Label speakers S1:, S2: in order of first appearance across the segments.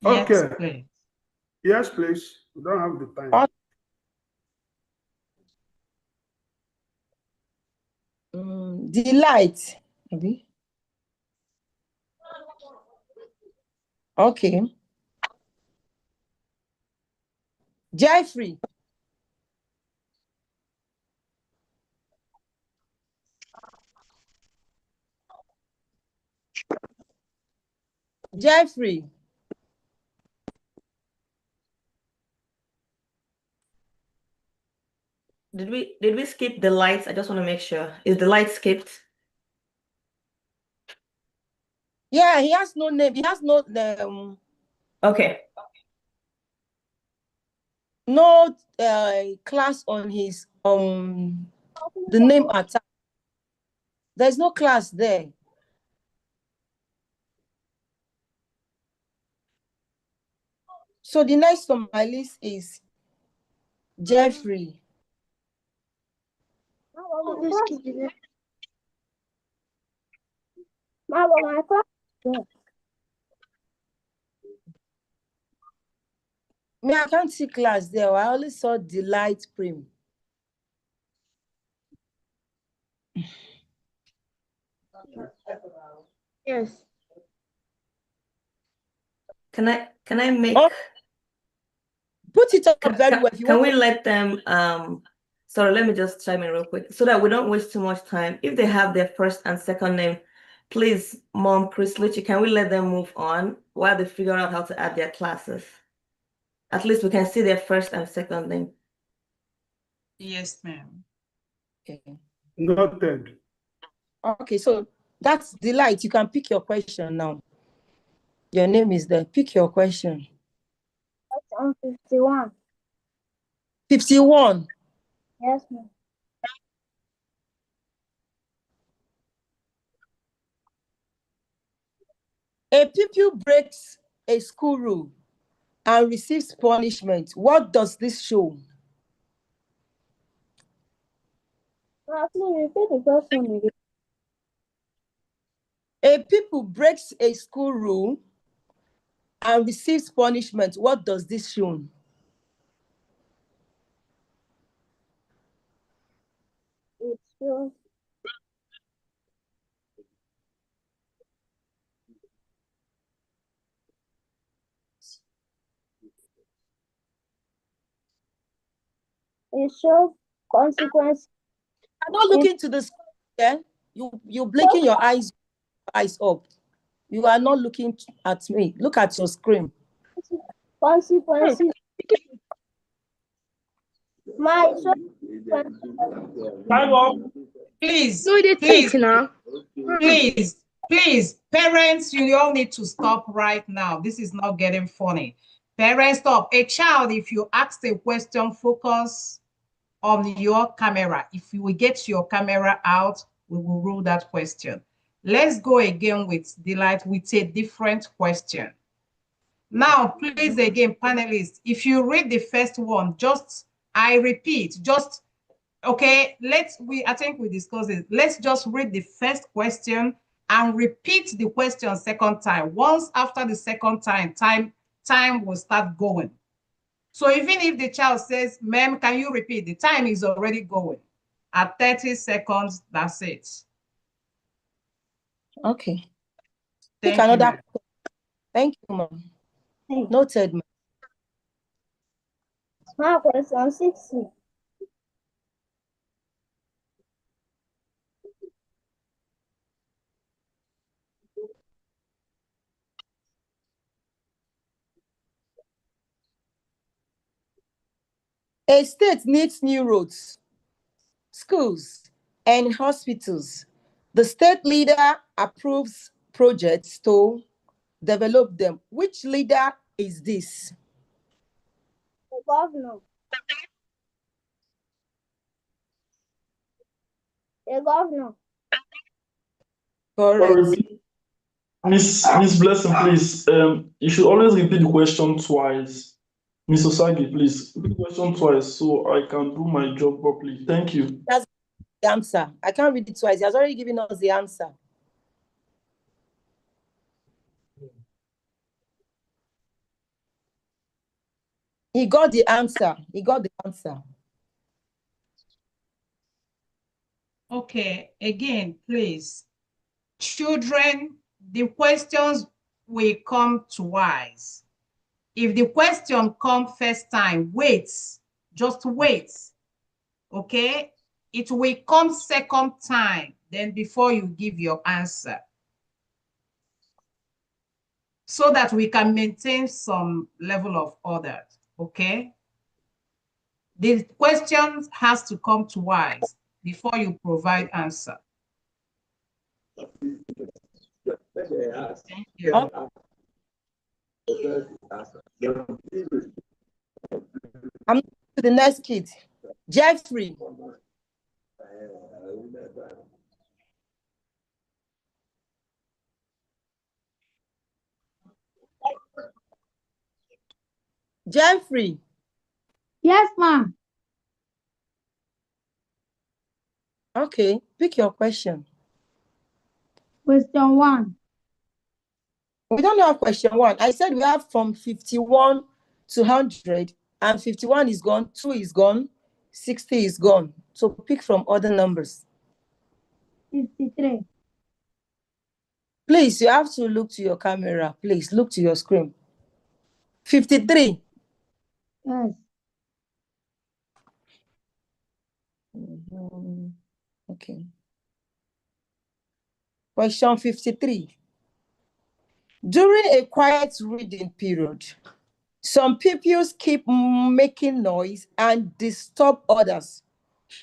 S1: Yes,
S2: Okay.
S1: please.
S2: Yes, please. We don't have the time.
S3: Delight. Maybe. Okay. Jeffrey. Jeffrey.
S4: Did we skip the lights? I just want to make sure. Is the light skipped?
S3: Yeah, he has no name. He has no
S4: Okay.
S3: no class on his the name attached. There's no class there. So the next on my list is Jeffrey. Me, I can't see class there. I only saw Delight Prim.
S5: Yes.
S4: Can I make?
S3: Oh, put it up very well.
S4: Can we let them? Sorry, let me just chime in real quick so that we don't waste too much time. If they have their first and second name, please, Mom, Chris Litchi, can we let them move on while they figure out how to add their classes? At least we can see their first and second name.
S1: Yes, ma'am.
S3: Okay.
S2: Noted.
S3: Okay, so that's Delight. You can pick your question now. Your name is there. Pick your question.
S5: On 51.
S3: 51.
S5: Yes, ma'am.
S3: A pupil breaks a school rule and receives punishment. What does this show?
S5: Please repeat the question again.
S3: A pupil breaks a school rule and receives punishment. What does this show?
S5: It shows consequence.
S3: I'm not looking to the screen. Yeah? You blinking your eyes up. You are not looking at me. Look at your screen.
S5: Consequences. My
S1: Time up. Please,
S5: no, they
S1: please,
S5: take now.
S1: please, parents, you all need to stop right now. This is not getting funny. Parents, stop. A child, if you ask a question, focus on your camera. If you will get your camera out, we will rule that question. Let's go again with Delight with a different question. Now, please, again, panelists, if you read the first one, I repeat, okay, I think we discussed it. Let's just read the first question and repeat the question second time. Once after the second time will start going. So even if the child says, ma'am, can you repeat? The time is already going. At 30 seconds, that's it.
S3: Okay.
S1: Thank
S3: Take another.
S1: you.
S3: Thank you, ma'am. Noted, ma'am.
S5: My question 60.
S3: A state needs new roads, schools, and hospitals. The state leader approves projects to develop them. Which leader is this?
S5: The governor. The governor.
S3: Correct.
S6: Miss Blessing, please. You should always repeat the question twice. Miss Osagi, please repeat the question twice so I can do my job properly. Thank you.
S3: That's the answer. I can't read it twice. He has already given us the answer. He got the answer. He got the answer.
S1: Okay, again, please. Children, the questions will come twice. If the question come first time, wait, just wait, okay? It will come second time, then before you give your answer, so that we can maintain some level of order, okay? The question has to come twice before you provide answer. Thank you.
S3: I'm to the next kid. Jeffrey. Jeffrey.
S5: Yes, ma'am.
S3: Okay, pick your question.
S5: Question 1.
S3: We don't have question 1. I said we have from 51 to 100, and 51 is gone, 2 is gone, 60 is gone. So pick from other numbers.
S5: 53.
S3: Please, you have to look to your camera. Please, look to your screen. 53.
S5: Yes.
S3: Okay. Question 53. During a quiet reading period, some pupils keep making noise and disturb others.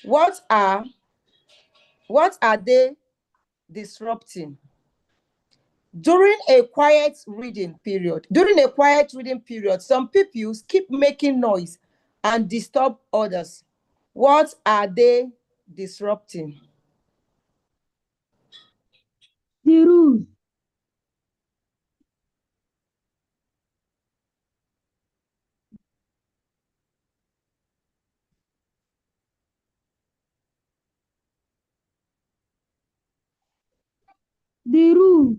S3: What are they disrupting? During a quiet reading period, some pupils keep making noise and disturb others. What are they disrupting?
S5: The rules. The rules.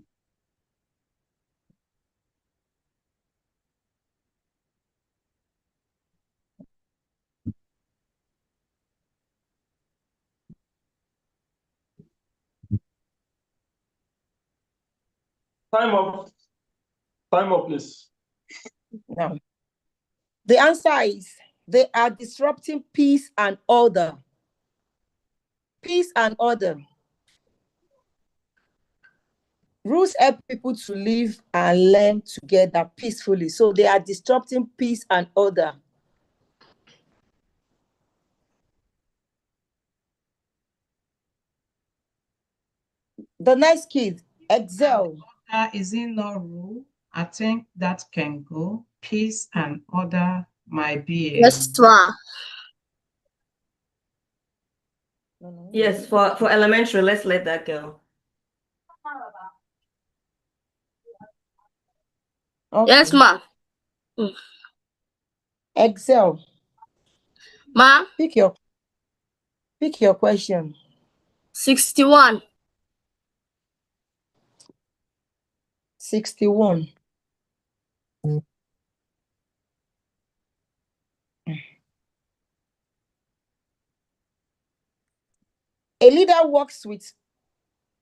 S6: Time up. Time up, please.
S3: Now, the answer is they are disrupting peace and order. Peace and order. Rules help people to live and learn together peacefully. So they are disrupting peace and order. The next kid, excel.
S1: Is it not rule? I think that can go. Peace and order might be.
S5: Yes, ma'am.
S4: Yes, for elementary, let's let that go.
S3: Okay.
S5: Yes, ma'am.
S3: Excel.
S5: Ma'am.
S3: Pick your question.
S5: 61.
S3: 61. A leader works with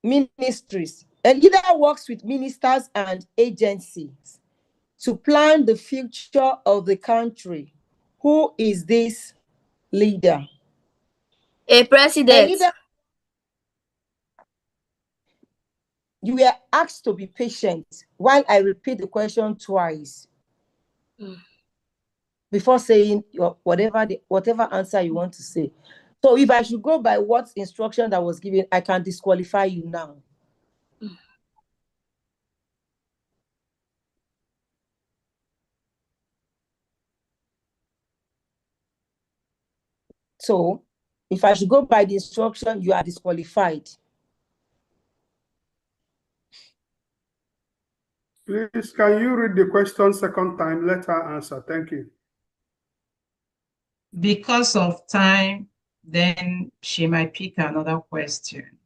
S3: ministries. A leader works with ministers and agencies to plan the future of the country. Who is this leader?
S5: A president.
S3: A leader. You were asked to be patient while I repeat the question twice before saying whatever answer you want to say. So if I should go by what instruction that was given, I can disqualify you now. So if I should go by the instruction, you are disqualified.
S2: Please, can you read the question second time? Let her answer. Thank you.
S1: Because of time, then she might pick another question.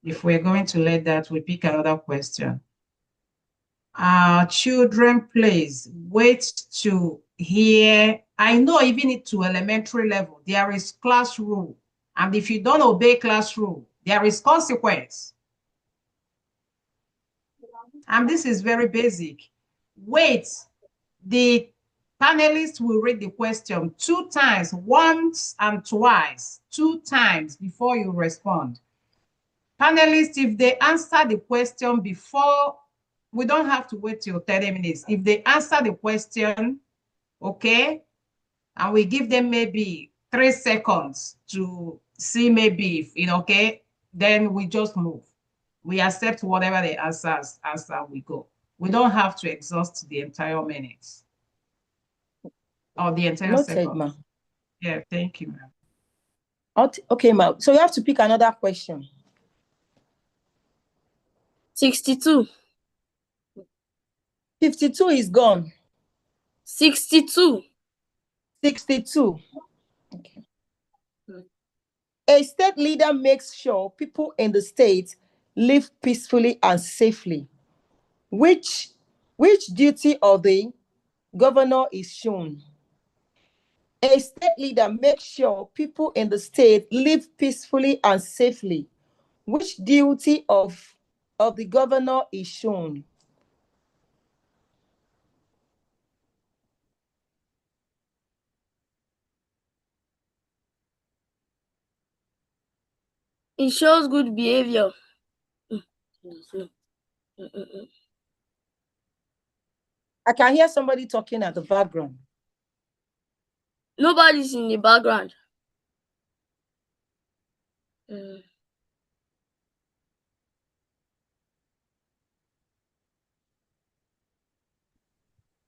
S1: If we're going to let that, we pick another question. Children, please wait to here, I know even to elementary level, there is class rule. And if you don't obey class rule, there is consequence. And this is very basic. Wait, the panelists will read the question 2 times, once and twice, 2 times before you respond. Panelists, if they answer the question before, we don't have to wait till 30 minutes. If they answer the question, okay, and we give them maybe 3 seconds to see maybe if, okay, then we just move. We accept whatever the answer, we go. We don't have to exhaust the entire minutes or the entire
S3: Noted,
S1: second.
S3: ma'am.
S1: Yeah, thank you, ma'am.
S3: Okay, ma'am. So you have to pick another question.
S5: 62.
S3: 52 is gone.
S5: 62.
S3: 62. Okay. A state leader makes sure people in the state live peacefully and safely. Which duty of the governor is shown? A state leader makes sure people in the state live peacefully and safely. Which duty of the governor is shown?
S5: It shows good behavior.
S3: I can hear somebody talking at the background.
S5: Nobody's in the background.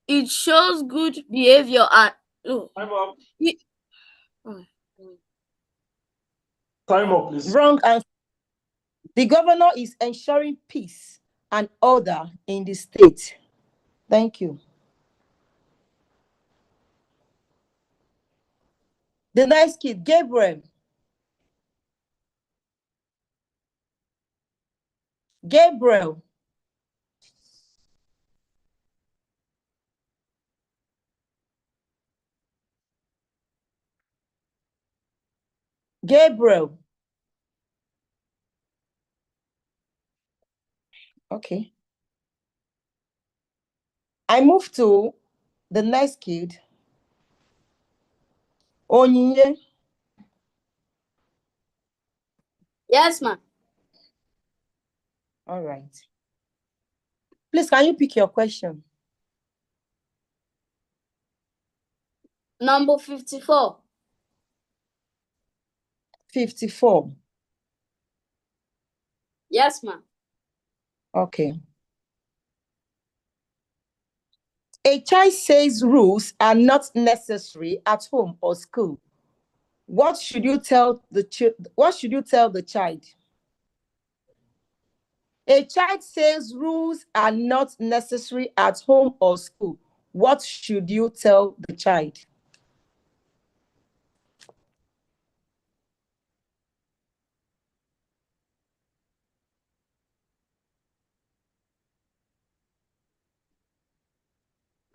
S5: It shows good behavior and no.
S6: Time up.
S5: Oh.
S6: Time up, please.
S3: Wrong answer. The governor is ensuring peace and order in the state. Thank you. The next kid, Gabriel. Gabriel. Gabriel. Okay. I move to the next kid. Onyinye.
S5: Yes, ma'am.
S3: All right. Please, can you pick your question?
S5: Number 54.
S3: 54.
S5: Yes, ma'am.
S3: Okay. A child says rules are not necessary at home or school. What should you tell the child? A child says rules are not necessary at home or school. What should you tell the child?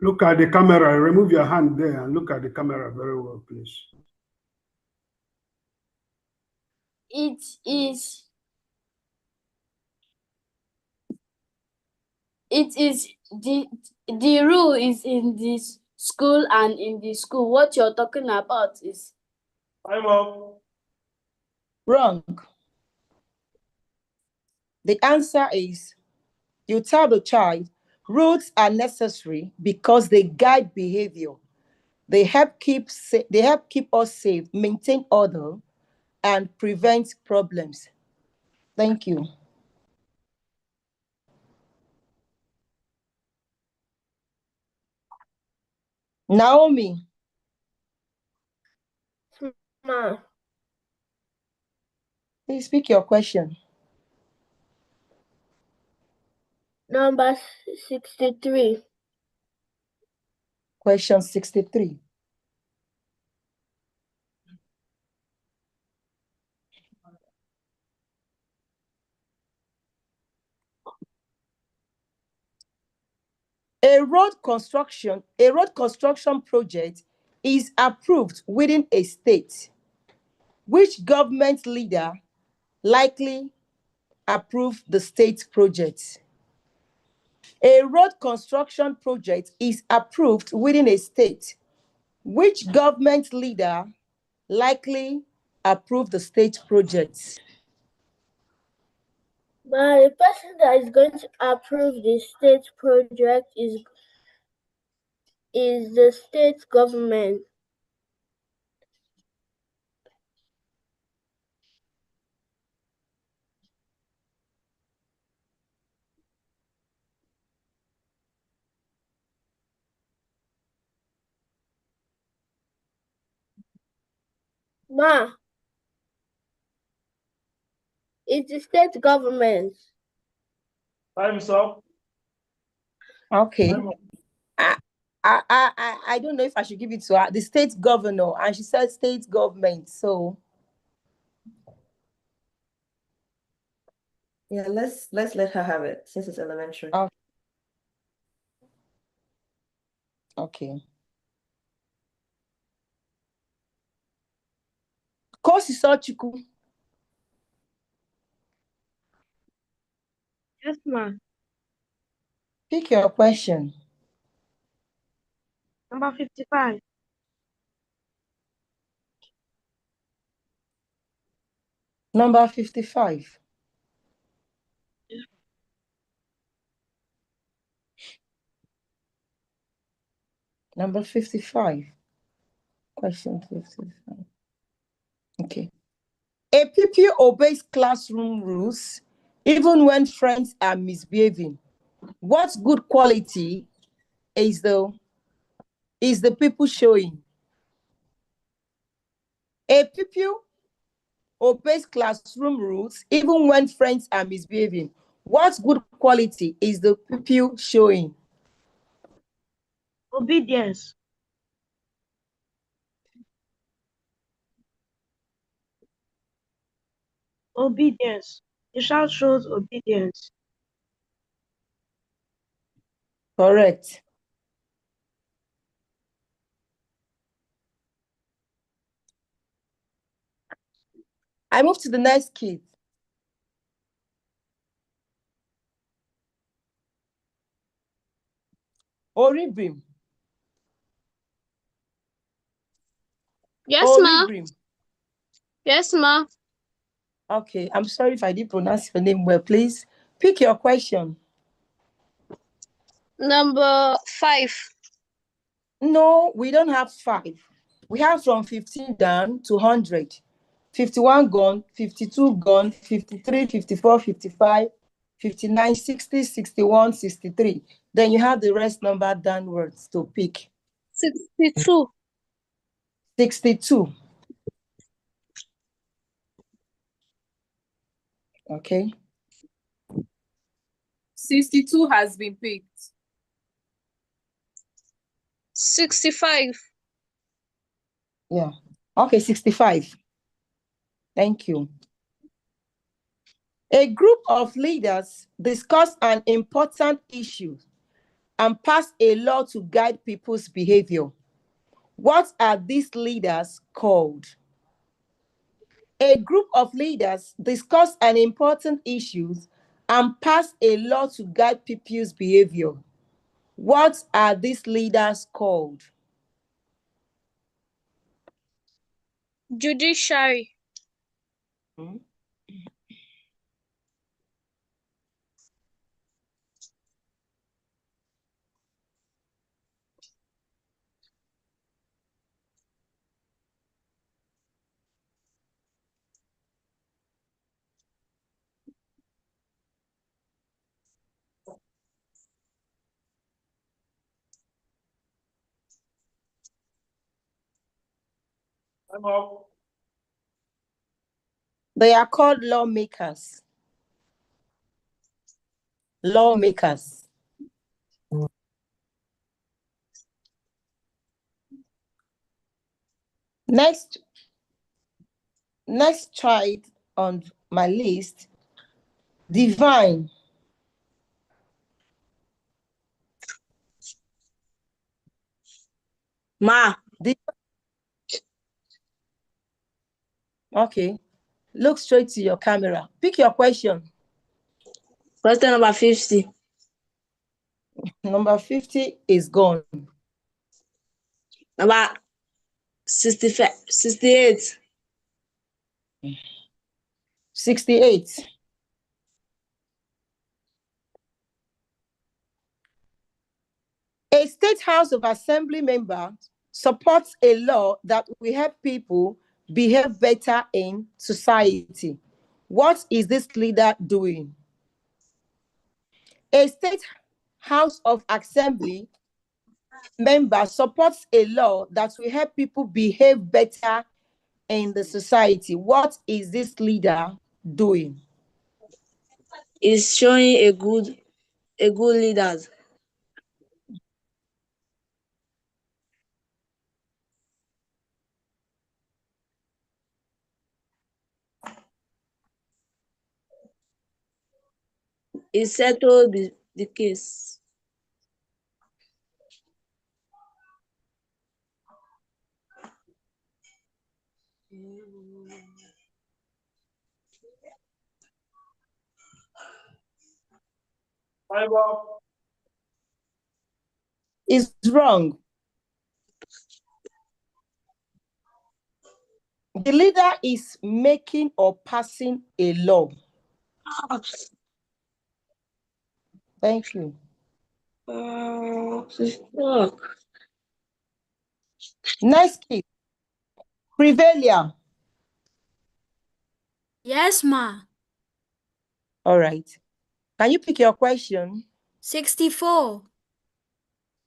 S2: Look at the camera. Remove your hand there and look at the camera very well, please.
S5: It is the rule is in this school and in the school. What you're talking about is
S6: Time up.
S3: Wrong. The answer is you tell the child rules are necessary because they guide behavior. They help keep us safe, maintain order, and prevent problems. Thank you. Naomi.
S5: Ma.
S3: Please speak your question.
S5: Number 63.
S3: Question 63. A road construction project is approved within a state. Which government leader likely approved the state project? A road construction project is approved within a state. Which government leader likely approved the state project?
S5: But the person that is going to approve the state project is the state government. Ma, it's the state government.
S6: Time's up.
S3: Okay.
S6: Time up.
S3: I don't know if I should give it to her. The state governor, and she said state government. So
S4: Yeah, let's let her have it since it's elementary.
S3: Oh. okay. Kosisochukwu.
S5: Yes, ma.
S3: Pick your question.
S5: Number 55.
S3: Number 55. Number 55. Question 55. Okay. A pupil obeys classroom rules even when friends are misbehaving. What good quality is the pupil showing? A pupil obeys classroom rules even when friends are misbehaving. What good quality is the pupil showing?
S5: Obedience. Obedience. The child shows obedience.
S3: Correct. I move to the next kid. Oribrim.
S5: Yes, ma.
S3: Oribrim.
S5: Yes, ma.
S3: Okay, I'm sorry if I didn't pronounce your name well. Please pick your question.
S5: Number 5.
S3: No, we don't have 5. We have from 15 down to 100. 51 gone, 52 gone, 53, 54, 55, 59, 60, 61, 63. Then you have the rest number downwards to pick.
S5: 62.
S3: 62. Okay.
S7: 62 has been picked.
S5: 65.
S3: Yeah. Okay, 65. Thank you. A group of leaders discuss an important issue and pass a law to guide people's behavior. What are these leaders called? A group of leaders discuss an important issue and pass a law to guide people's behavior. What are these leaders called?
S5: Judiciary.
S6: Time up.
S3: They are called lawmakers. Lawmakers. Next child on my list, Divine.
S8: Ma.
S3: Okay. Look straight to your camera. Pick your question.
S8: Question number 50.
S3: Number 50 is gone.
S8: Number 65, 68.
S3: 68. A State House of Assembly member supports a law that will help people behave better in society. What is this leader doing? A State House of Assembly member supports a law that will help people behave better in the society. What is this leader doing?
S8: Is showing a good leader. He settled the case.
S3: Is wrong. The leader is making or passing a law. Thank you. Next case. Prevalia.
S9: Yes, ma.
S3: All right. Can you pick your question?
S9: 64.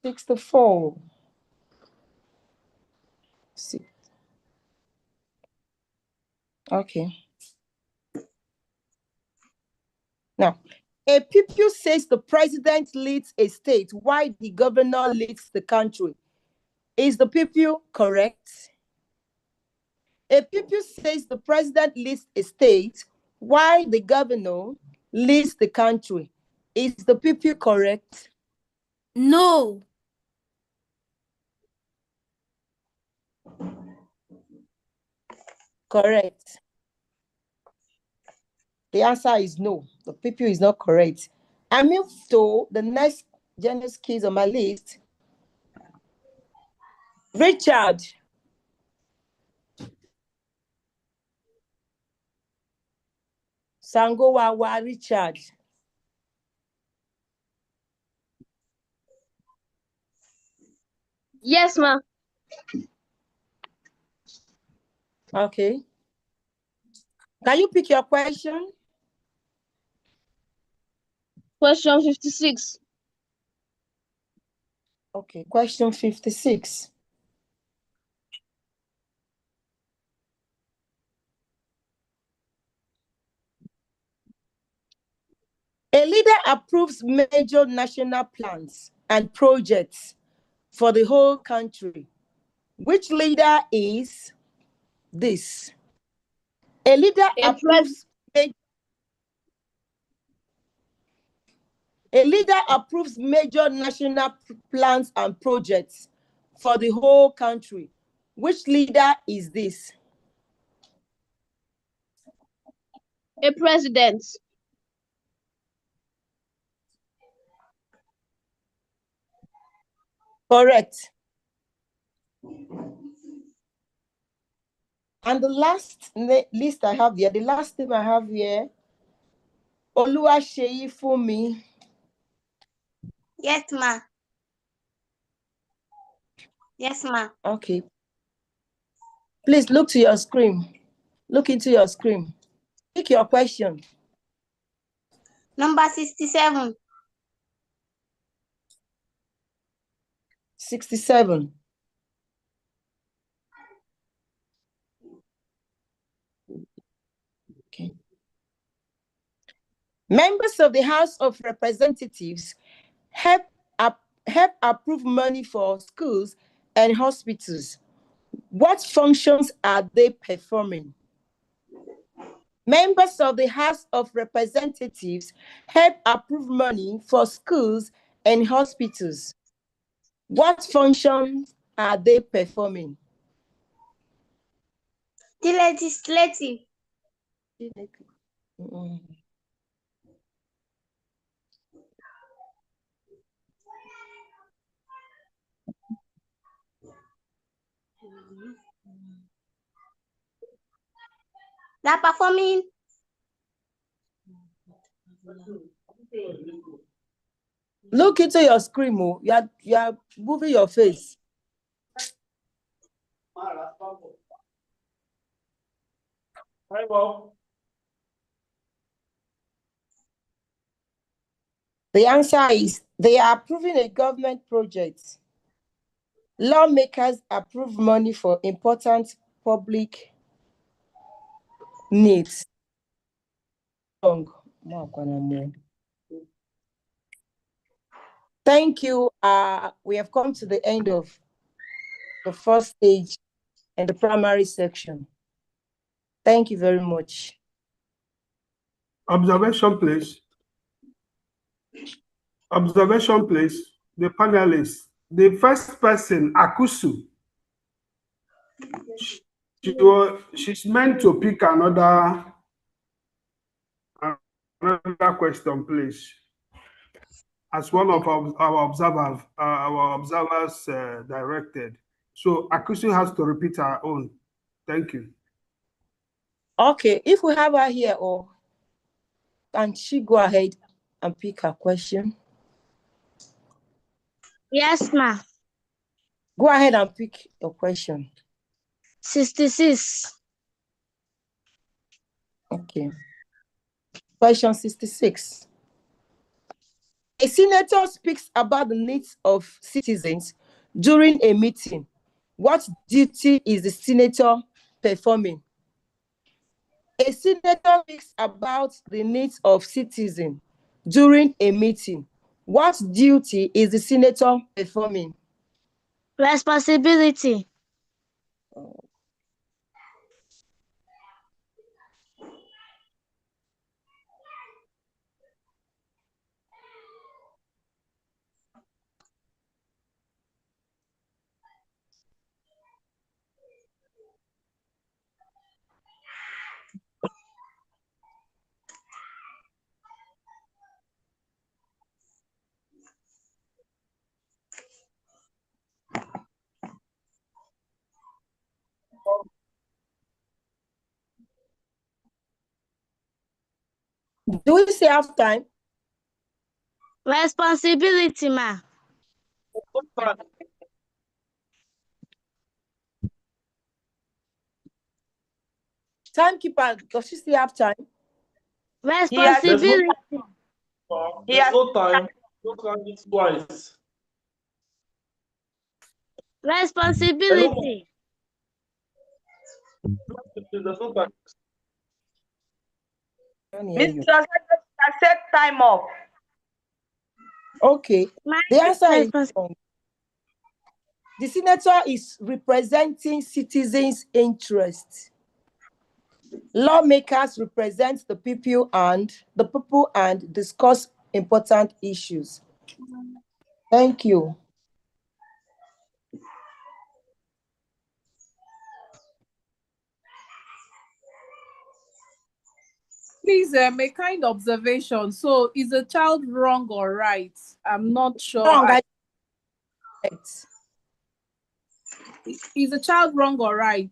S3: 64. Okay. Now, a pupil says the president leads a state while the governor leads the country. Is the pupil correct? A pupil says the president leads a state while the governor leads the country. Is the pupil correct?
S9: No.
S3: Correct. The answer is no. The pupil is not correct. I move to the next genius case on my list. Richard. Sangowawa Richard.
S8: Yes, ma.
S3: Okay. Can you pick your question?
S8: Question 56.
S3: Okay, question 56. A leader approves major national plans and projects for the whole country. Which leader is this? A leader approves major national plans and projects for the whole country. Which leader is this?
S8: A president.
S3: Correct. And the last list I have here, the last name I have here, Oluwaseyi Fumi.
S10: Yes, ma. Yes, ma.
S3: Okay. Please look to your screen. Look into your screen. Pick your question.
S10: Number 67.
S3: 67. Okay. Members of the House of Representatives help approve money for schools and hospitals. What functions are they performing? Members of the House of Representatives help approve money for schools and hospitals. What functions are they performing?
S10: The legislative.
S3: Mm.
S10: They're performing.
S3: Look into your screen, Mo. You are moving your face. The answer is they are approving a government project. Lawmakers approve money for important public needs. Thank you. We have come to the end of the first stage and the primary section. Thank you very much.
S2: Observation, please. Observation, please. The panelists. The first person, Akusu. She's meant to pick another question, please. As one of our observers directed. So Akusu has to repeat her own. Thank you.
S3: Okay, if we have her here, or can she go ahead and pick her question?
S10: Yes, ma.
S3: Go ahead and pick your question.
S10: 66.
S3: Okay. Question 66. A senator speaks about the needs of citizens during a meeting. What duty is the senator performing? A senator speaks about the needs of citizens during a meeting. What duty is the senator performing?
S10: Responsibility.
S3: Do we say half time?
S10: Responsibility, ma.
S3: Timekeeper, does she say half time?
S10: Responsibility.
S6: There's no time. Don't count it twice.
S10: Responsibility.
S6: There's no time.
S11: Mr. Set time up.
S3: Okay. The answer is wrong. The senator is representing citizens' interests. Lawmakers represent the people and discuss important issues. Thank you.
S7: Please, a kind observation. So, is a child wrong or right? I'm not sure.
S3: Wrong.
S7: Is a child wrong or right?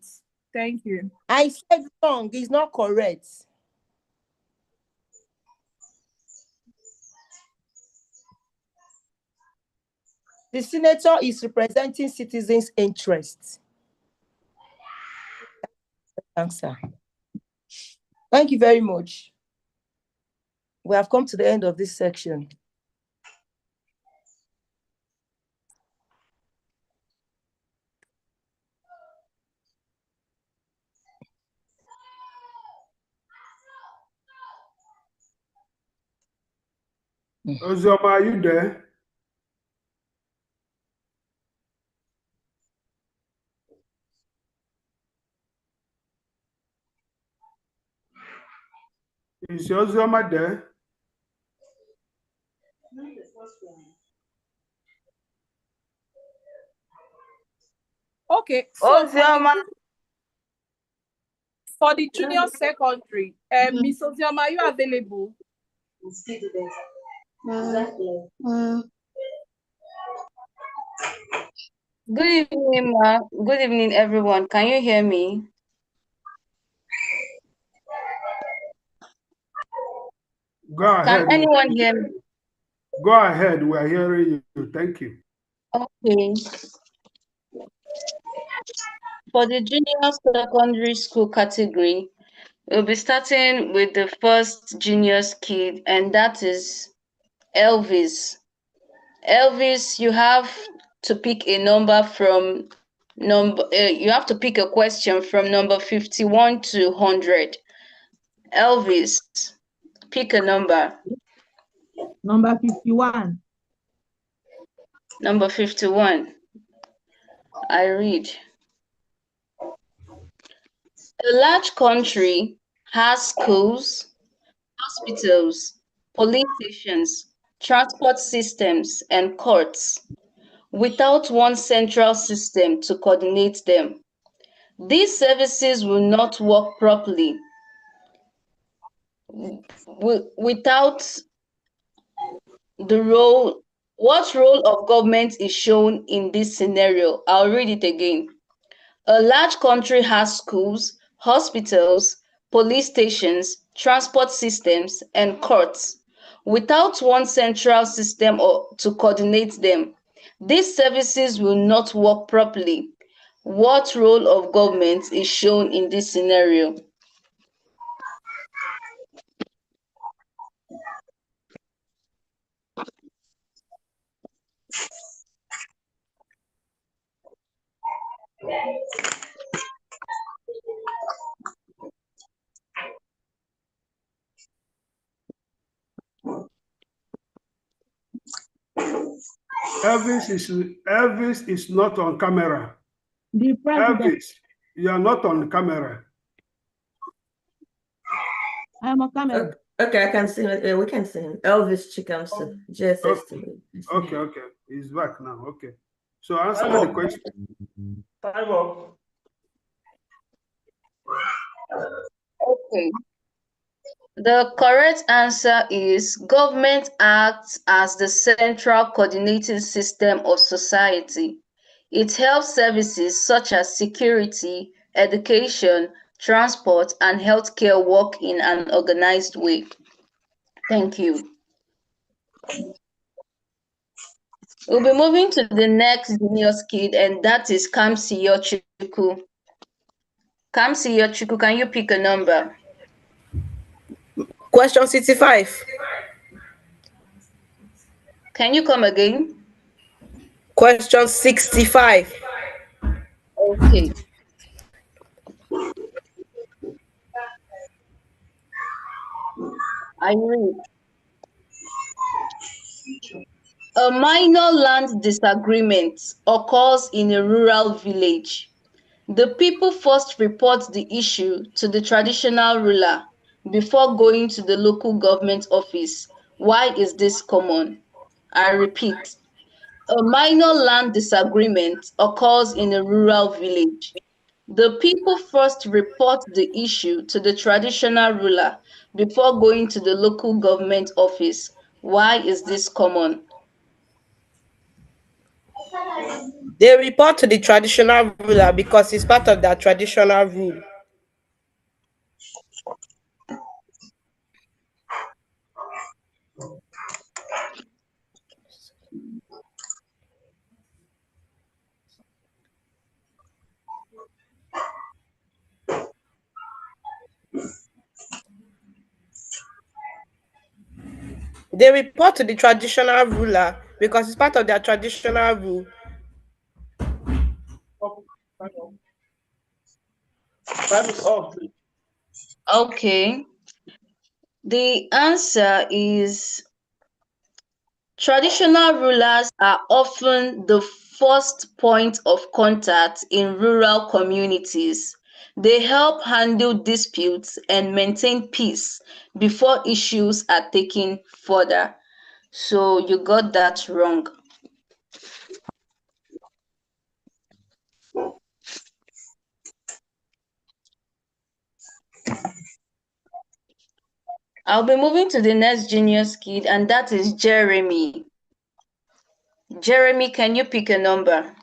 S7: Thank you.
S3: I said wrong. It's not correct. The senator is representing citizens' interests. Answer. Thank you very much. We have come to the end of this section.
S2: Ozioma, are you there? Is Ozioma there?
S7: Okay, so
S11: Ozioma.
S7: for the junior secondary, Miss Ozioma, are you available?
S12: Good evening, ma. Good evening, everyone. Can you hear me?
S2: Go ahead.
S12: Can anyone hear me?
S2: Go ahead. We are hearing you. Thank you.
S12: Okay. For the junior secondary school category, we'll be starting with the first juniors kid, and that is Elvis. Elvis, you have to pick a number from you have to pick a question from number 51 to 100. Elvis, pick a number.
S13: Number 51.
S12: Number 51. I read. A large country has schools, hospitals, police stations, transport systems, and courts without one central system to coordinate them. These services will not work properly without the role. What role of government is shown in this scenario? I'll read it again. A large country has schools, hospitals, police stations, transport systems, and courts without one central system to coordinate them. These services will not work properly. What role of government is shown in this scenario?
S2: Elvis is not on camera.
S13: The president.
S2: Elvis, you are not on camera.
S13: I'm on camera.
S4: Okay, I can see him. We can see him. Elvis Chikamsa, JSS TV.
S2: Okay. He's back now. Okay. So answer the question.
S6: Time up.
S12: Okay. The correct answer is government acts as the central coordinating system of society. It helps services such as security, education, transport, and healthcare work in an organized way. Thank you. We'll be moving to the next junior kid, and that is Kamsiyo Chukwu. Kamsiyo Chukwu, can you pick a number?
S3: Question 65.
S12: Can you come again?
S3: Question 65.
S12: Okay. I read. A minor land disagreement occurs in a rural village. The people first report the issue to the traditional ruler before going to the local government office. Why is this common? I repeat. A minor land disagreement occurs in a rural village. The people first report the issue to the traditional ruler before going to the local government office. Why is this common?
S3: They report to the traditional ruler because it's part of their traditional rule. They report to the traditional ruler because it's part of their traditional rule.
S6: Time is up, please.
S12: Okay. The answer is traditional rulers are often the first point of contact in rural communities. They help handle disputes and maintain peace before issues are taken further. So you got that wrong. I'll be moving to the next genius kid, and that is Jeremy. Jeremy, can you pick a number?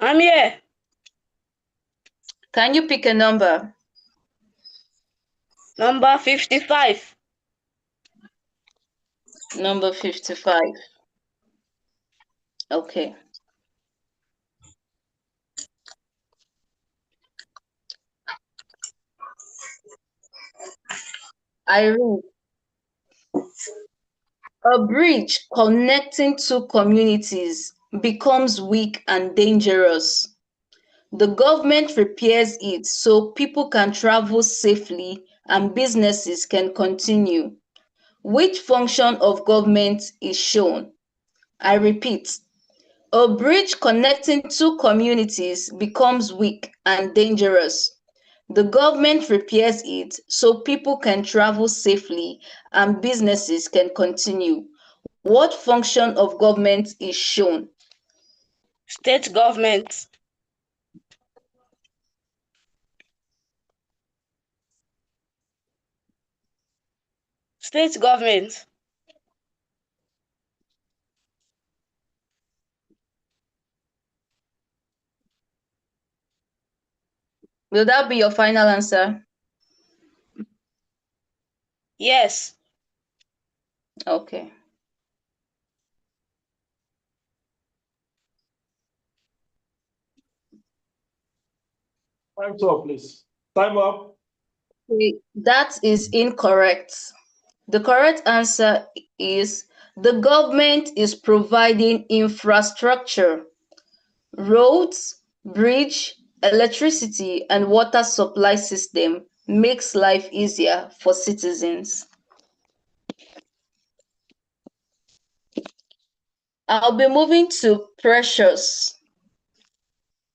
S8: I'm here.
S12: Can you pick a number?
S8: Number 55.
S12: Number 55. Okay. Irene. A bridge connecting two communities becomes weak and dangerous. The government repairs it so people can travel safely and businesses can continue. Which function of government is shown? I repeat, a bridge connecting two communities becomes weak and dangerous. The government repairs it so people can travel safely and businesses can continue. What function of government is shown?
S8: State government. State government.
S12: Will that be your final answer?
S8: Yes.
S12: Okay.
S6: Time's up, please. Time up.
S12: Okay, that is incorrect. The correct answer is the government is providing infrastructure, roads, bridge, electricity, and water supply system makes life easier for citizens. I'll be moving to Precious.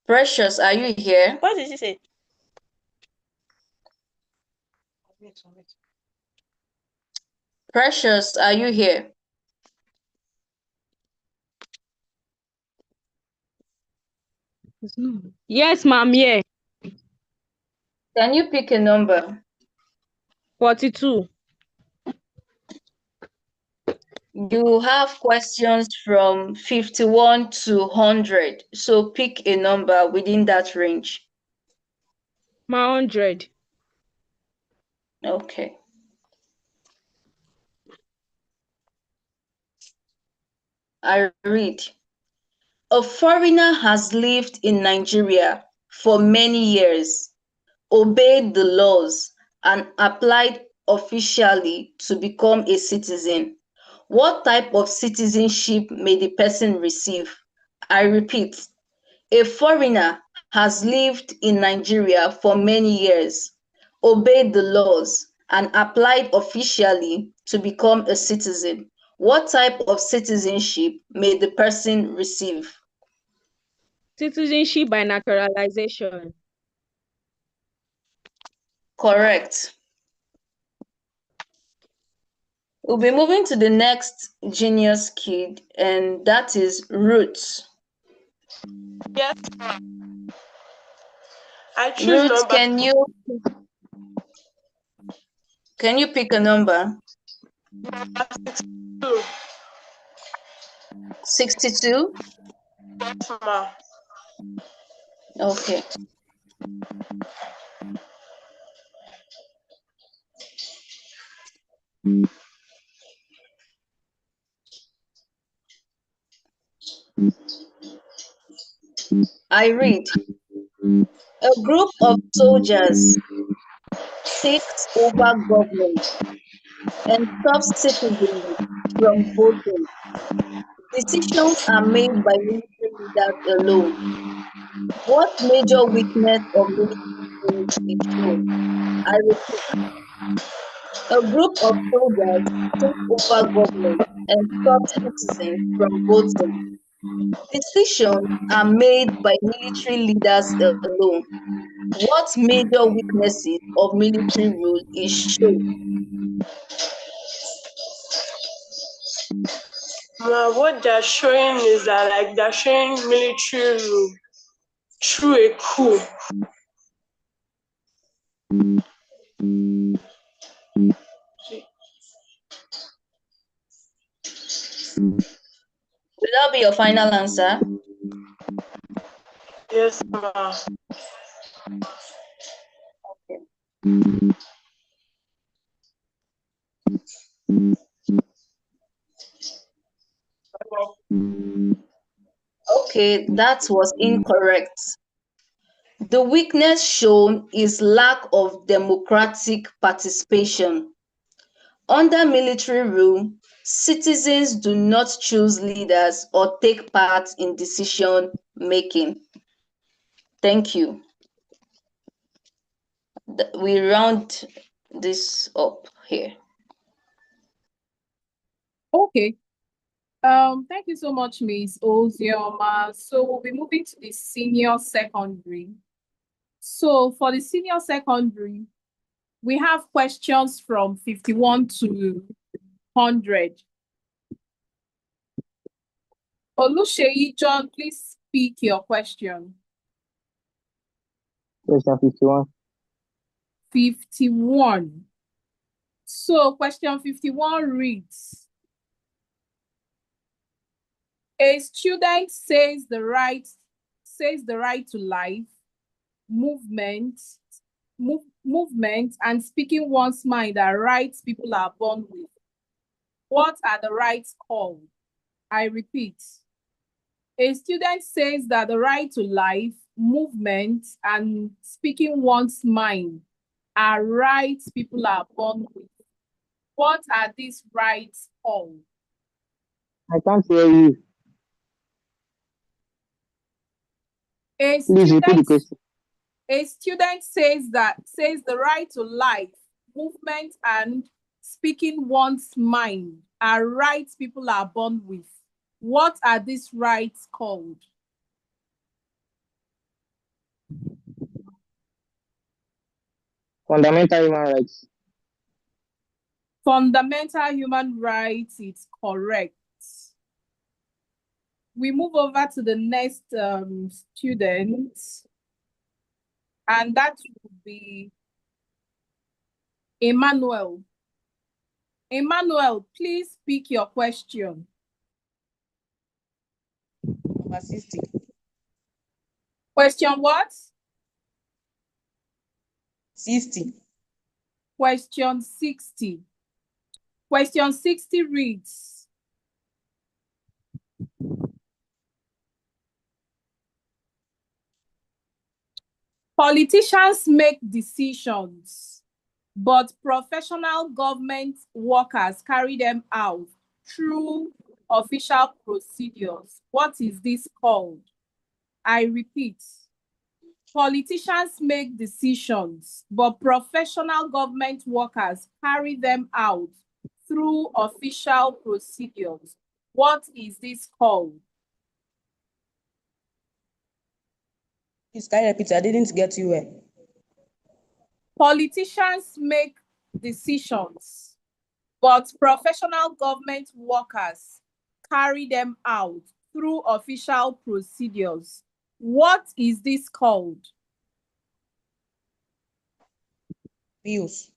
S12: Precious, are you here?
S8: What did you say?
S12: Precious, are you here?
S14: Yes, ma'am, yeah.
S12: Can you pick a number?
S14: 42.
S12: You have questions from 51 to 100, so pick a number within that range.
S14: 100.
S12: Okay. I read. A foreigner has lived in Nigeria for many years, obeyed the laws, and applied officially to become a citizen. What type of citizenship may the person receive? I repeat, a foreigner has lived in Nigeria for many years, obeyed the laws, and applied officially to become a citizen. What type of citizenship may the person receive?
S14: Citizenship by naturalization.
S12: Correct. We'll be moving to the next genius kid, and that is Ruth.
S15: Yes. I choose
S12: Ruth,
S15: number.
S12: can you pick a number?
S15: 62.
S12: 62?
S15: Yes, ma'am.
S12: Okay. I read. A group of soldiers takes over government and stops citizens from voting. Decisions are made by military leaders alone. What major weakness of military rule is shown? I repeat. A group of soldiers take over government and stop citizens from voting. Decisions are made by military leaders alone. What major weaknesses of military rule is shown?
S15: What they're showing is that they're showing military rule through a coup.
S12: Will that be your final answer?
S15: Yes, ma.
S12: Okay, that was incorrect. The weakness shown is lack of democratic participation. Under military rule, citizens do not choose leaders or take part in decision making. Thank you. We round this up here.
S7: Okay. Thank you so much, Ms. Ozioma. So we'll be moving to the senior secondary. So for the senior secondary, we have questions from 51 to 100. Oluseyi John, please speak your question.
S16: Question 51.
S7: 51. So question 51 reads, a student says the right to life, movement, and speaking one's mind are rights people are born with. What are the rights called? I repeat. A student says that the right to life, movement, and speaking one's mind are rights people are born with. What are these rights called?
S16: I can't hear you. Please repeat the question.
S7: A student says the right to life, movement, and speaking one's mind are rights people are born with. What are these rights called?
S16: Fundamental human rights.
S7: Fundamental human rights is correct. We move over to the next student, and that would be Emmanuel. Emmanuel, please speak your question.
S17: Number 60.
S7: Question what?
S17: 60.
S7: Question 60. Question 60 reads, politicians make decisions, but professional government workers carry them out through official procedures. What is this called? I repeat. Politicians make decisions, but professional government workers carry them out through official procedures. What is this called?
S17: Please, can you repeat? I didn't get you well.
S7: Politicians make decisions, but professional government workers carry them out through official procedures. What is this called?
S17: Bills.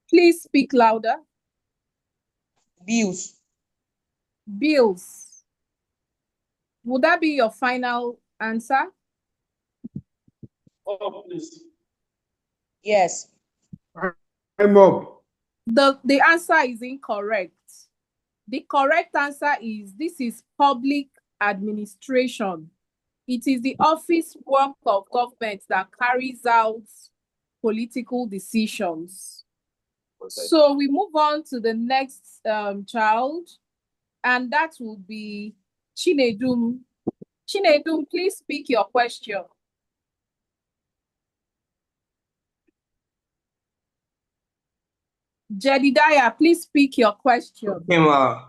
S7: Please speak louder.
S17: Bills.
S7: Bills. Would that be your final answer?
S6: Oh, please.
S17: Yes.
S2: I'm up.
S7: The answer is incorrect. The correct answer is this is public administration. It is the office work of government that carries out political decisions. So we move on to the next child, and that will be Chinedum. Chinedum, please speak your question. Jedidiah, please speak your question.
S18: Okay, ma.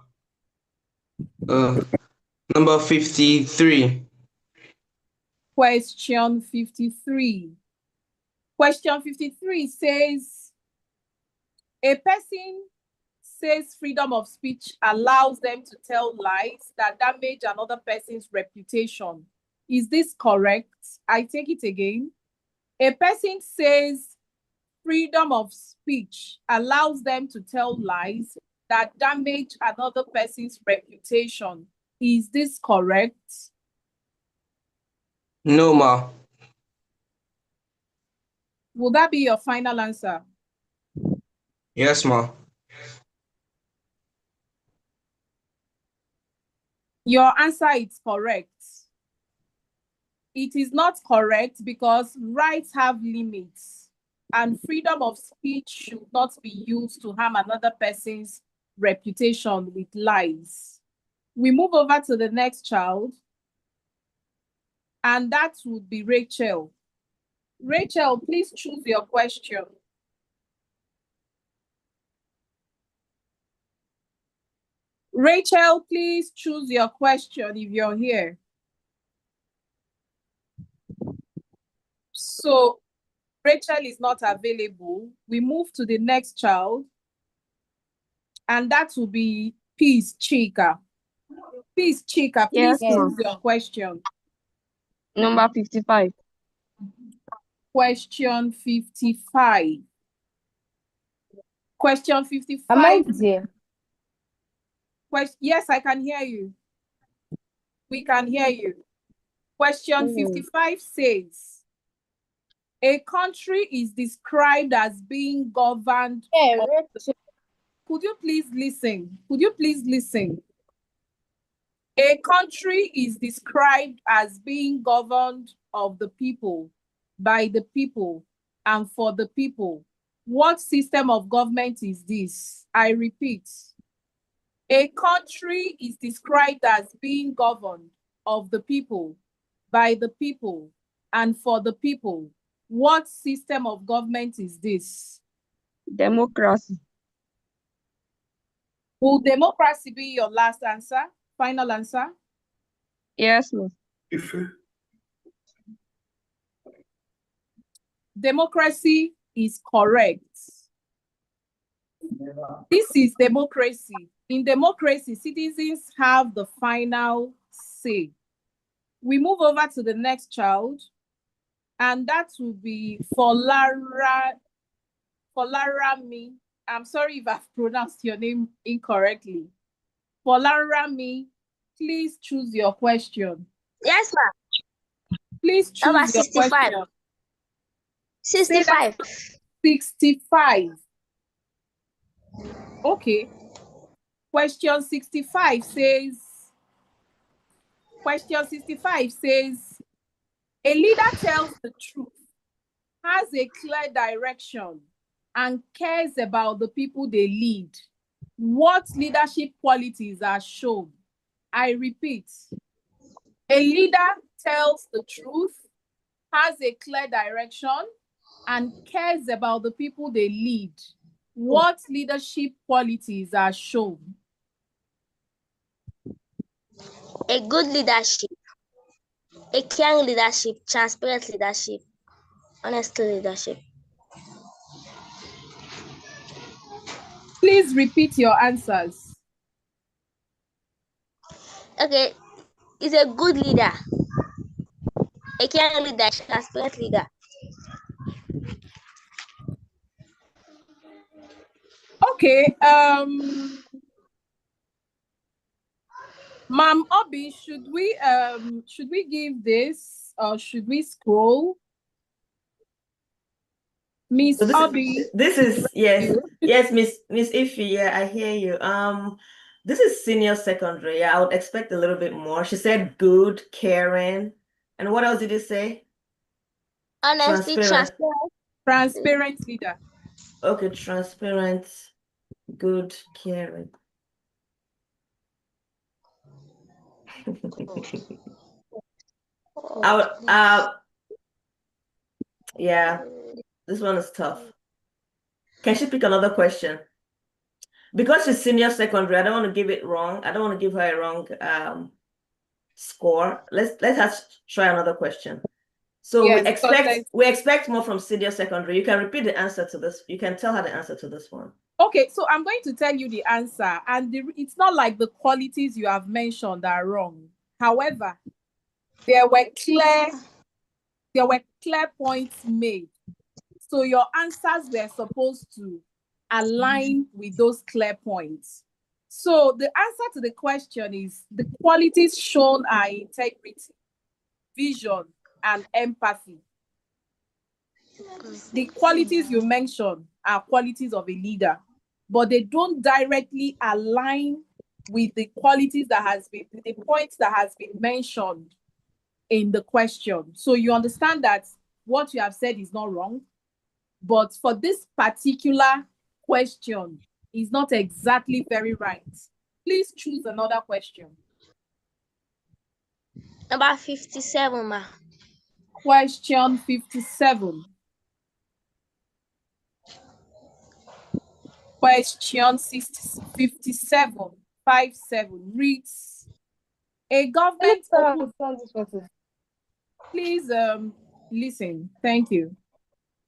S18: Number 53.
S7: Question 53. Question 53 says, a person says freedom of speech allows them to tell lies that damage another person's reputation. Is this correct? I take it again. A person says freedom of speech allows them to tell lies that damage another person's reputation. Is this correct?
S18: No, ma.
S7: Will that be your final answer?
S18: Yes, ma.
S7: Your answer is correct. It is not correct because rights have limits and freedom of speech should not be used to harm another person's reputation with lies. We move over to the next child, and that would be Rachel. Rachel, please choose your question. Rachel, please choose your question if you're here. So Rachel is not available. We move to the next child, and that will be Peace Chika. Peace Chika, please
S14: Yes,
S7: choose
S14: ma'am.
S7: your question.
S14: Number 55.
S7: Question 55. Question 55.
S19: Am I there?
S7: Yes, I can hear you. We can hear you. Question 55 says, a country is described as being governed. Could you please listen? Could you please listen? A country is described as being governed of the people, by the people, and for the people. What system of government is this? I repeat. A country is described as being governed of the people, by the people, and for the people. What system of government is this?
S14: Democracy.
S7: Will democracy be your last answer? Final answer?
S14: Yes, ma'am.
S7: Democracy is correct. This is democracy. In democracy, citizens have the final say. We move over to the next child, and that will be Folarami. I'm sorry if I've pronounced your name incorrectly. Folarami, please choose your question.
S10: Yes, ma'am.
S7: Please choose
S10: Number
S7: your
S10: 65.
S7: question.
S10: 65.
S7: 65. Okay. Question 65 says, a leader tells the truth, has a clear direction, and cares about the people they lead. What leadership qualities are shown? I repeat, a leader tells the truth, has a clear direction, and cares about the people they lead. What leadership qualities are shown?
S10: A good leadership, a caring leadership, transparent leadership, honest leadership.
S7: Please repeat your answers.
S10: Okay, is a good leader, a caring leader, transparent leader.
S7: Okay, Ma'am Obi, should we give this or should we scroll? Miss Obi.
S4: This is yes, Miss Iffy, yeah, I hear you. This is senior secondary. Yeah, I would expect a little bit more. She said good, caring, and what else did you say?
S10: Honesty,
S7: transparent leader.
S4: Okay, transparent, good, caring. Yeah, this one is tough. Can she pick another question? Because she's senior secondary, I don't want to give it wrong. I don't want to give her a wrong score. Let's try another question. So yes, we expect more from senior secondary. You can repeat the answer to this. You can tell her the answer to this one.
S7: Okay, so I'm going to tell you the answer, and it's not like the qualities you have mentioned are wrong. However, there were clear points made. So your answers were supposed to align with those clear points. So the answer to the question is the qualities shown are integrity, vision, and empathy. The qualities you mentioned are qualities of a leader, but they don't directly align with the qualities that the points that has been mentioned in the question. So you understand that what you have said is not wrong, but for this particular question is not exactly very right. Please choose another question.
S10: Number 57, ma.
S7: Question 57. Question 57 reads, a government please listen. Thank you.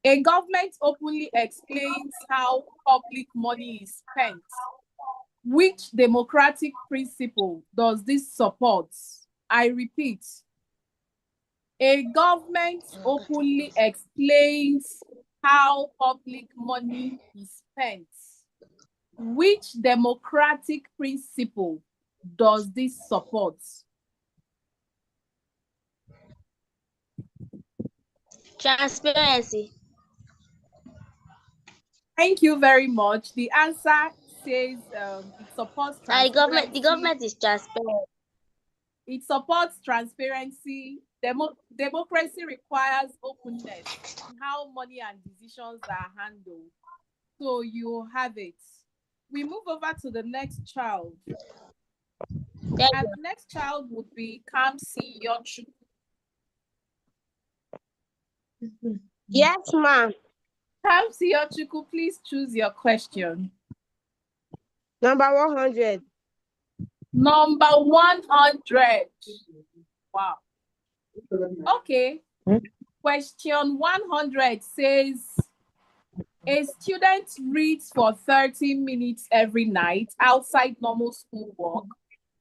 S7: A government openly explains how public money is spent. Which democratic principle does this support? I repeat, a government openly explains how public money is spent. Which democratic principle does this support?
S10: Transparency.
S7: Thank you very much. The answer says it supports transparency.
S10: The government is transparent.
S7: It supports transparency. Democracy requires openness in how money and decisions are handled. So you have it. We move over to the next child. And the next child would be Kamsi Yochu.
S10: Yes, ma'am.
S7: Kamsi Yochuku, please choose your question.
S10: Number 100.
S7: Number 100. Wow. Okay. Question 100 says, a student reads for 30 minutes every night outside normal school work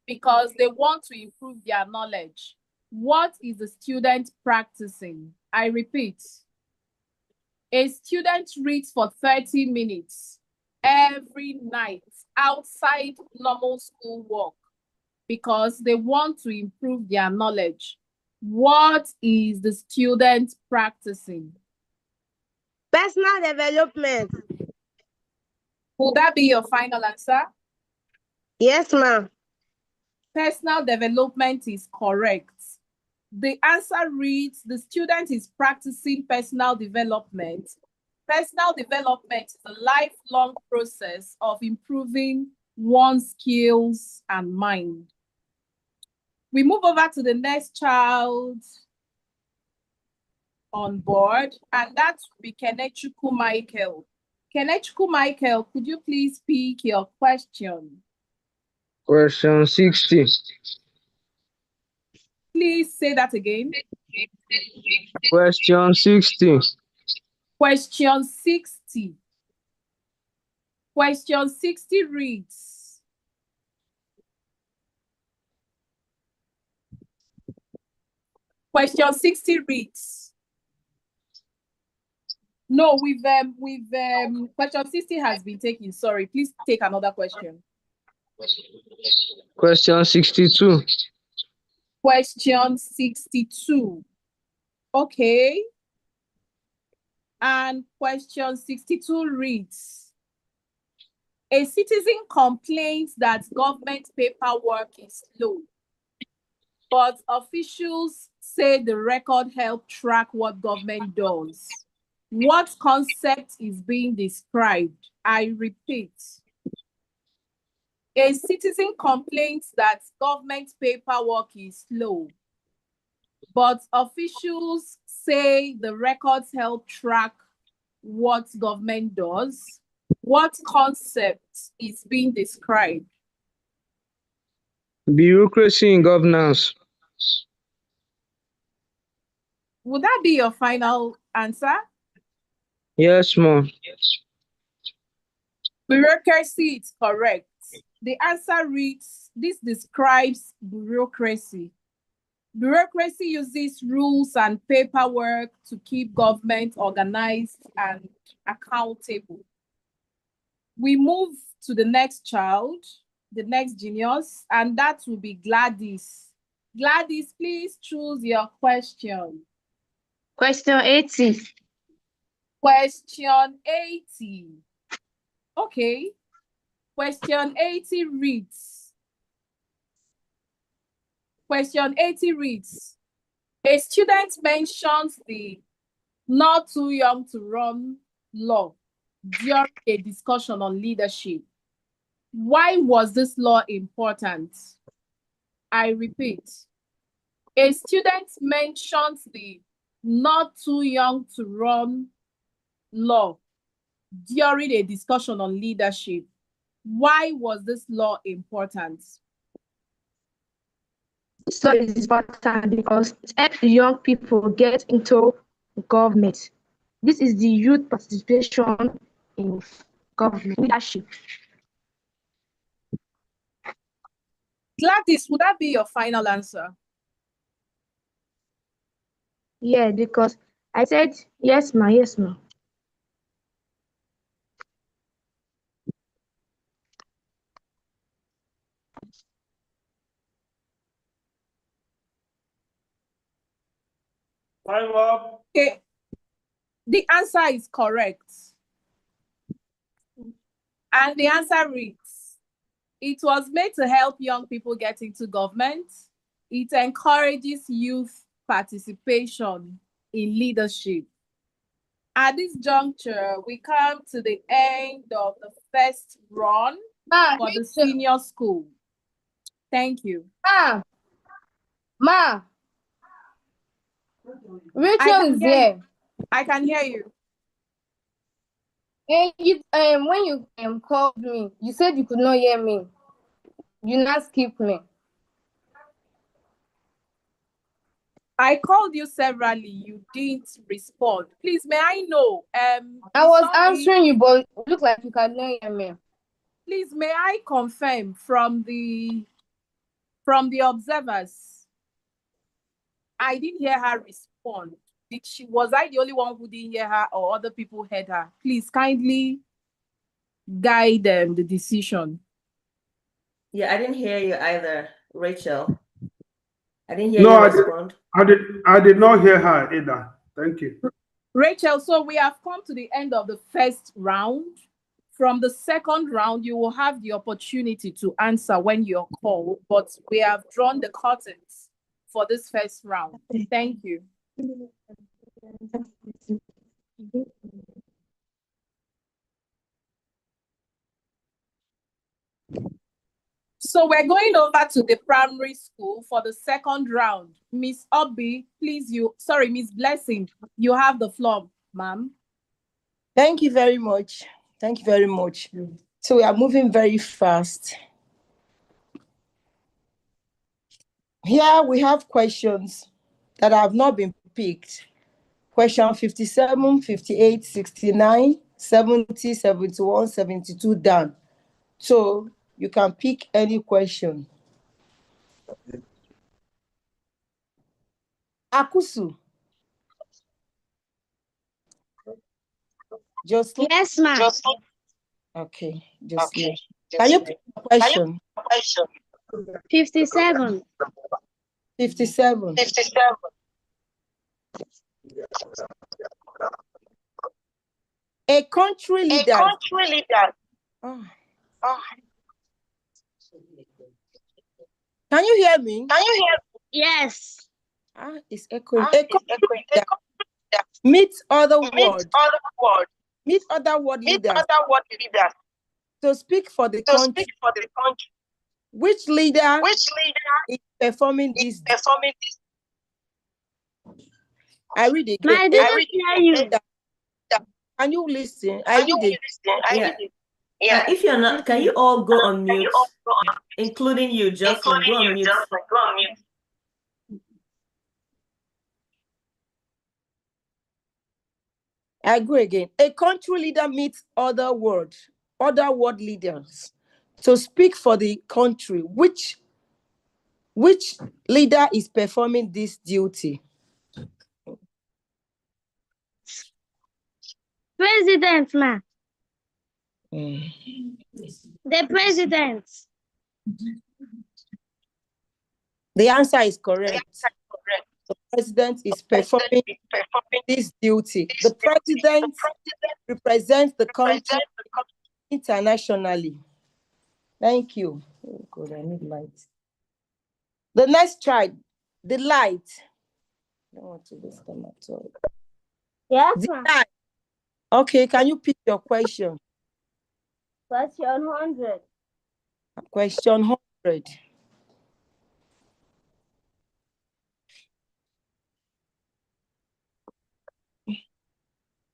S7: because they want to improve their knowledge. What is the student practicing? I repeat, a student reads for 30 minutes every night outside normal school work because they want to improve their knowledge. What is the student practicing?
S10: Personal development.
S7: Would that be your final answer?
S10: Yes, ma'am.
S7: Personal development is correct. The answer reads, the student is practicing personal development. Personal development is a lifelong process of improving one's skills and mind. We move over to the next child on board, and that would be Kenechukwu Michael. Kenechukwu Michael, could you please pick your question?
S16: Question 60.
S7: Please say that again.
S16: Question 60.
S7: Question 60. Question 60 reads, question 60 reads, no, question 60 has been taken. Sorry, please take another question.
S16: Question 62.
S7: Question 62. Okay. And question 62 reads, a citizen complains that government paperwork is slow, but officials say the record helps track what government does. What concept is being described? I repeat, a citizen complains that government paperwork is slow, but officials say the records help track what government does. What concept is being described?
S16: Bureaucracy in governance.
S7: Would that be your final answer?
S16: Yes, ma'am.
S7: Bureaucracy is correct. The answer reads, this describes bureaucracy. Bureaucracy uses rules and paperwork to keep government organized and accountable. We move to the next child, the next genius, and that will be Gladys. Gladys, please choose your question.
S14: Question 80.
S7: Question 80. Okay. Question 80 reads. Question 80 reads, a student mentions the not too young to run law during a discussion on leadership. Why was this law important? I repeat, a student mentions the not too young to run law during a discussion on leadership. Why was this law important?
S14: This law is important because it helps young people get into government. This is the youth participation in government leadership.
S7: Gladys, would that be your final answer?
S14: Yeah, because I said yes, ma, yes, ma.
S2: Time up.
S7: Okay. The answer is correct. And the answer reads, it was made to help young people get into government. It encourages youth participation in leadership. At this juncture, we come to the end of the first run for the senior school. Thank you.
S5: Ma. Rachel is here.
S7: I can hear you.
S5: And when you called me, you said you could not hear me. You not skip me.
S7: I called you severally. You didn't respond. Please, may I know?
S5: I was answering you, but it looked like you cannot hear me.
S7: Please, may I confirm from the observers? I didn't hear her respond. Was I the only one who didn't hear her, or other people heard her? Please kindly guide the decision.
S4: Yeah, I didn't hear you either, Rachel. I didn't hear you respond.
S2: I did not hear her either. Thank you.
S7: Rachel, so we have come to the end of the first round. From the second round, you will have the opportunity to answer when you're called, but we have drawn the curtains for this first round. Thank you. So we're going over to the primary school for the second round. Miss Obi, please, Miss Blessing, you have the floor, ma'am.
S3: Thank you very much. Thank you very much. So we are moving very fast. Here we have questions that have not been picked. Question 57, 58, 69, 70, 71, 72 done. So you can pick any question. Akusu. Jocelyn?
S10: Yes, ma'am.
S3: Okay, Jocelyn. Can you pick a question?
S10: 57.
S3: 57. A country leader. Oh. Can you hear me?
S10: Yes.
S3: It's echoing. A country leader meet other world. Meet other world leaders. To speak for the country. Which leader is performing this? I read it.
S10: I didn't hear you.
S3: Can you listen? I read it.
S4: Yeah. If you're not, can you all go on mute, including you, Jocelyn? Go on mute.
S3: I go again. A country leader meets other world leaders to speak for the country. Which Which leader is performing this duty?
S10: President, ma.
S3: Mm.
S10: The president.
S3: The answer is correct. The president is performing this duty. The president represents the country internationally. Thank you. Oh God, I need light. The next child, the light. I don't want to waste them at all.
S10: Yes,
S3: The
S10: ma'am.
S3: light. Okay, can you pick your question?
S10: Question 100.
S3: Question 100.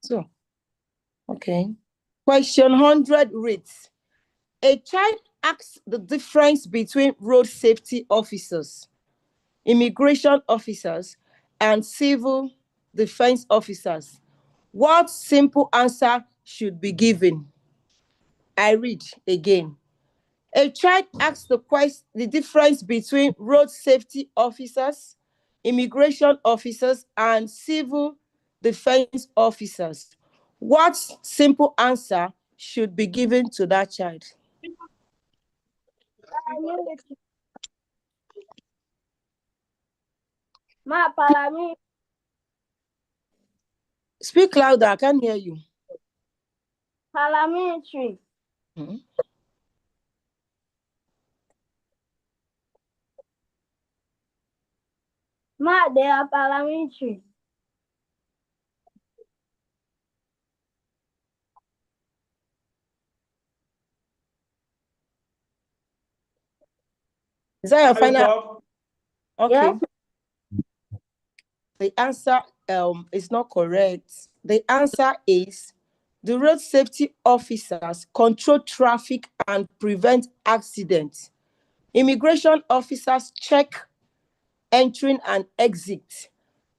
S3: So, okay. Question 100 reads, a child asks the difference between road safety officers, immigration officers, and civil defense officers. What simple answer should be given? I read again. A child asks the difference between road safety officers, immigration officers, and civil defense officers. What simple answer should be given to that child?
S10: Ma, paramilitary.
S3: Speak louder, I can't hear you.
S10: Paramilitary.
S3: Hmm?
S10: Ma, they are paramilitary.
S3: Is that your final? Okay.
S10: Yes.
S3: The answer is not correct. The answer is the road safety officers control traffic and prevent accidents. Immigration officers check entering and exit.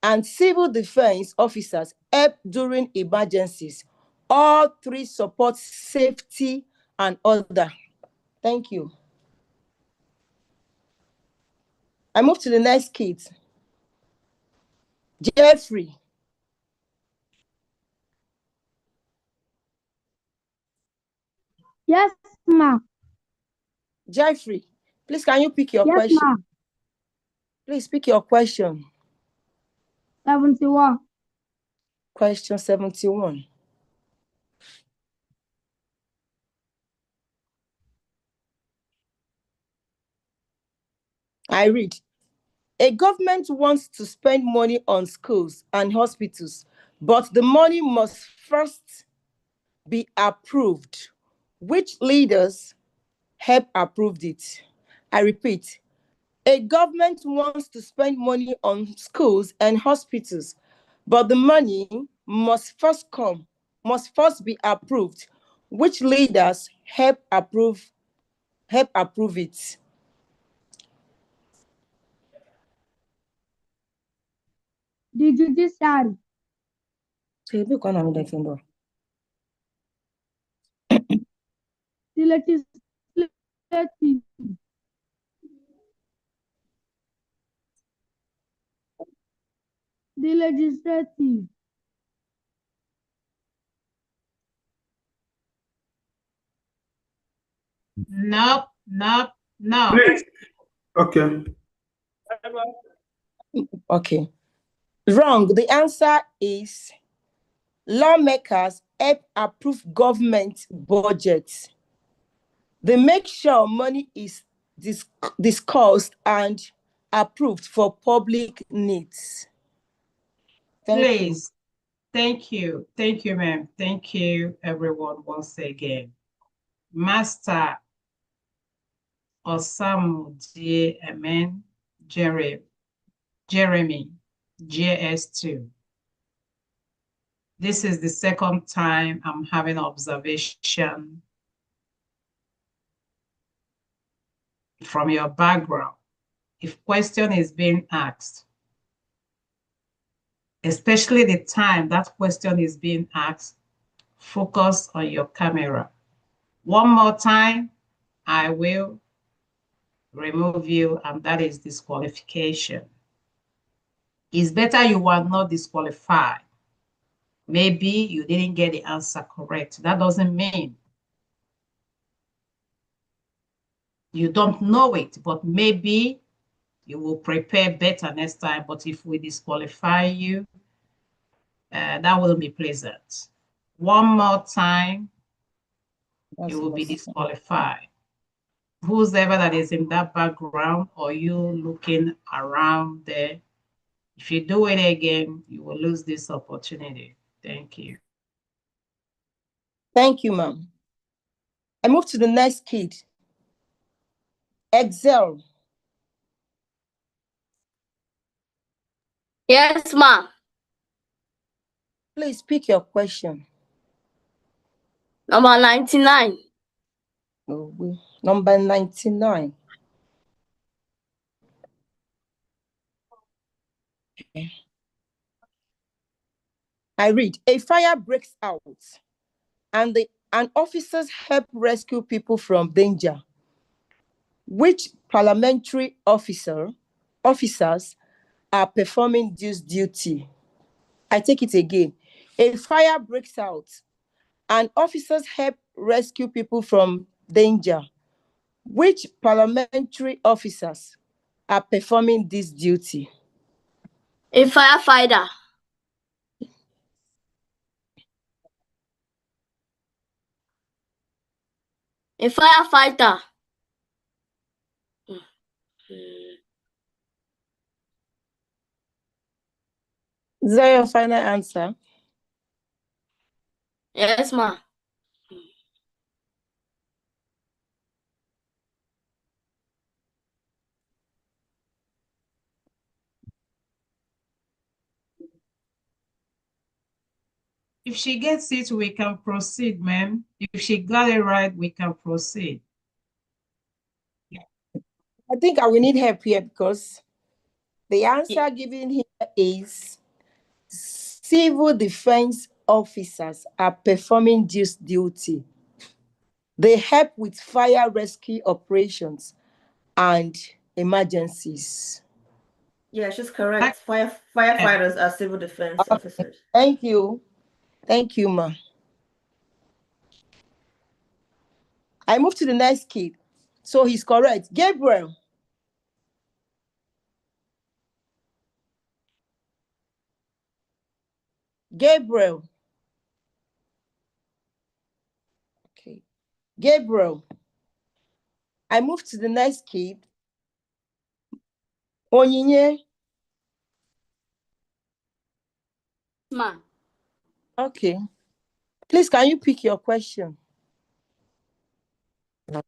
S3: And civil defense officers help during emergencies. All three support safety and order. Thank you. I move to the next kid. Jeffrey.
S13: Yes, ma'am.
S3: Jeffrey, please can you pick your
S13: Yes,
S3: question?
S13: ma'am.
S3: Please pick your question.
S13: 71.
S3: Question 71. I read. A government wants to spend money on schools and hospitals, but the money must first be approved. Which leaders have approved it? I repeat, a government wants to spend money on schools and hospitals, but the money must first be approved. Which leaders help approve it?
S13: The judiciary. The legislative. The legislative.
S1: Nope, nope, no.
S2: Please. Okay.
S3: Okay. Wrong. The answer is lawmakers help approve government budgets. They make sure money is discussed and approved for public needs.
S1: Please. Thank you. Thank you, ma'am. Thank you, everyone, once again. Master Osamu J. Amen Jeremy JS2. This is the second time I'm having observation from your background. If question is being asked, especially the time that question is being asked, focus on your camera. One more time, I will remove you, and that is disqualification. It's better you were not disqualified. Maybe you didn't get the answer correct. That doesn't mean you don't know it, but maybe you will prepare better next time. But if we disqualify you, that will be pleasant. One more time, you will be disqualified. Whoever that is in that background or you looking around there, if you do it again, you will lose this opportunity. Thank you.
S3: Thank you, ma'am. I move to the next kid. Excel.
S10: Yes, ma'am.
S3: Please pick your question.
S10: Number 99.
S3: Number 99. I read, a fire breaks out and officers help rescue people from danger. Which parliamentary officers are performing this duty? I take it again. A fire breaks out and officers help rescue people from danger. Which parliamentary officers are performing this duty?
S10: A firefighter. A firefighter.
S3: Is that your final answer?
S10: Yes, ma'am.
S1: If she gets it, we can proceed, ma'am. If she got it right, we can proceed.
S3: I think I will need help here because the answer given here is civil defense officers are performing this duty. They help with fire rescue operations and emergencies.
S4: Yeah, she's correct. Firefighters are civil defense officers.
S3: Thank you. Thank you, ma. I move to the next kid. So he's correct. Gabriel. Gabriel. Okay. Gabriel. I move to the next kid. Onyinye.
S10: Ma.
S3: Okay. Please, can you pick your question? Can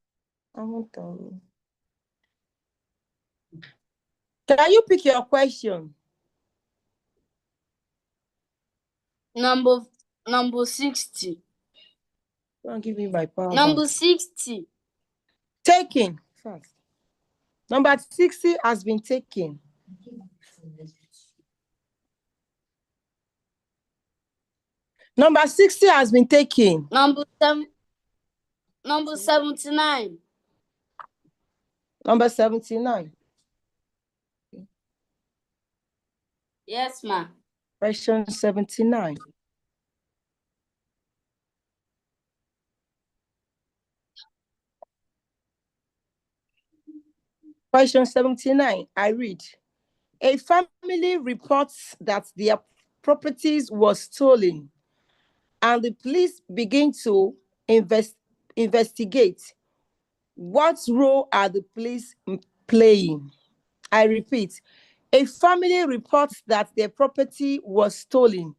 S3: you pick your question?
S10: Number 60.
S3: Don't give me my power.
S10: Number 60.
S3: Taken. Fast. Number 60 has been taken. Number 60 has been taken.
S10: Number 79.
S3: Number 79.
S10: Yes, ma'am.
S3: Question 79. Question 79. I read. A family reports that their properties were stolen and the police begin to investigate. What role are the police playing? I repeat, a family reports that their property was stolen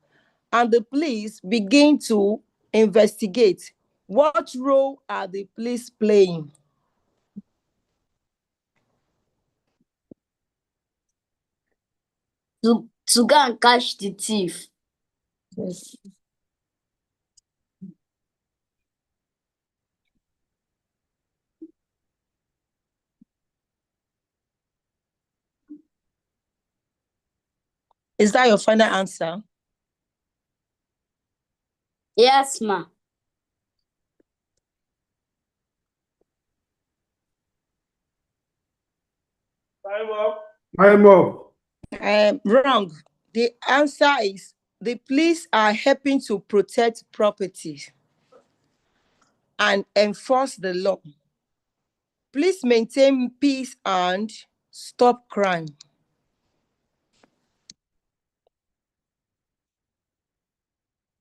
S3: and the police begin to investigate. What role are the police playing?
S10: To go and catch the thief.
S3: Yes. Is that your final answer?
S10: Yes, ma'am.
S6: Time up.
S2: I'm up.
S3: Wrong. The answer is the police are helping to protect property and enforce the law. Please maintain peace and stop crime.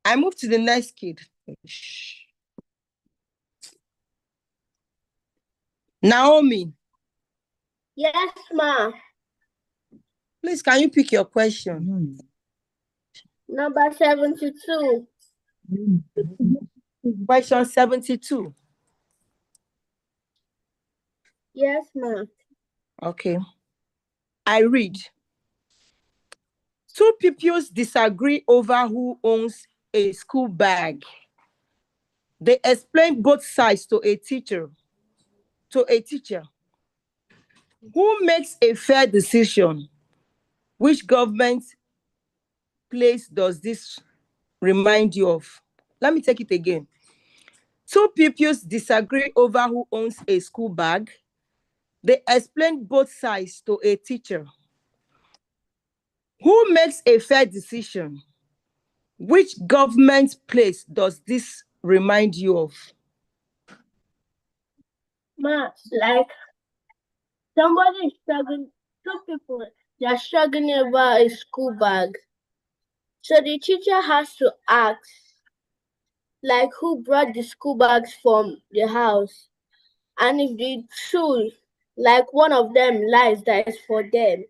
S3: I move to the next kid. Naomi,
S10: Yes, ma.
S3: please can you pick your question?
S10: Number 72.
S3: Question 72.
S10: Yes, ma.
S3: Okay. I read. Two pupils disagree over who owns a school bag. They explain both sides to a teacher. Who makes a fair decision? Which government place does this remind you of? Let me take it again. Two pupils disagree over who owns a school bag. They explain both sides to a teacher. Who makes a fair decision? Which government place does this remind you of?
S10: Ma, like somebody is struggling, two people, they are struggling over a school bag. So the teacher has to ask, like, who brought the school bags from the house? And if the two, like one of them lies that is for them,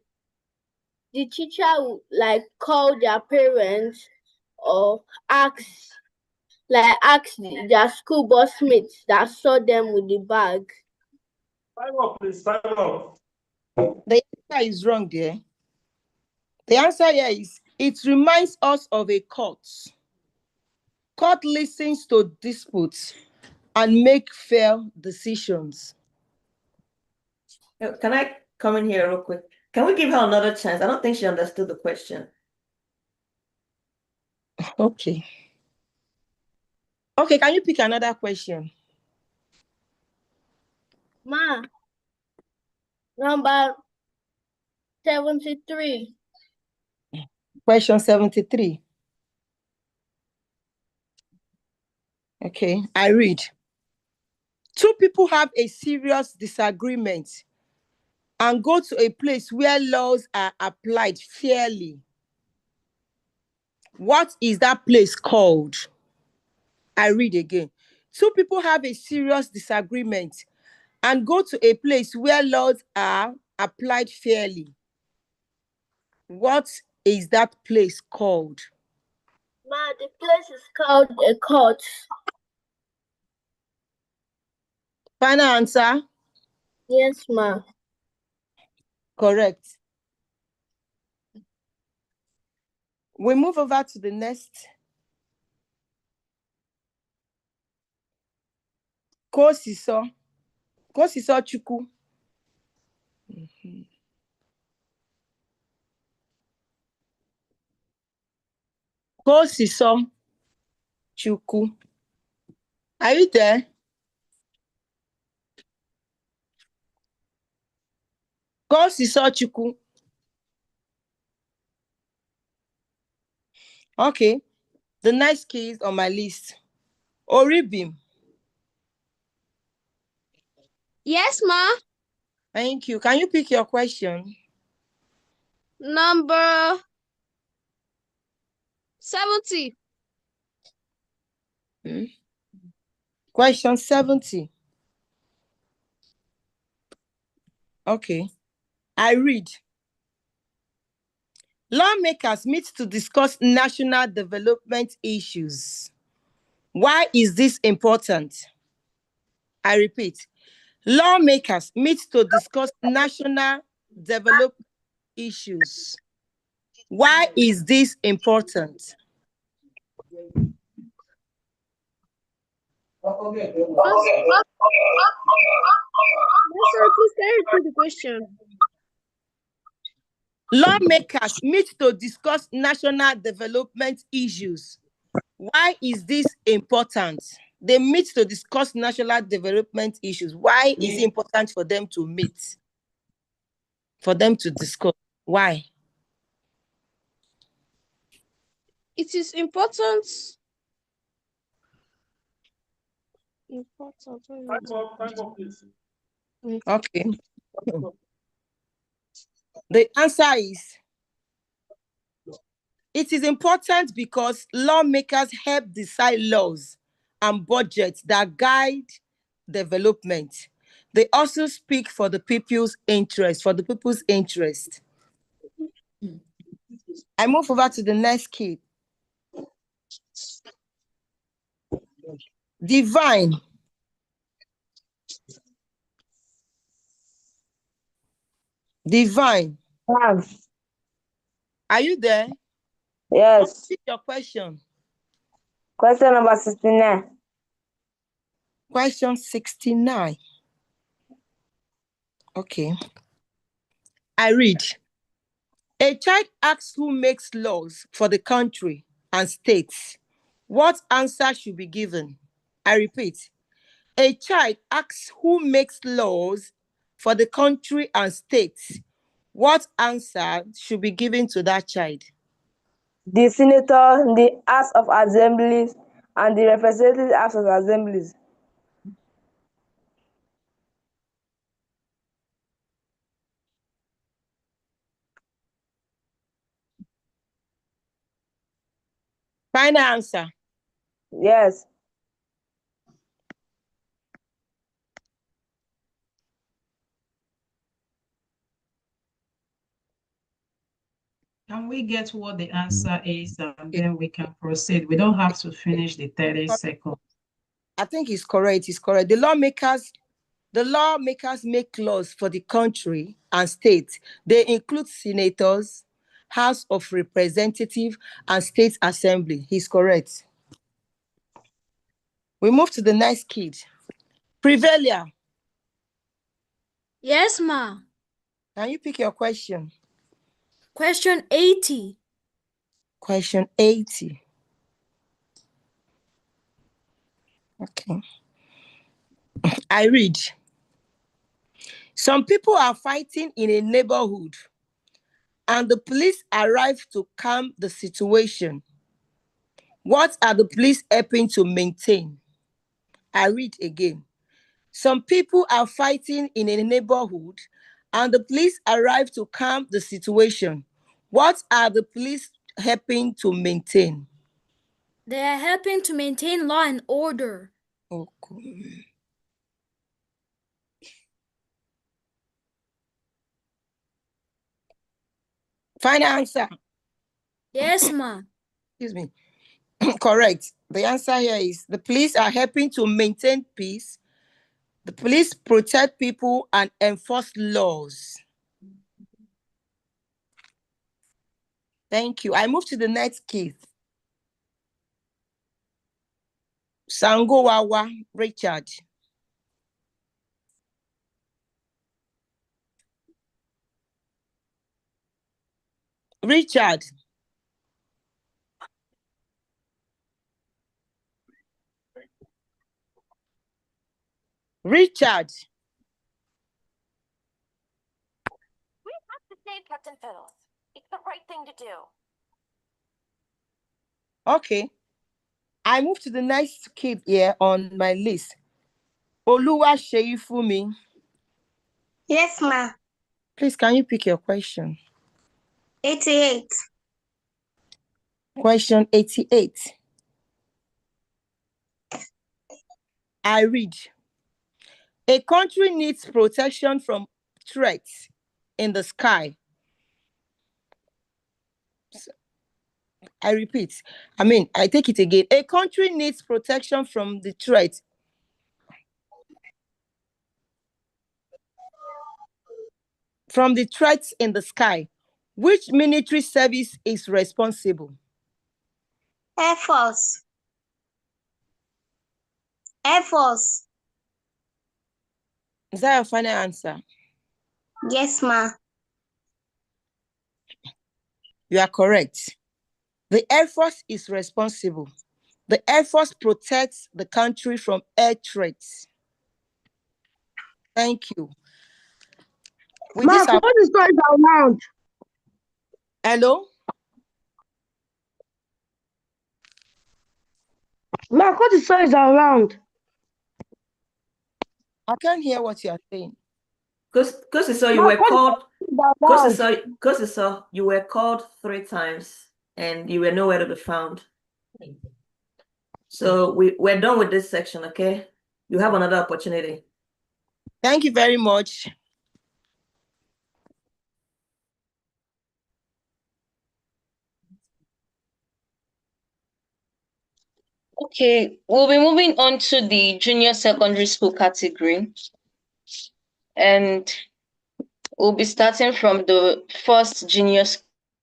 S10: the teacher will like call their parents or ask their school bus mates that saw them with the bag.
S6: Time up, please. Time up.
S3: The answer is wrong there. The answer here is, it reminds us of a court. Court listens to disputes and make fair decisions.
S4: Can I come in here real quick? Can we give her another chance? I don't think she understood the question.
S3: Okay. Okay, can you pick another question?
S10: Ma, number 73.
S3: Question 73. Okay, I read. Two people have a serious disagreement and go to a place where laws are applied fairly. What is that place called? I read again. Two people have a serious disagreement and go to a place where laws are applied fairly. What is that place called?
S10: Ma, the place is called a court.
S3: Final answer?
S10: Yes, ma.
S3: Correct. We move over to the next. Kosiso Chukwu. Kosiso Chukwu. Are you there? Kosiso Chukwu. Okay. The next key is on my list. Oribim.
S10: Yes, ma.
S3: Thank you. Can you pick your question?
S10: Number 70.
S3: Question 70. Okay. I read. Lawmakers meet to discuss national development issues. Why is this important? I repeat. Lawmakers meet to discuss national development issues. Why is this important?
S10: Please can you repeat the question?
S3: Lawmakers meet to discuss national development issues. Why is this important? They meet to discuss national development issues. Why is it important for them to meet? for them to discuss. Why?
S10: It is important.
S6: Time up, please.
S3: Okay. The answer is, it is important because lawmakers help decide laws and budgets that guide development. They also speak for the people's interest, I move over to the next kid. Divine. Divine. Are you there?
S11: Yes.
S3: What's your question?
S11: Question number 69.
S3: Question 69. Okay. I read. A child asks who makes laws for the country and states. What answer should be given? I repeat. A child asks who makes laws for the country and states. What answer should be given to that child?
S11: The senator, the House of Assemblies, and the representative House of Assemblies.
S3: Final answer.
S11: Yes.
S1: Can we get what the answer is, and then we can proceed? We don't have to finish the 30 seconds.
S3: I think it's correct. It's correct. The lawmakers make laws for the country and states. They include senators, House of Representatives, and State Assembly. He's correct. We move to the next kid. Prevalia.
S9: Yes, ma.
S3: Can you pick your question?
S9: Question 80.
S3: Question 80. Okay. I read. Some people are fighting in a neighborhood, and the police arrive to calm the situation. What are the police helping to maintain? I read again. Some people are fighting in a neighborhood, and the police arrive to calm the situation. What are the police helping to maintain?
S9: They are helping to maintain law and order.
S3: Okay. Final answer.
S9: Yes, ma.
S3: Excuse me. Correct. The answer here is the police are helping to maintain peace. The police protect people and enforce laws. Thank you. I move to the next case. Sangowawa Richard. Richard. Richard.
S19: We have to save Captain Fiddles. It's the right thing to do.
S3: Okay. I move to the next kid here on my list. Oluwa Sheifumi.
S20: Yes, ma.
S3: Please, can you pick your question?
S20: 88.
S3: Question 88. I read. A country needs protection from threats in the sky. I repeat. I take it again. A country needs protection from the threat. From the threats in the sky. Which military service is responsible?
S20: Air Force. Air Force.
S3: Is that your final answer?
S20: Yes, ma.
S3: You are correct. The Air Force is responsible. The Air Force protects the country from air threats. Thank you. With this,
S14: Mark, what is going around?
S3: hello?
S14: Mark, what is around?
S3: I can't hear what you are saying.
S4: Because you
S14: Mark,
S4: were
S14: what is
S4: called. Because you were called 3 times and you were nowhere to be found. So we're done with this section, okay? You have another opportunity.
S3: Thank you very much.
S12: Okay, we'll be moving on to the junior secondary school category. And we'll be starting from the first junior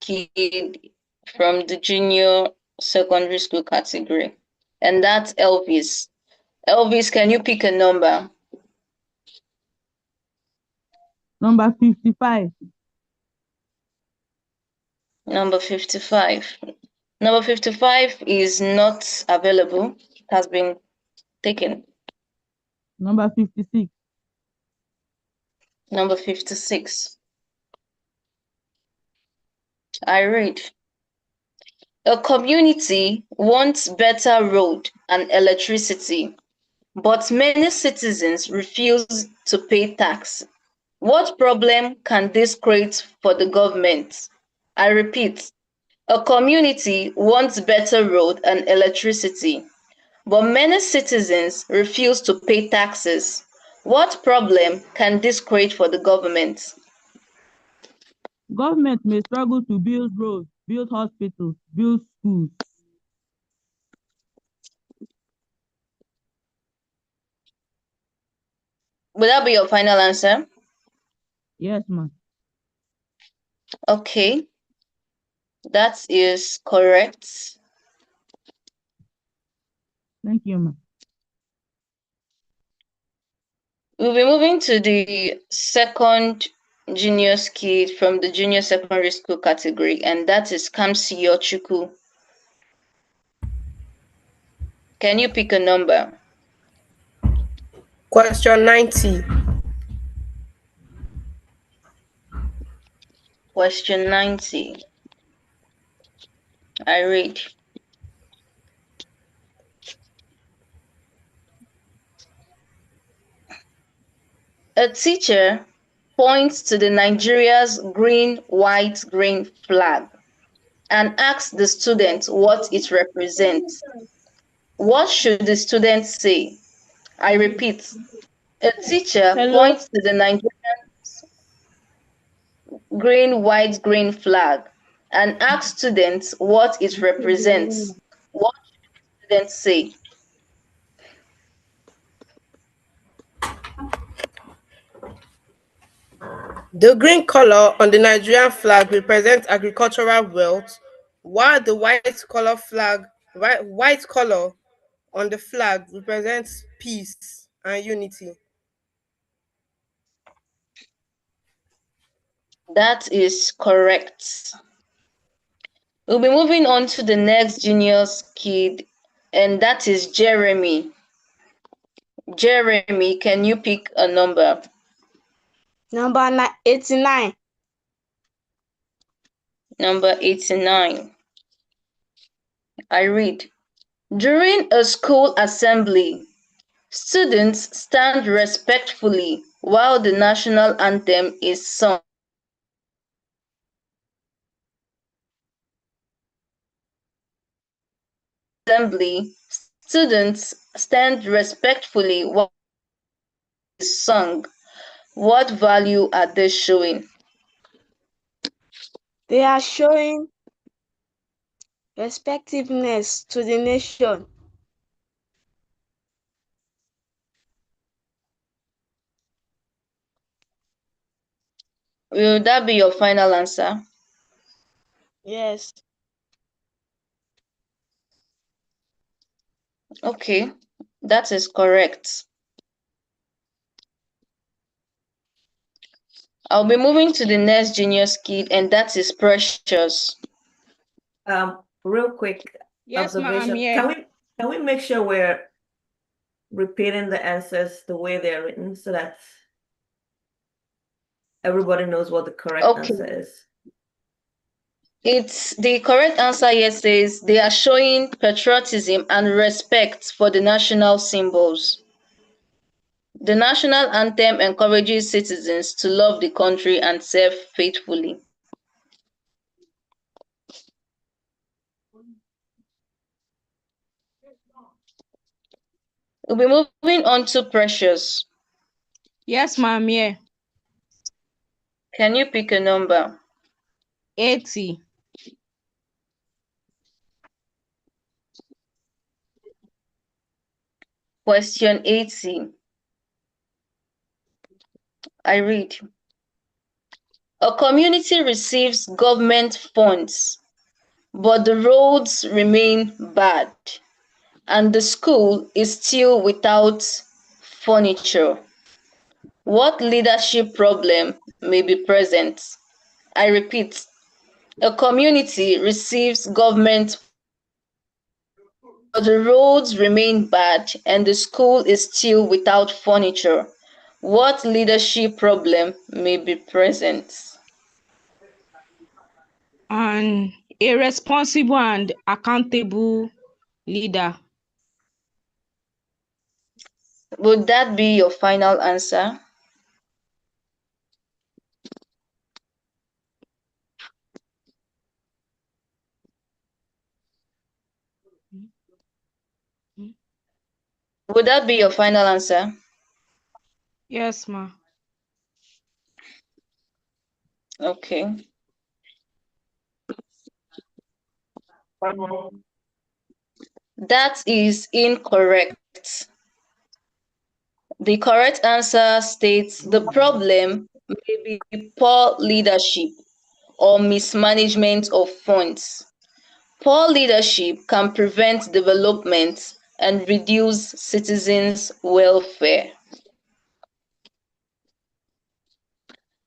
S12: kid from the junior secondary school category. And that's Elvis. Elvis, can you pick a number?
S13: Number 55.
S12: Number 55. Number 55 is not available. It has been taken.
S13: Number 56.
S12: Number 56. I read. A community wants better road and electricity, but many citizens refuse to pay tax. What problem can this create for the government? I repeat, a community wants better road and electricity, but many citizens refuse to pay taxes. What problem can this create for the government?
S13: Government may struggle to build roads, build hospitals, build schools.
S12: Will that be your final answer?
S13: Yes, ma'am.
S12: Okay, that is correct.
S13: Thank you, ma'am.
S12: We'll be moving to the second junior kid from the junior secondary school category, and that is Kamsi Yochuku. Can you pick a number?
S3: Question 90.
S12: Question 90. I read. A teacher points to the Nigeria's green, white, green flag and asks the student what it represents. What should the student say? I repeat, a teacher points to the Nigerian green, white, green flag and asks students what it represents. What should the student say?
S3: The green color on the Nigerian flag represents agricultural wealth, while the white color on the flag represents peace and unity.
S12: That is correct. We'll be moving on to the next junior kid, and that is Jeremy. Jeremy, can you pick a number?
S20: Number 89.
S12: Number 89. I read. During a school assembly, students stand respectfully while the national anthem is sung. Assembly, students stand respectfully while it is sung. What value are they showing?
S20: They are showing respectiveness to the nation.
S12: Will that be your final answer?
S20: Yes.
S12: Okay, that is correct. I'll be moving to the next junior kid, and that is Precious.
S4: Real quick
S7: Yes, ma'am, I'm
S4: observation.
S7: here.
S4: Can we make sure we're repeating the answers the way they're written so that everybody knows what the correct answer is.
S12: It's the correct answer here says they are showing patriotism and respect for the national symbols. The national anthem encourages citizens to love the country and serve faithfully. We'll be moving on to Precious.
S14: Yes, ma'am, yeah.
S12: Can you pick a number?
S14: 80.
S12: Question 80. I read. A community receives government funds, but the roads remain bad, and the school is still without furniture. What leadership problem may be present? I repeat, a community receives government, but the roads remain bad and the school is still without furniture. What leadership problem may be present?
S14: And a responsible and accountable leader.
S12: Would that be your final answer? Would that be your final answer?
S14: Yes, ma'am.
S12: Okay. That is incorrect. The correct answer states the problem may be poor leadership or mismanagement of funds. Poor leadership can prevent development and reduce citizens' welfare.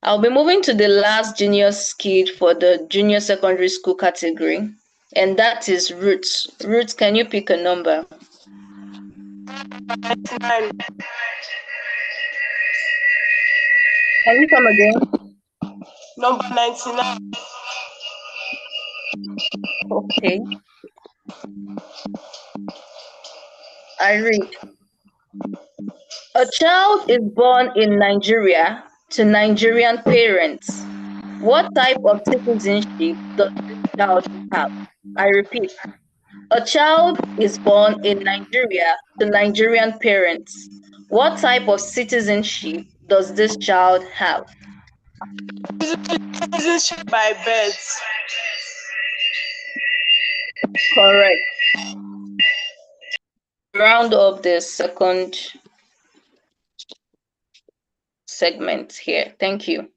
S12: I'll be moving to the last junior skid for the junior secondary school category, and that is Ruth. Ruth, can you pick a number?
S15: 99.
S12: Can you come again?
S15: Number 99.
S12: Okay. I read. A child is born in Nigeria to Nigerian parents. What type of citizenship does this child have? I repeat. A child is born in Nigeria to Nigerian parents. What type of citizenship does this child have?
S15: Citizenship by birth.
S12: Correct. Round up the second segment here. Thank you.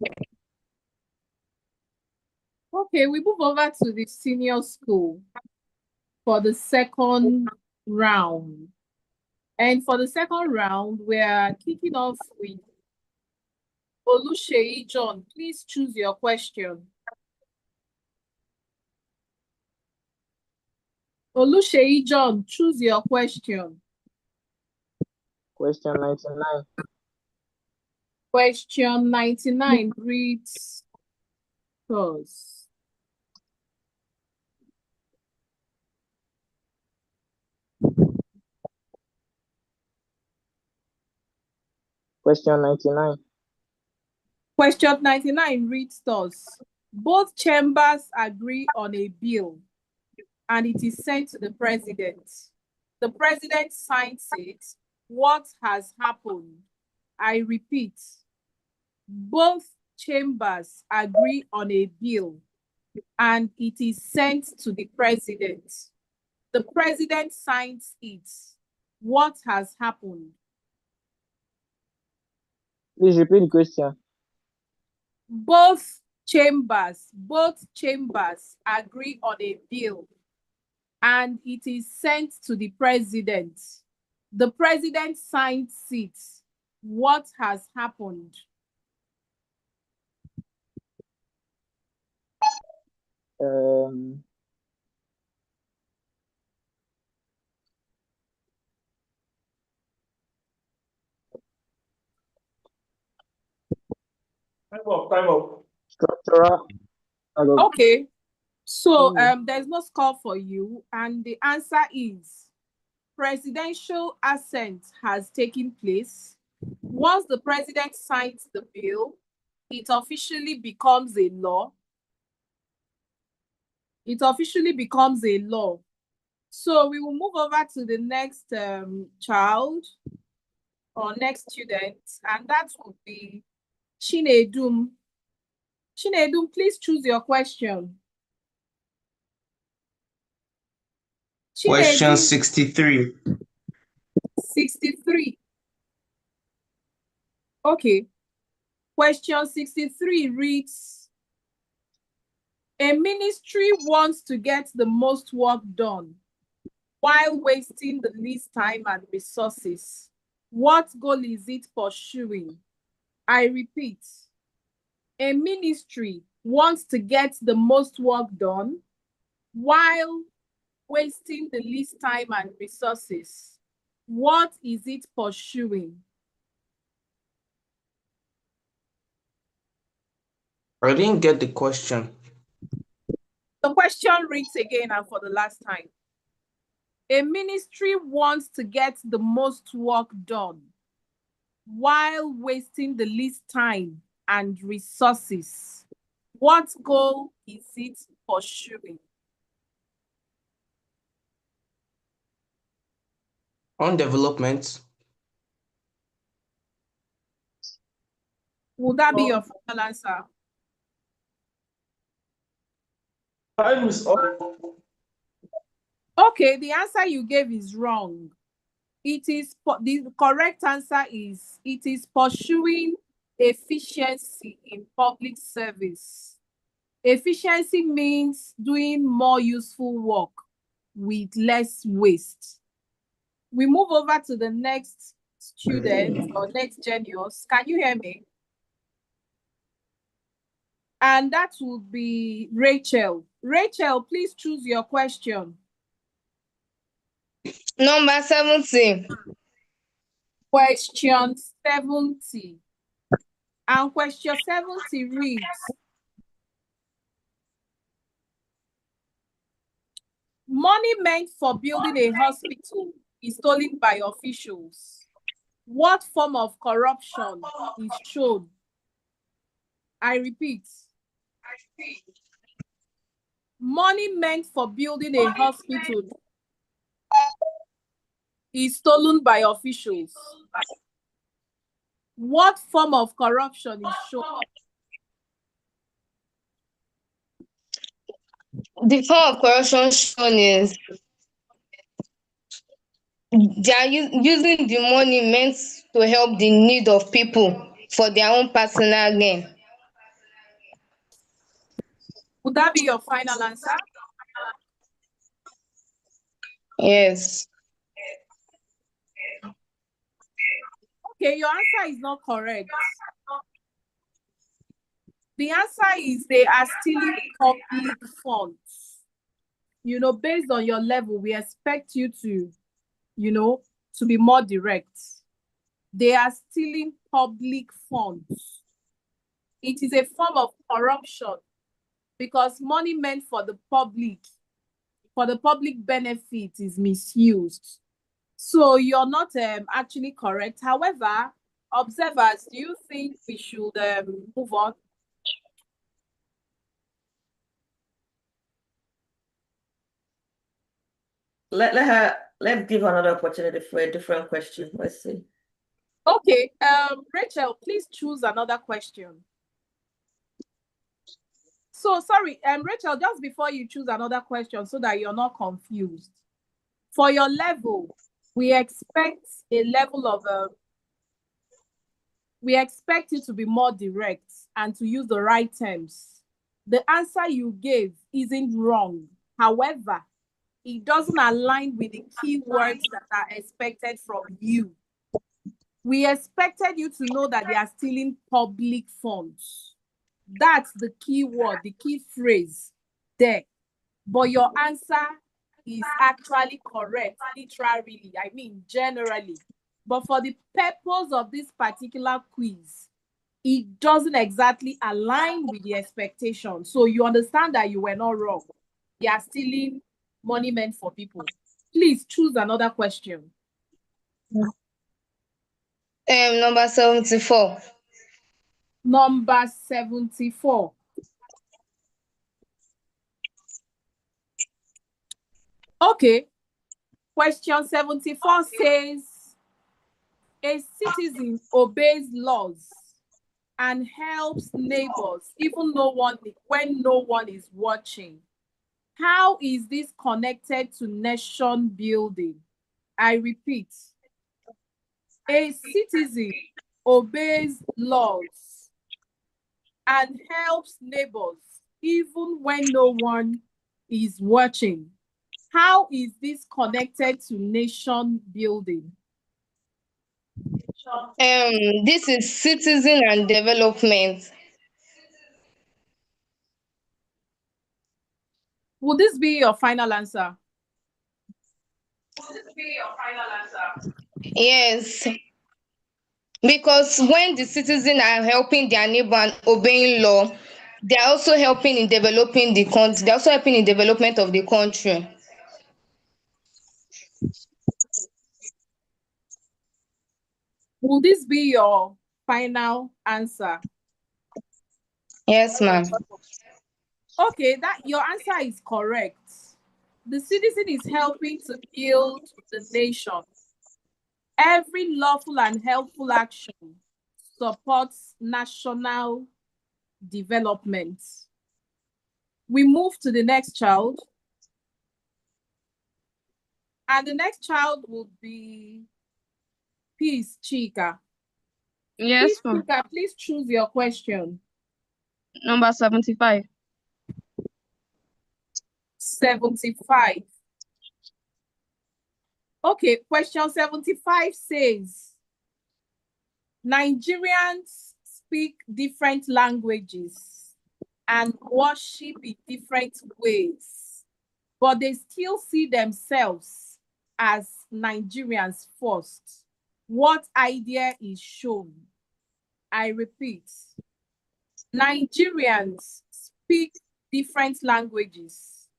S7: Okay, we move over to the senior school for the second round. And for the second round, we're kicking off with Oluseyi John. Please choose your question. Oluseyi John, choose your question.
S16: Question 99.
S7: Question 99 reads thus.
S16: Question 99.
S7: Question 99 reads thus. Both chambers agree on a bill and it is sent to the president. The president signs it. What has happened? I repeat, both chambers agree on a bill and it is sent to the president. The president signs it. What has happened?
S16: Please repeat the question.
S7: Both chambers agree on a bill and it is sent to the president. The president signs it. What has happened?
S6: Time up.
S16: Structural.
S7: Okay. So there's no score for you, and the answer is presidential assent has taken place. Once the president signs the bill, it officially becomes a law. It officially becomes a law. So we will move over to the next child or next student, and that would be Chinedum. Chinedum, please choose your question.
S18: Question
S7: Chinedum,
S18: 63.
S7: 63. Okay. Question 63 reads, a ministry wants to get the most work done while wasting the least time and resources. What goal is it pursuing? I repeat, a ministry wants to get the most work done while wasting the least time and resources. What is it pursuing?
S18: I didn't get the question.
S7: The question reads again and for the last time. A ministry wants to get the most work done while wasting the least time and resources. What goal is it pursuing?
S18: On development.
S7: Would that be your final answer?
S6: Time is up.
S7: Okay, the answer you gave is wrong. It is the correct answer is it is pursuing efficiency in public service. Efficiency means doing more useful work with less waste. We move over to the next student or next genius. Can you hear me? And that would be Rachel. Rachel, please choose your question.
S21: Number 70.
S7: Question 70. And question 70 reads, money meant for building a hospital is stolen by officials. What form of corruption is shown? I repeat. Money meant for building a hospital is stolen by officials. What form of corruption is shown?
S21: The form of corruption shown is they are using the money meant to help the need of people for their own personal gain.
S7: Would that be your final answer?
S21: Yes.
S7: Okay, your answer is not correct. The answer is they are stealing public funds. You know, based on your level, we expect you to, to be more direct. They are stealing public funds. It is a form of corruption because money meant for the public benefit is misused. So you're not actually correct. However, observers, do you think we should move on?
S4: Let's give another opportunity for a different question. Let's see.
S7: Okay, Rachel, please choose another question. So sorry, Rachel, just before you choose another question so that you're not confused. For your level, we expect a level of we expect you to be more direct and to use the right terms. The answer you gave isn't wrong. However, it doesn't align with the keywords that are expected from you. We expected you to know that they are stealing public funds. That's the key word, the key phrase there. But your answer is actually correct, literally, I mean generally. But for the purpose of this particular quiz, it doesn't exactly align with the expectation. So you understand that you were not wrong. They are stealing money meant for people. Please choose another question.
S21: Number 74.
S7: Number 74. Okay. Question 74 says, a citizen obeys laws and helps neighbors even when no one is watching. How is this connected to nation building? I repeat, a citizen obeys laws and helps neighbors even when no one is watching. How is this connected to nation building?
S21: This is citizen and development.
S7: Would this be your final answer?
S21: Yes. Because when the citizens are helping their neighbor and obeying law, they are also helping in developing the country. They're also helping in development of the country.
S7: Will this be your final answer?
S21: Yes, ma'am.
S7: Okay, that your answer is correct. The citizen is helping to build the nation. Every lawful and helpful action supports national development. We move to the next child. And the next child will be Peace Chika.
S14: Yes,
S7: Peace
S14: ma'am.
S7: Chika, please choose your question.
S14: Number 75.
S7: 75. Okay, question 75 says, Nigerians speak different languages and worship in different ways, but they still see themselves as Nigerians first. What idea is shown? I repeat, Nigerians speak different languages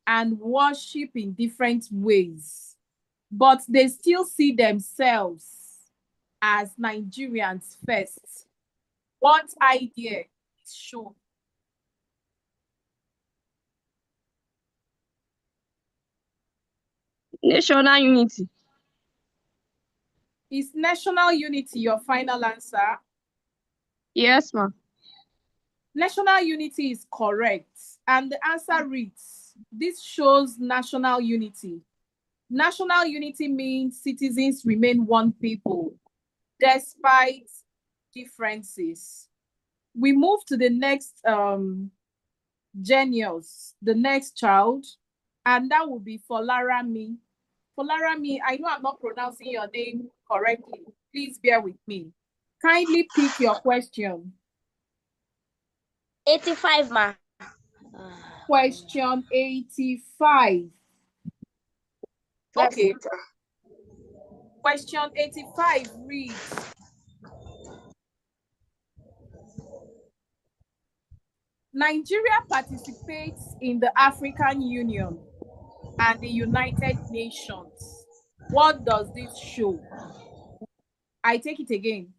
S7: and worship in different ways, but they still see themselves as Nigerians first. What idea is shown?
S14: National unity.
S7: Is national unity your final answer?
S14: Yes, ma'am.
S7: National unity is correct. And the answer reads, this shows national unity. National unity means citizens remain one people despite differences. We move to the next genius, the next child, and that will be Folarami. Folarami, I know I'm not pronouncing your name correctly. Please bear with me. Kindly pick your question.
S10: 85, ma.
S7: Question 85. Okay. Question 85 reads, Nigeria participates in the African Union and the United Nations. What does this show? I take it again.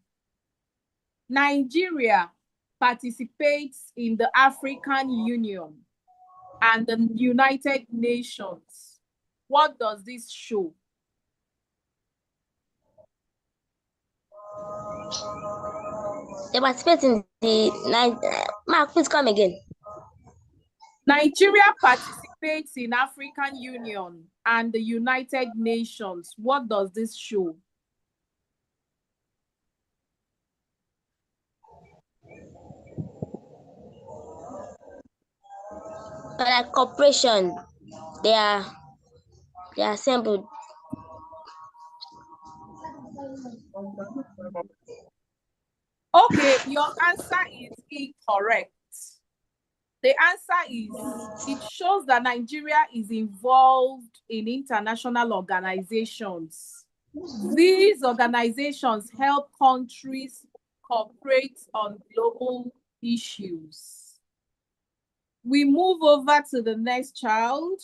S7: Nigeria participates in the African Union and the United Nations. What does this show?
S10: They participate in the Mark, please come again.
S7: Nigeria participates in African Union and the United Nations. What does this show?
S10: Like cooperation, they are assembled.
S7: Okay, your answer is incorrect. The answer is, it shows that Nigeria is involved in international organizations. These organizations help countries cooperate on global issues. We move over to the next child,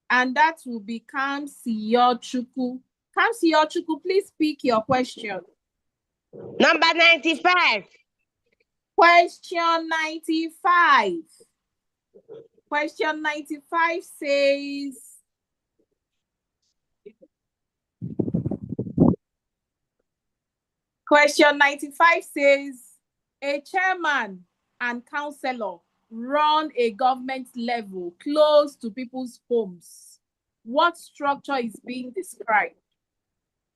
S7: and that will be Kamsi Yochukwu. Kamsi Yochukwu, please pick your question.
S8: Number 95.
S7: Question 95. Question 95 says, question 95 says, a chairman and councillor run a government level close to people's homes. What structure is being described?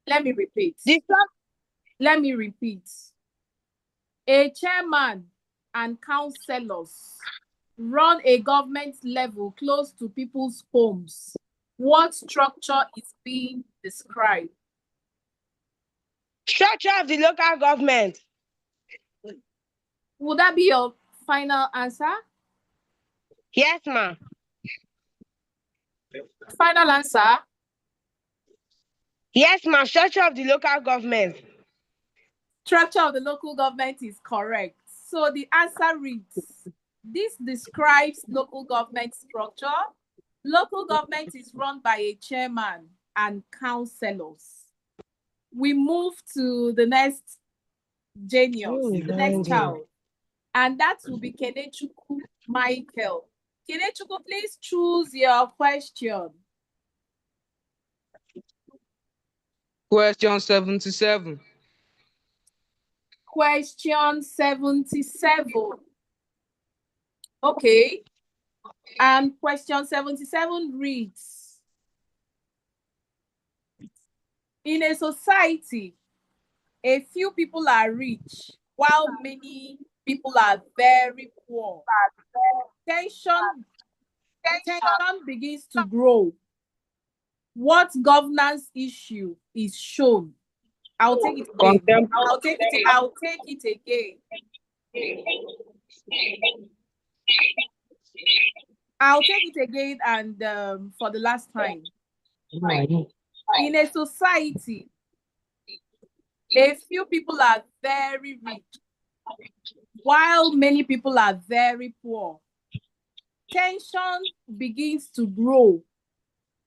S7: Let me repeat. Let me repeat. A chairman and councillors run a government level close to people's homes. What structure is being described?
S8: Structure of the local government.
S7: Would that be your final answer?
S8: Yes, ma'am.
S7: Final answer?
S8: Yes, ma'am. Structure of the local government.
S7: Structure of the local government is correct. So the answer reads, this describes local government structure. Local government is run by a chairman and councillors. We move to the next genius, the next child, and that will be Kenechukwu Michael. Kenechukwu, please choose your question.
S22: Question 77.
S7: Question 77. Okay. And question 77 reads, in a society, a few people are rich while many people are very poor. Tension begins to grow. What governance issue is shown? I'll take it again. I'll take it again. I'll take it again and for the last time. In a society, a few people are very rich, while many people are very poor. Tension begins to grow.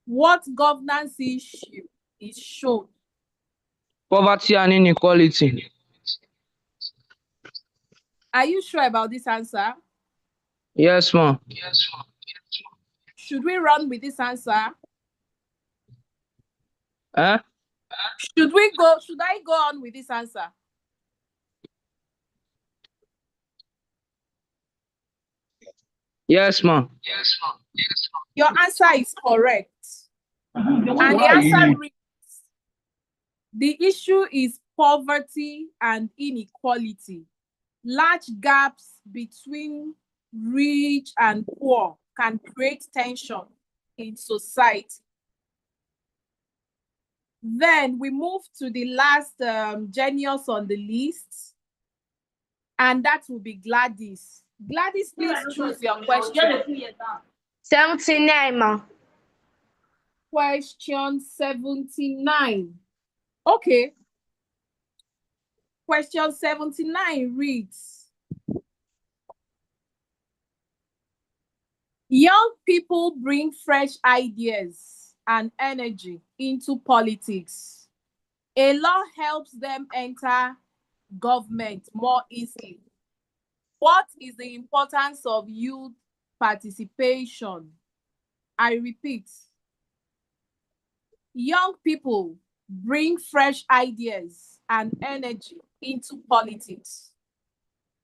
S7: What governance issue is shown?
S22: Poverty and inequality.
S7: Are you sure about this answer?
S22: Yes, ma'am.
S7: Should we run with this answer?
S22: Huh?
S7: Should I go on with this answer?
S22: Yes, ma'am.
S7: Your answer is correct. And the answer reads, the issue is poverty and inequality. Large gaps between rich and poor can create tension in society. Then we move to the last genius on the list, and that will be Gladys. Gladys, please choose your question.
S20: 79, ma.
S7: Question 79. Okay. Question 79 reads, young people bring fresh ideas and energy into politics. A law helps them enter government more easily. What is the importance of youth participation? I repeat, young people bring fresh ideas and energy into politics.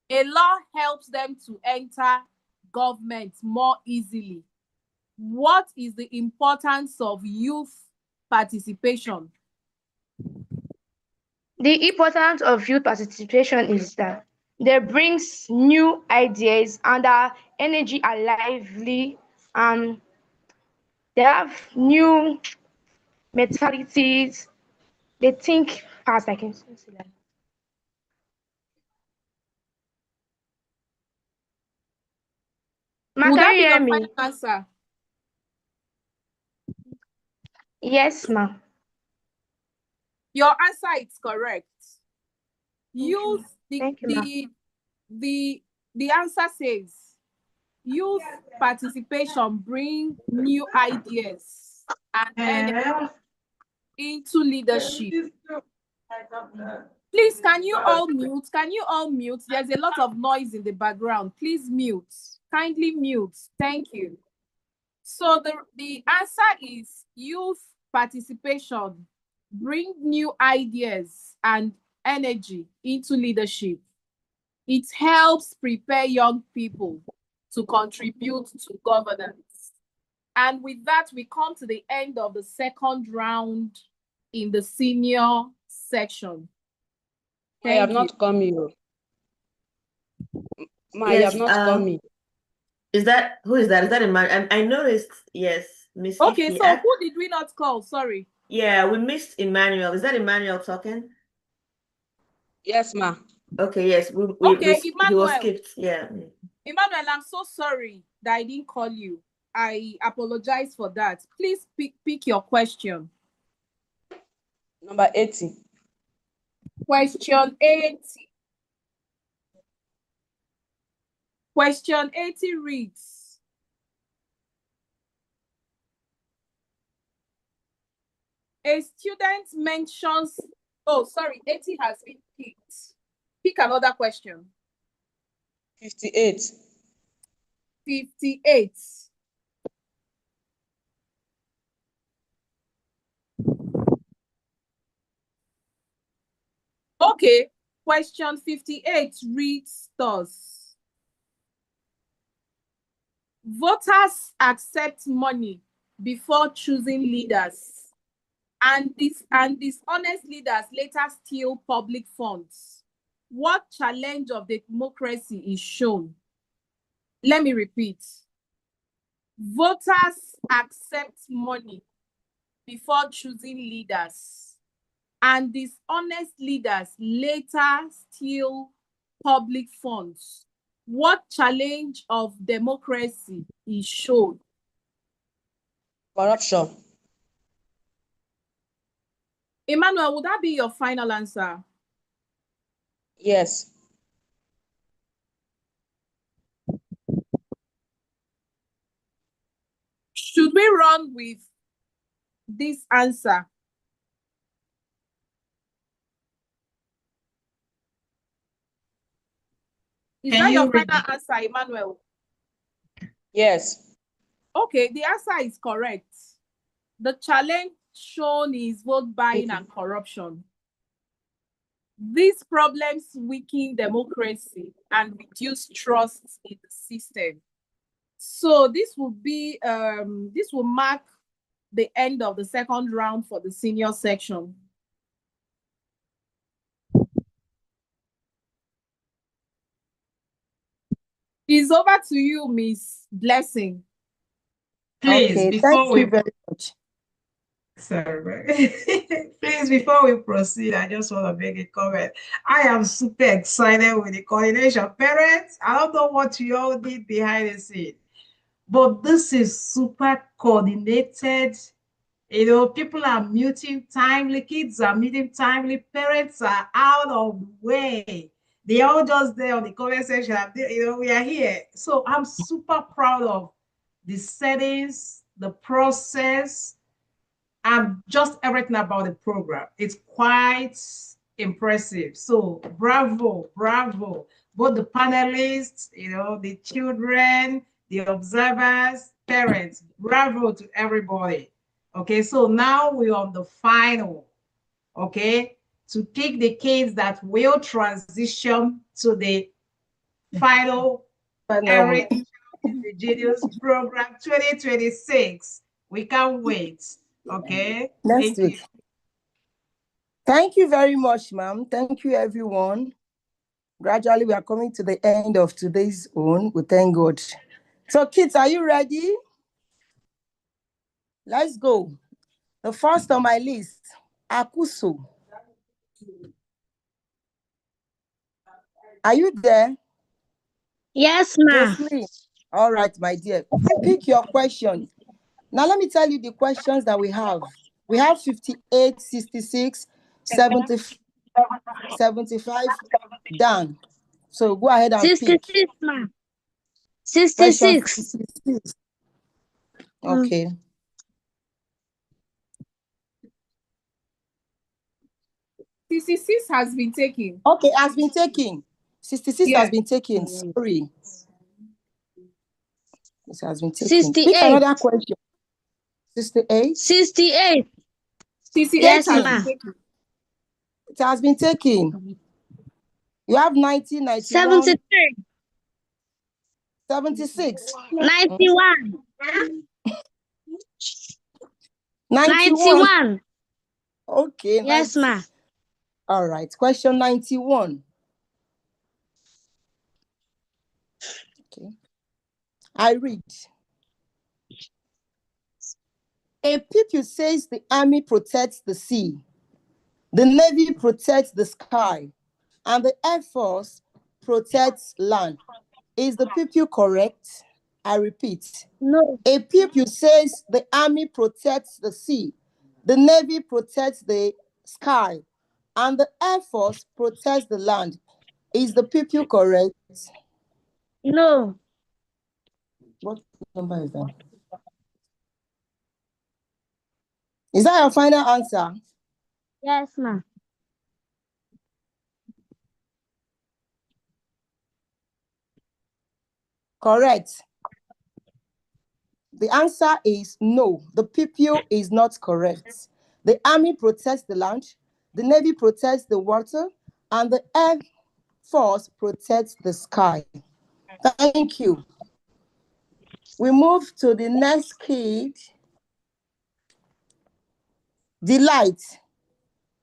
S7: A law helps them to enter government more easily. What is the importance of youth participation?
S14: The importance of youth participation is that they brings new ideas and their energy are lively and they have new mentalities. They think fast. I can say that. Ma,
S7: Would
S14: can
S7: that
S14: you
S7: be
S14: hear
S7: your
S14: me?
S7: final answer?
S14: Yes, ma.
S7: Your answer is correct. Youth
S14: Thank you, ma'am.
S7: The answer says youth participation bring new ideas and energy into leadership. Please, can you all mute? Can you all mute? There's a lot of noise in the background. Please mute. Kindly mute. Thank you. So the answer is youth participation bring new ideas and energy into leadership. It helps prepare young people to contribute to governance. And with that, we come to the end of the second round in the senior section.
S5: I have not come here. I have not come here.
S4: Is that, who is that? Is that Emmanuel? I noticed, yes, Miss
S7: Okay,
S4: Ify.
S7: so who did we not call? Sorry.
S4: Yeah, we missed Emmanuel. Is that Emmanuel talking?
S5: Yes, ma.
S4: Okay, yes.
S7: Okay,
S4: he
S7: Emmanuel.
S4: was skipped. Yeah.
S7: Emmanuel, I'm so sorry that I didn't call you. I apologize for that. Please pick your question.
S5: Number 80.
S7: Question 80. Question 80 reads, a student mentions, oh, sorry, 80 has been picked. Pick another question.
S5: 58.
S7: 58. Okay, question 58 reads thus. Voters accept money before choosing leaders, and dishonest leaders later steal public funds. What challenge of democracy is shown? Let me repeat. Voters accept money before choosing leaders, and dishonest leaders later steal public funds. What challenge of democracy is shown?
S5: Corruption.
S7: Emmanuel, would that be your final answer?
S5: Yes.
S7: Should we run with this answer? Is that your final answer, Emmanuel?
S5: Yes.
S7: Okay, the answer is correct. The challenge shown is vote buying and corruption. These problems weaken democracy and reduce trust in the system. So this will be this will mark the end of the second round for the senior section. It's over to you, Miss Blessing.
S1: Please,
S3: Okay,
S1: before
S3: thank
S1: we
S3: you very much.
S1: Sorry. Please, before we proceed, I just want to make a comment. I am super excited with the coordination. Parents, I don't know what you all did behind the scene, but this is super coordinated. You know, people are muting timely, kids are muting timely, parents are out of the way. They all just there on the comment section. You know, we are here. So I'm super proud of the settings, the process, and just everything about the program. It's quite impressive. So bravo, bravo. Both the panelists, you know, the children, the observers, parents, bravo to everybody. Okay, so now we're on the final, okay, to pick the kids that will transition to the final Eric Indigenous Program 2026. We can't wait. Okay.
S3: Next week. Thank you very much, ma'am. Thank you, everyone. Gradually, we are coming to the end of today's own. We thank God. So, kids, are you ready? Let's go. The first on my list, Akuso. Are you there?
S10: Yes, ma'am.
S3: All right, my dear. Pick your question. Now, let me tell you the questions that we have. We have 58, 66, 75, 75 done. So go ahead and pick.
S10: 66, ma.
S3: Question
S10: 66.
S3: 66. Okay.
S7: CC6 has been taken.
S3: Okay, has been taken. 66
S7: Yeah.
S3: has been taken. Sorry. This has been taken.
S10: 68.
S3: Pick another question. 68.
S10: 68.
S7: 68
S10: Yes,
S7: has
S10: ma.
S7: been taken.
S3: It has been taken. You have 90, 91,
S10: 73.
S3: 76.
S10: 91.
S3: 91. Okay.
S10: Yes,
S3: 90.
S10: ma.
S3: All right. Question 91. Okay. I read. A pupil says the army protects the sea, the navy protects the sky, and the air force protects land. Is the pupil correct? I repeat.
S10: No.
S3: A pupil says the army protects the sea, the navy protects the sky, and the air force protects the land. Is the pupil correct?
S10: No.
S3: What number is that? Is that your final answer?
S10: Yes, ma.
S3: Correct. The answer is no. The pupil is not correct. The army protects the land, the navy protects the water, and the air force protects the sky. Thank you. We move to the next kid. Delight.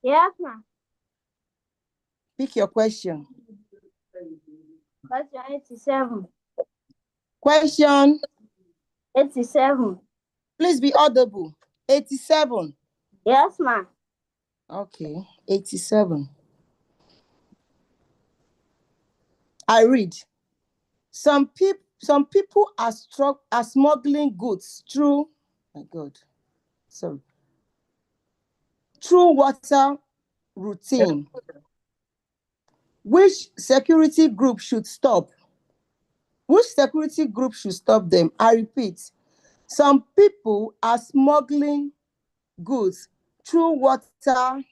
S10: Yes, ma.
S3: Pick your question.
S10: Question 87.
S3: Question.
S10: 87.
S3: Please be audible. 87.
S10: Yes, ma.
S3: Okay, 87. I read. Some people are smuggling goods through, through water routine. Which security group should stop? Which security group should stop them? I repeat. Some people are smuggling goods through water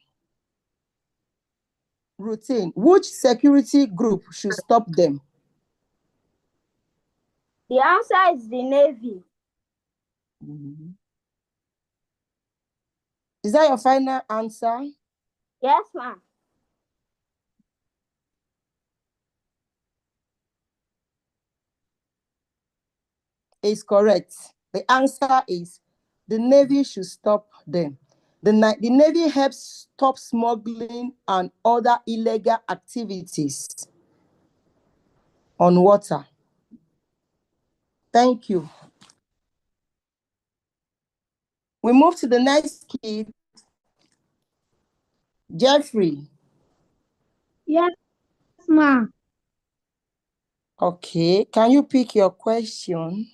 S3: routine. Which security group should stop them?
S10: The answer is the Navy.
S3: Is that your final answer?
S10: Yes, ma.
S3: Is correct. The answer is the Navy should stop them. The Navy helps stop smuggling and other illegal activities on water. Thank you. We move to the next kid. Jeffrey.
S10: Yes, ma.
S3: Okay, can you pick your question?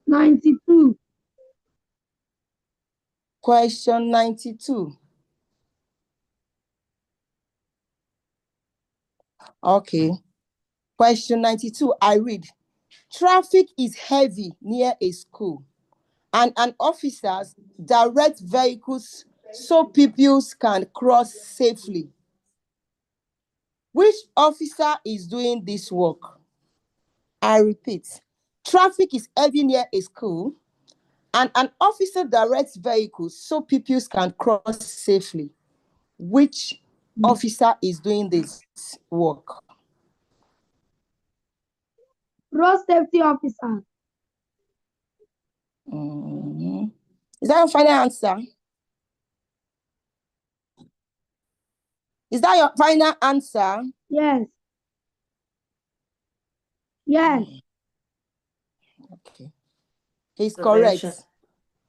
S10: 92.
S3: Question 92. Okay. Question 92, I read. Traffic is heavy near a school, and an officer directs vehicles so pupils can cross safely. Which officer is doing this work? I repeat. Traffic is heavy near a school, and an officer directs vehicles so pupils can cross safely. Which officer is doing this work?
S10: Road safety officer.
S3: Is that your final answer? Is that your final answer?
S10: Yes. Yes.
S3: Okay. He's correct.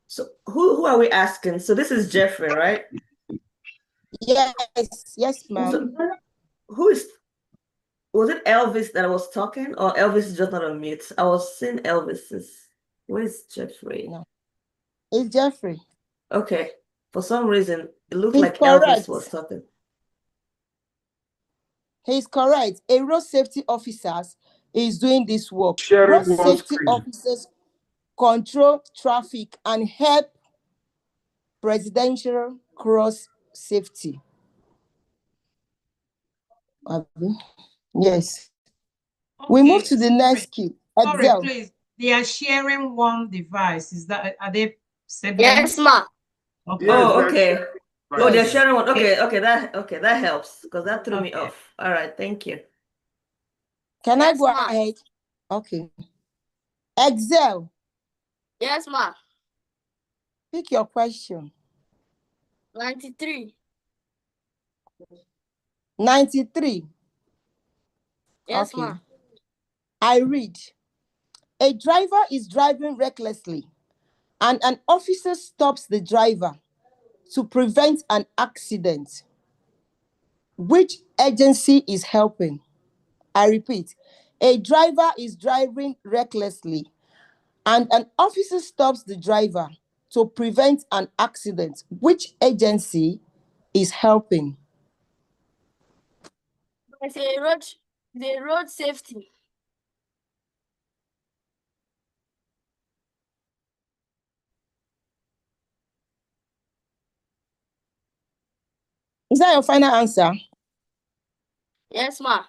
S4: So who are we asking? So this is Jeffrey, right?
S3: Yes, ma'am.
S4: So was it Elvis that was talking, or Elvis is just not on mute? I was seeing Elvis's. Where's Jeffrey?
S3: No. It's Jeffrey.
S4: Okay. For some reason, it looked
S3: He's
S4: like
S3: correct.
S4: Elvis was talking.
S3: He's correct. A road safety officer is doing this work.
S6: Sharing
S3: Road
S6: one
S3: safety
S6: screen.
S3: officers control traffic and help presidential cross safety. Yes. We move to the next key.
S1: Sorry,
S3: Excel.
S1: please. They are sharing one device. Is that, are they siblings?
S10: Yes, ma.
S1: Okay.
S4: Oh, okay. Oh, they're
S1: Yes.
S4: sharing one. Okay, that helps because that threw me off. All right, thank you.
S3: Can
S10: Yes,
S3: I go
S10: ma.
S3: ahead? Okay. Excel.
S10: Yes, ma.
S3: Pick your question.
S10: 93.
S3: 93.
S10: Yes,
S3: Okay.
S10: ma.
S3: I read. A driver is driving recklessly, and an officer stops the driver to prevent an accident. Which agency is helping? I repeat. A driver is driving recklessly, and an officer stops the driver to prevent an accident. Which agency is helping?
S10: The road safety.
S3: Is that your final answer?
S10: Yes, ma.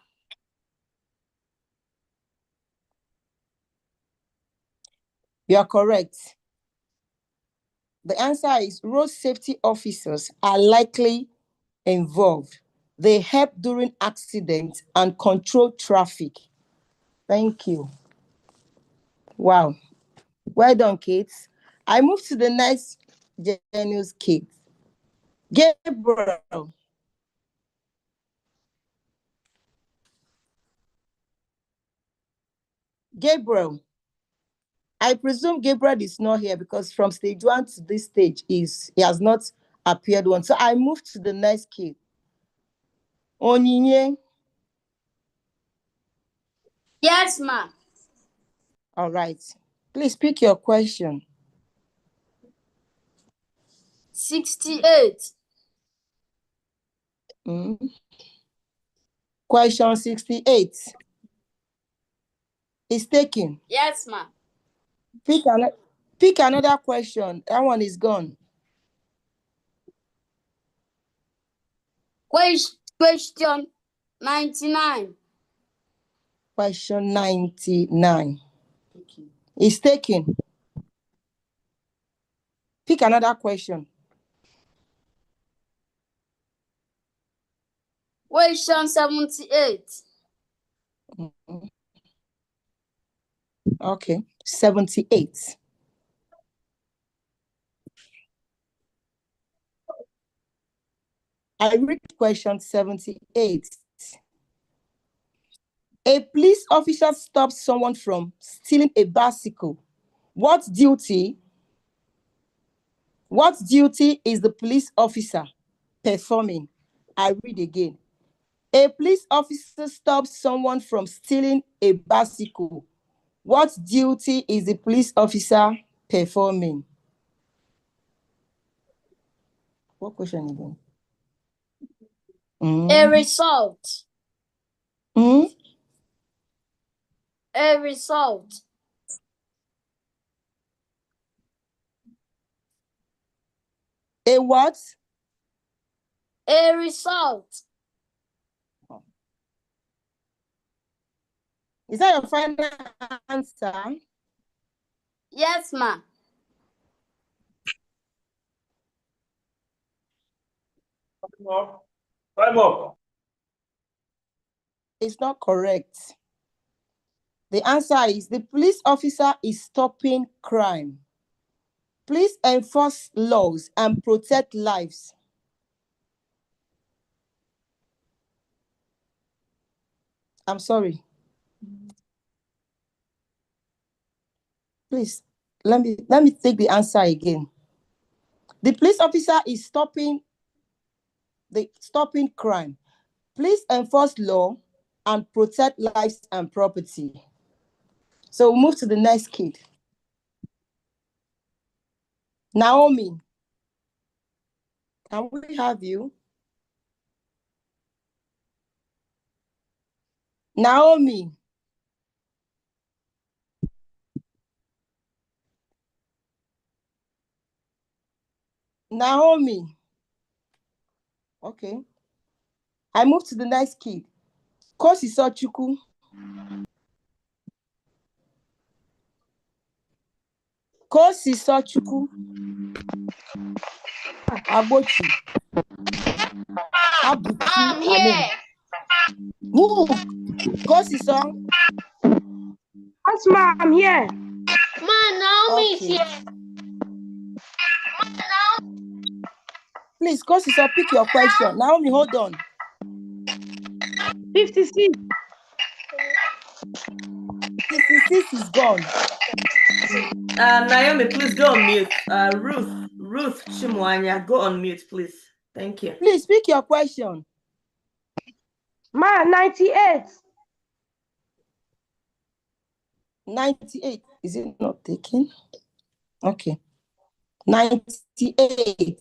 S3: You are correct. The answer is road safety officers are likely involved. They help during accidents and control traffic. Thank you. Wow. Well done, kids. I move to the next genius kid. Gabriel. Gabriel. I presume Gabriel is not here because from stage 1 to this stage he has not appeared once. So I move to the next kid. Onyinye.
S10: Yes, ma.
S3: All right. Please pick your question.
S10: 68.
S3: Question 68 is taken.
S10: Yes, ma.
S3: Pick another question. That one is gone.
S10: Question 99.
S3: Question 99 is taken. Pick another question.
S10: Question 78.
S3: Okay, 78. I read question 78. A police officer stops someone from stealing a bicycle. What duty is the police officer performing? I read again. A police officer stops someone from stealing a bicycle. What duty is the police officer performing? What question again?
S10: A result. A result.
S3: A what?
S10: A result.
S3: Is that your final answer?
S10: Yes, ma.
S6: Time up.
S3: It's not correct. The answer is the police officer is stopping crime. Please enforce laws and protect lives. I'm sorry. Please, let me take the answer again. The police officer is stopping crime. Please enforce law and protect lives and property. So we'll move to the next kid. Naomi, can we have you? Naomi. Naomi. Okay. I move to the next kid. Kosiso Chukwu. Kosiso Chukwu. Abochi. Abuchi.
S10: I'm here.
S3: Who? Kosiso.
S20: Yes, ma, I'm here.
S10: Ma, Naomi is
S3: Okay.
S10: here.
S3: Please, Kosiso, pick your question. Naomi, hold on.
S20: 56.
S3: 56 is gone.
S4: Naomi, please go on mute. Ruth Chimwanya, go on mute, please. Thank you.
S3: Please pick your question.
S20: Ma, 98.
S3: 98. Is it not taken? Okay. 98.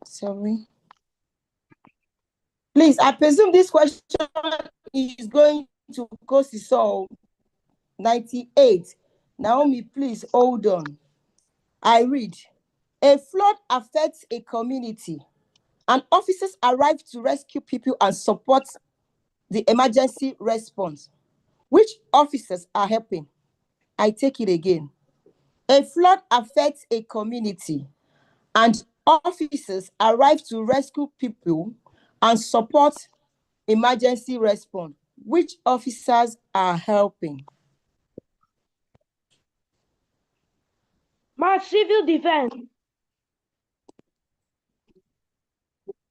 S3: Sorry. Please, I presume this question is going to Kosiso. 98. Naomi, please hold on. I read. A flood affects a community, and officers arrive to rescue people and support the emergency response. Which officers are helping? I take it again. A flood affects a community, and officers arrive to rescue people and support emergency response. Which officers are helping?
S20: Ma, civil defense.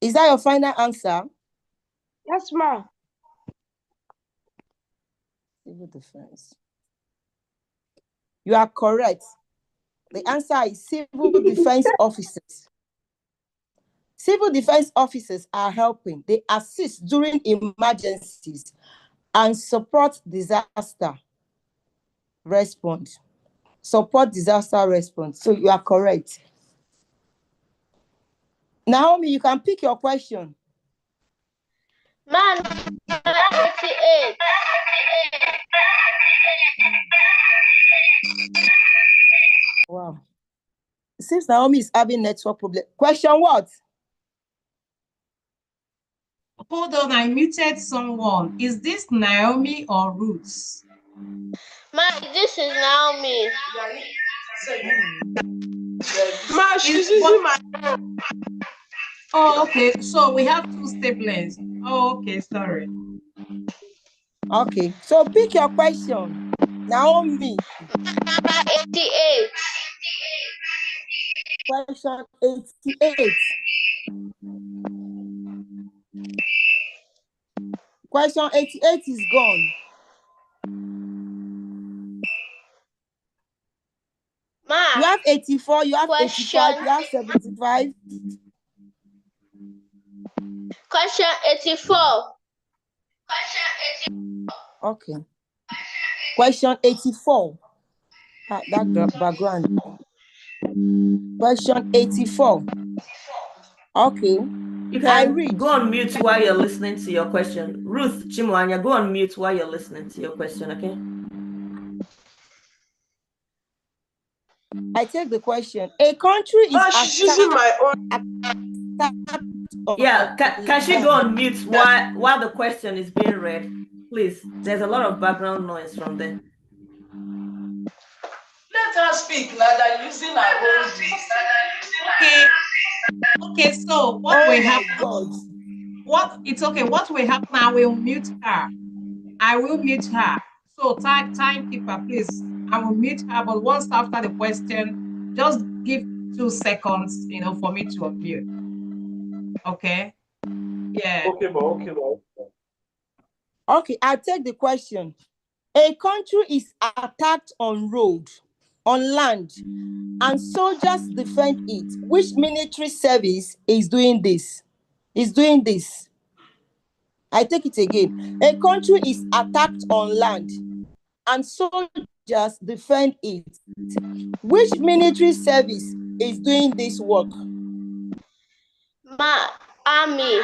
S3: Is that your final answer?
S20: Yes, ma.
S3: Civil defense. You are correct. The answer is civil defense officers. Civil defense officers are helping. They assist during emergencies and support disaster response. Support disaster response. So you are correct. Naomi, you can pick your question.
S10: Man, 98.
S3: Wow. It seems Naomi is having network problem. Question what?
S1: Hold on, I muted someone. Is this Naomi or Ruth?
S10: Man, this is Naomi.
S15: Ma, she's using my.
S1: Oh, okay. So we have two siblings. Oh, okay. Sorry.
S3: Okay. So pick your question. Naomi.
S10: Number 88.
S3: Question 88. Question 88 is gone.
S10: Ma,
S3: You have 84, you have
S10: question
S3: 85, you have 75.
S10: Question 84.
S3: Okay. Question 84. That background. Question 84. Okay.
S4: You can go on mute while you're listening to your question. Ruth Chimwanya, go on mute while you're listening to your question, okay?
S3: I take the question. A country is
S15: She's using my own.
S4: Yeah, can she go on mute while the question is being read? Please, there's a lot of background noise from there.
S15: Let her speak now that using her own.
S1: Okay. Okay, so what we have, it's okay. What we have now, we'll mute her. I will mute her. So timekeeper, please, I will mute her, but once after the question, just give 2 seconds, for me to unmute. Okay? Yeah.
S6: Okay.
S3: Okay, I'll take the question. A country is attacked on road, on land, and soldiers defend it. Which military service is doing this? I take it again. A country is attacked on land, and soldiers defend it. Which military service is doing this work?
S10: Ma, army.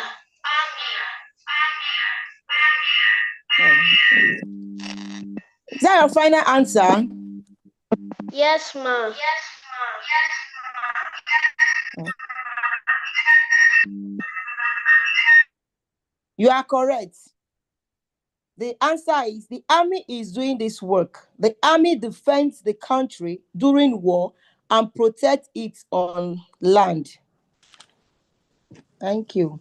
S3: Is that your final answer?
S10: Yes, ma'am.
S3: You are correct. The answer is the army is doing this work. The army defends the country during war and protects it on land. Thank you.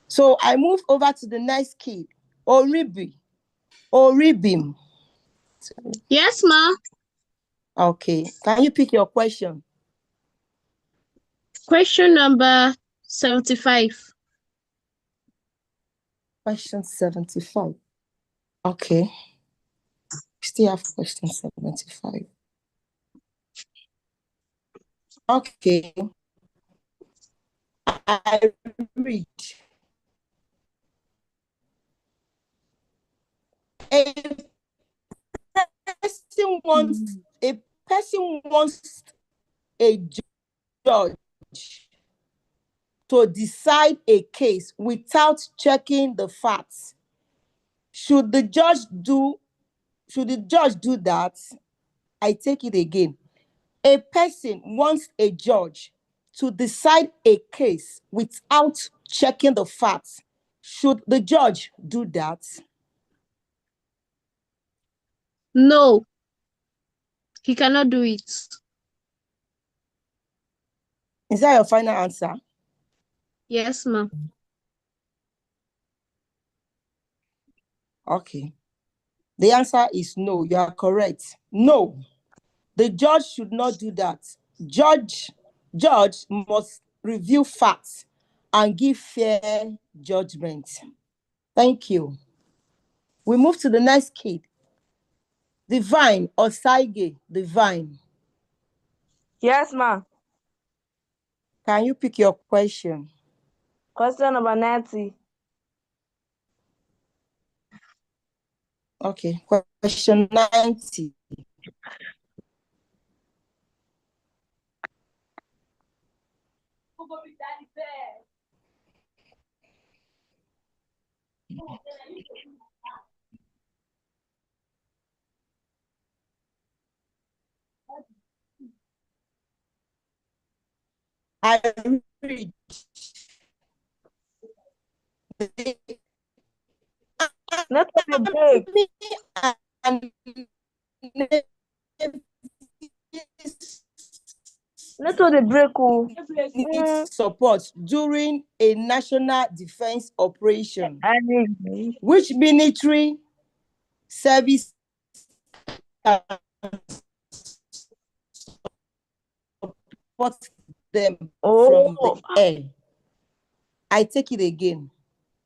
S3: So I move over to the next kid, Oribim.
S10: Yes, ma'am.
S3: Okay. Can you pick your question?
S10: Question number 75.
S3: Question 75. Okay. Still have question 75. Okay. I read. A person wants a judge to decide a case without checking the facts. Should the judge do that? I take it again. A person wants a judge to decide a case without checking the facts. Should the judge do that?
S10: No, he cannot do it.
S3: Is that your final answer?
S10: Yes, ma'am.
S3: Okay. The answer is no. You are correct. No, the judge should not do that. Judge must review facts and give fair judgment. Thank you. We move to the next kid. Divine or Saige, Divine.
S11: Yes, ma'am.
S3: Can you pick your question?
S11: Question number 90.
S3: Okay, question 90. I read.
S11: Not the break. Not the break.
S3: Needs support during a national defense operation. Which military service support them from the air? I take it again.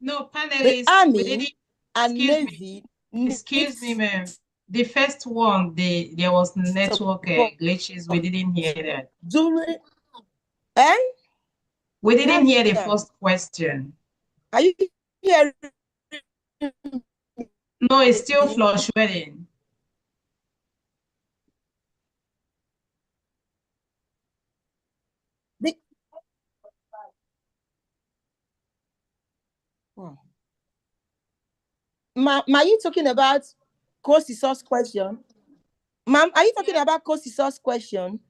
S1: No, panelists.
S3: The Army and Navy.
S1: Excuse me, ma'am. The first one, there was network glitches. We didn't hear that.
S3: During,
S1: we didn't hear the first question.
S3: Are you hearing?
S1: No, it's still fluctuating.
S3: Wow. Ma'am, are you talking about Kosiso's question? Ma'am, are you talking about Kosiso's question?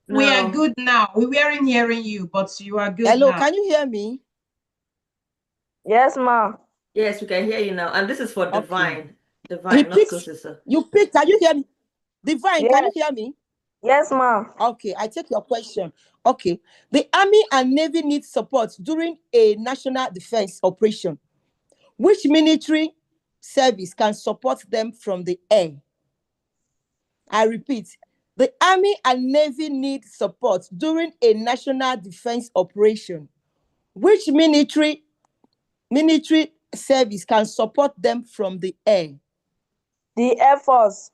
S1: No. We are good now. We weren't hearing you, but you are good
S3: Hello,
S1: now.
S3: Can you hear me?
S11: Yes, ma'am.
S4: Yes, we can hear you now. And this is for Divine. Divine, not Kosiso.
S3: You picked. Can you hear me? Divine,
S11: yes.
S3: Can you hear me?
S11: Yes, ma'am.
S3: Okay, I take your question. Okay. The Army and Navy need support during a national defense operation. Which military service can support them from the air? I repeat, the Army and Navy need support during a national defense operation. Which military service can support them from the air?
S11: The Air Force.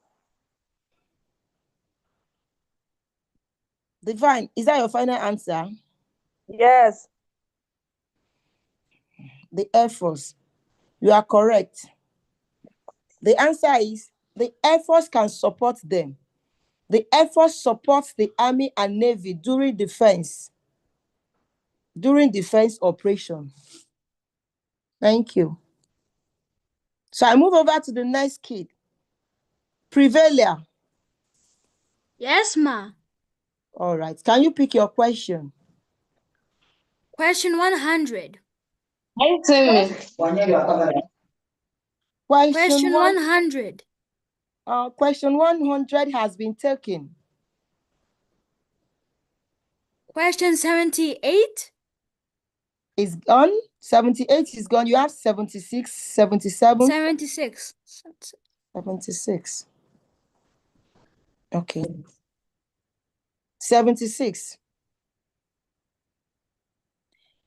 S3: Divine, is that your final answer?
S11: Yes.
S3: The Air Force. You are correct. The answer is the Air Force can support them. The Air Force supports the Army and Navy during defense operation. Thank you. So I move over to the next kid. Prevalia.
S9: Yes, ma.
S3: All right. Can you pick your question?
S9: Question 100.
S3: Question
S9: 100.
S3: Question 100 has been taken.
S9: Question 78
S3: is gone. 78 is gone. You have 76, 77.
S9: 76.
S3: 76. Okay. 76.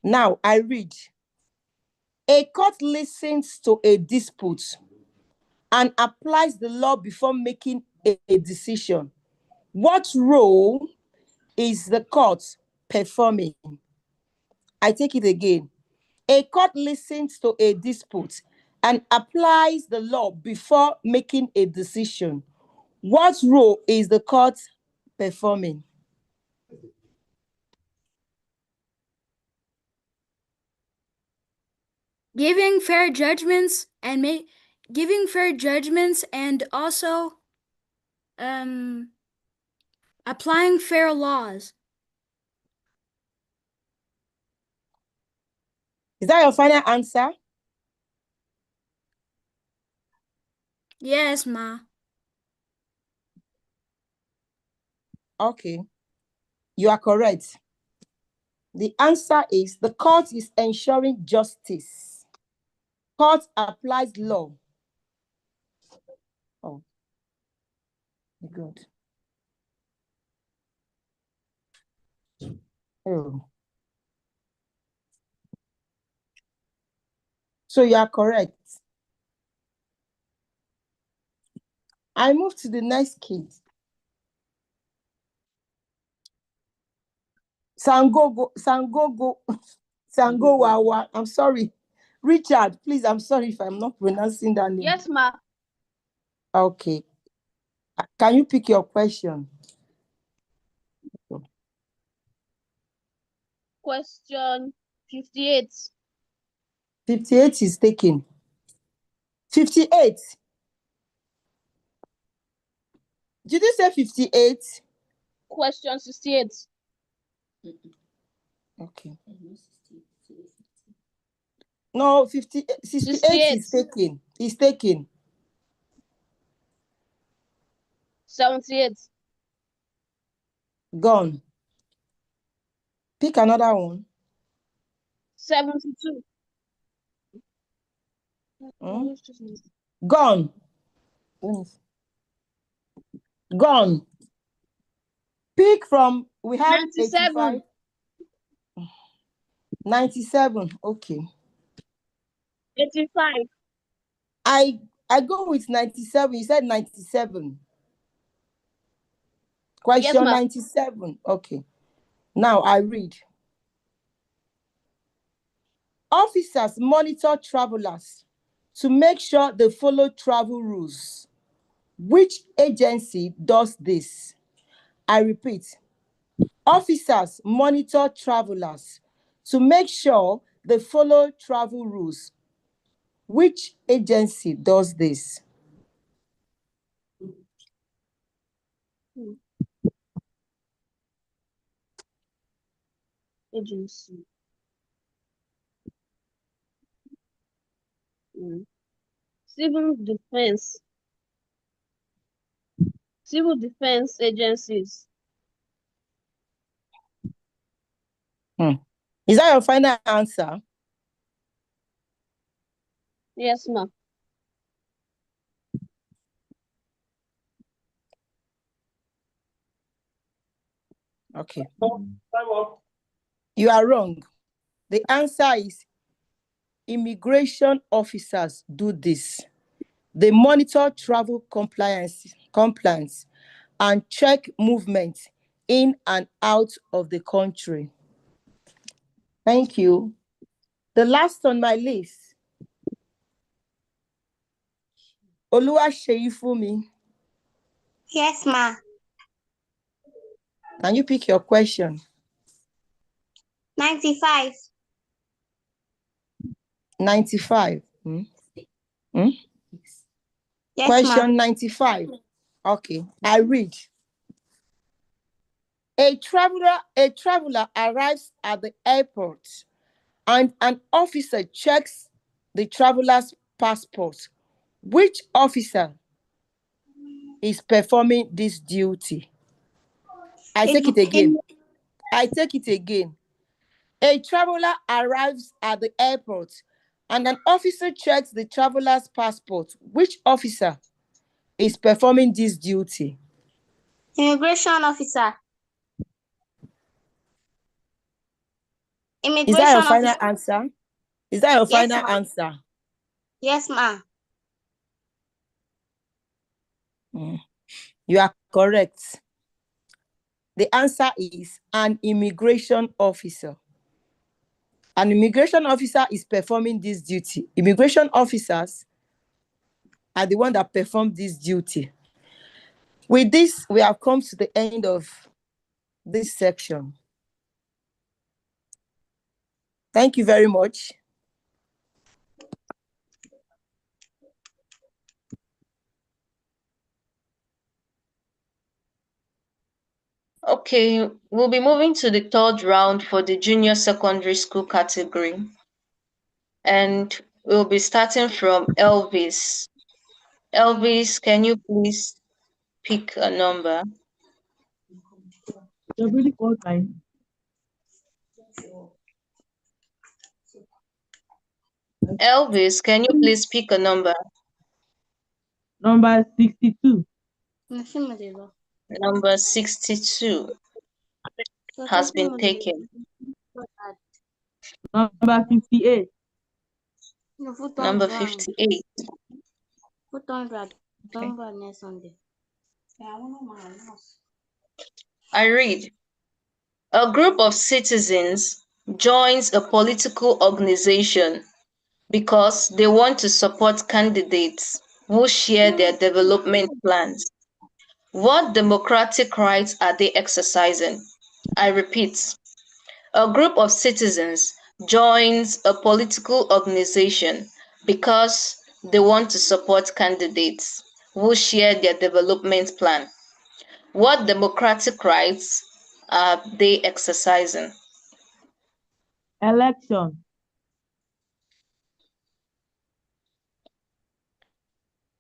S3: Now I read. A court listens to a dispute and applies the law before making a decision. What role is the court performing? I take it again. A court listens to a dispute and applies the law before making a decision. What role is the court performing?
S9: Giving fair judgments and also applying fair laws.
S3: Is that your final answer?
S9: Yes, ma.
S3: Okay. You are correct. The answer is the court is ensuring justice. Court applies law. Oh, good. Oh. So you are correct. I move to the next kid. Sangowawa. I'm sorry. Richard, please, I'm sorry if I'm not pronouncing that name.
S10: Yes, ma.
S3: Okay. Can you pick your question?
S10: Question 58.
S3: 58 is taken. 58. Did you say 58?
S10: Question 68.
S3: Okay. No, 68 is taken. It's taken.
S10: 78.
S3: Gone. Pick another one.
S10: 72.
S3: Gone. Gone. Pick from, we have
S10: 97.
S3: 97. Okay.
S10: 85.
S3: I go with 97. You said 97. Question
S10: Yes,
S3: 97. Okay. Now I read. Officers monitor travelers to make sure they follow travel rules. Which agency does this? I repeat. Officers monitor travelers to make sure they follow travel rules. Which agency does this?
S10: Agency. Civil defense. Civil defense agencies.
S3: Is that your final answer?
S10: Yes, ma'am.
S3: Okay. You are wrong. The answer is immigration officers do this. They monitor travel compliance and check movement in and out of the country. Thank you. The last on my list. Oluwaseyifumi.
S2: Yes, ma.
S3: Can you pick your question?
S2: 95.
S3: 95.
S2: Yes,
S3: Question
S2: ma'am.
S3: 95. Okay, I read. A traveler arrives at the airport and an officer checks the traveler's passport. Which officer is performing this duty? I take it again. A traveler arrives at the airport and an officer checks the traveler's passport. Which officer is performing this duty?
S2: Immigration officer.
S3: Is that
S2: Immigration
S3: your final
S2: officer.
S3: answer? Is that your
S2: Yes,
S3: final
S2: ma'am.
S3: answer?
S2: Yes, ma'am.
S3: You are correct. The answer is an immigration officer. An immigration officer is performing this duty. Immigration officers are the one that perform this duty. With this, we have come to the end of this section. Thank you very much.
S12: Okay, we'll be moving to the third round for the junior secondary school category. And we'll be starting from Elvis. Elvis, can you please pick a number?
S13: You're really called time.
S12: Elvis, can you please pick a number?
S13: Number 62.
S12: Number 62 has been taken.
S13: Number 58.
S12: Number 58. I read. A group of citizens joins a political organization because they want to support candidates who share their development plans. What democratic rights are they exercising? I repeat, a group of citizens joins a political organization because they want to support candidates who share their development plan. What democratic rights are they exercising?
S13: Election.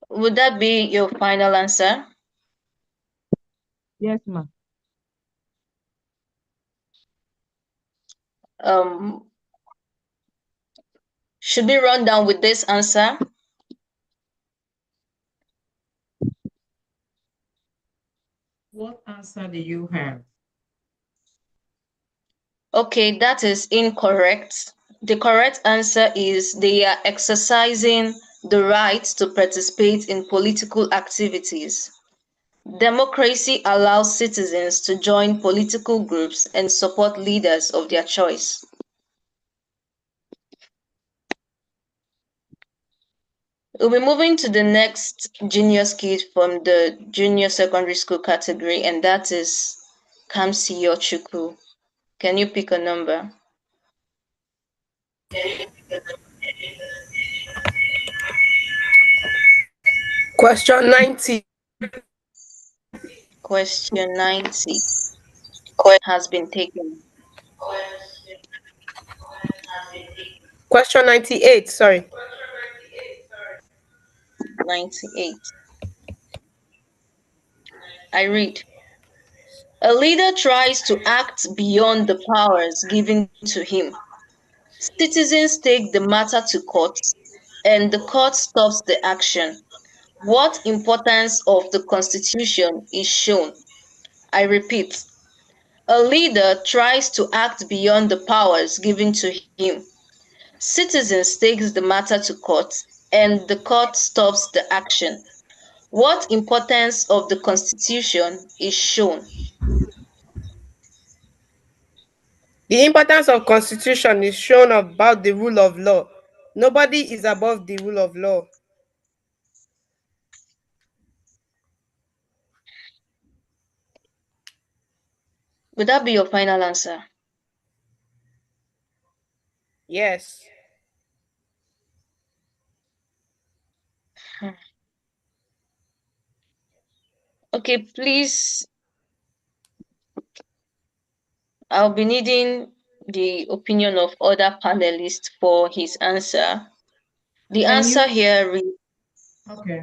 S12: Would that be your final answer?
S13: Yes, ma'am.
S12: Should we run down with this answer?
S1: What answer do you have?
S12: Okay, that is incorrect. The correct answer is they are exercising the right to participate in political activities. Democracy allows citizens to join political groups and support leaders of their choice. We'll be moving to the next junior skit from the junior secondary school category, and that is Kamsi Yochukwu. Can you pick a number?
S5: Question 90.
S12: Question 90 has been taken.
S5: Question 98, sorry.
S12: 98. I read. A leader tries to act beyond the powers given to him. Citizens take the matter to court, and the court stops the action. What importance of the Constitution is shown? I repeat, a leader tries to act beyond the powers given to him. Citizens take the matter to court, and the court stops the action. What importance of the Constitution is shown?
S5: The importance of Constitution is shown about the rule of law. Nobody is above the rule of law.
S12: Would that be your final answer?
S5: Yes.
S12: Okay, please. I'll be needing the opinion of other panelists for his answer. The
S1: Can
S12: answer
S1: you-
S12: here reads,
S1: Okay.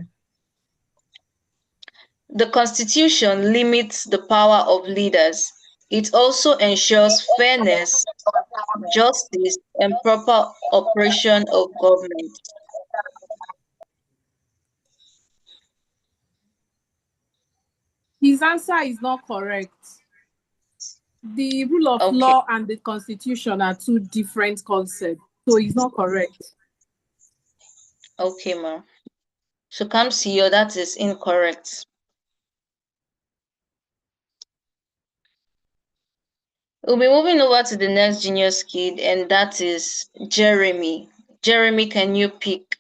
S12: the Constitution limits the power of leaders. It also ensures fairness, justice, and proper operation of government.
S7: His answer is not correct. The rule of
S12: Okay.
S7: law and the Constitution are two different concepts, so it's not correct.
S12: Okay, ma. So Kamsiyo, that is incorrect. We'll be moving over to the next genius kid, and that is Jeremy. Jeremy, can you pick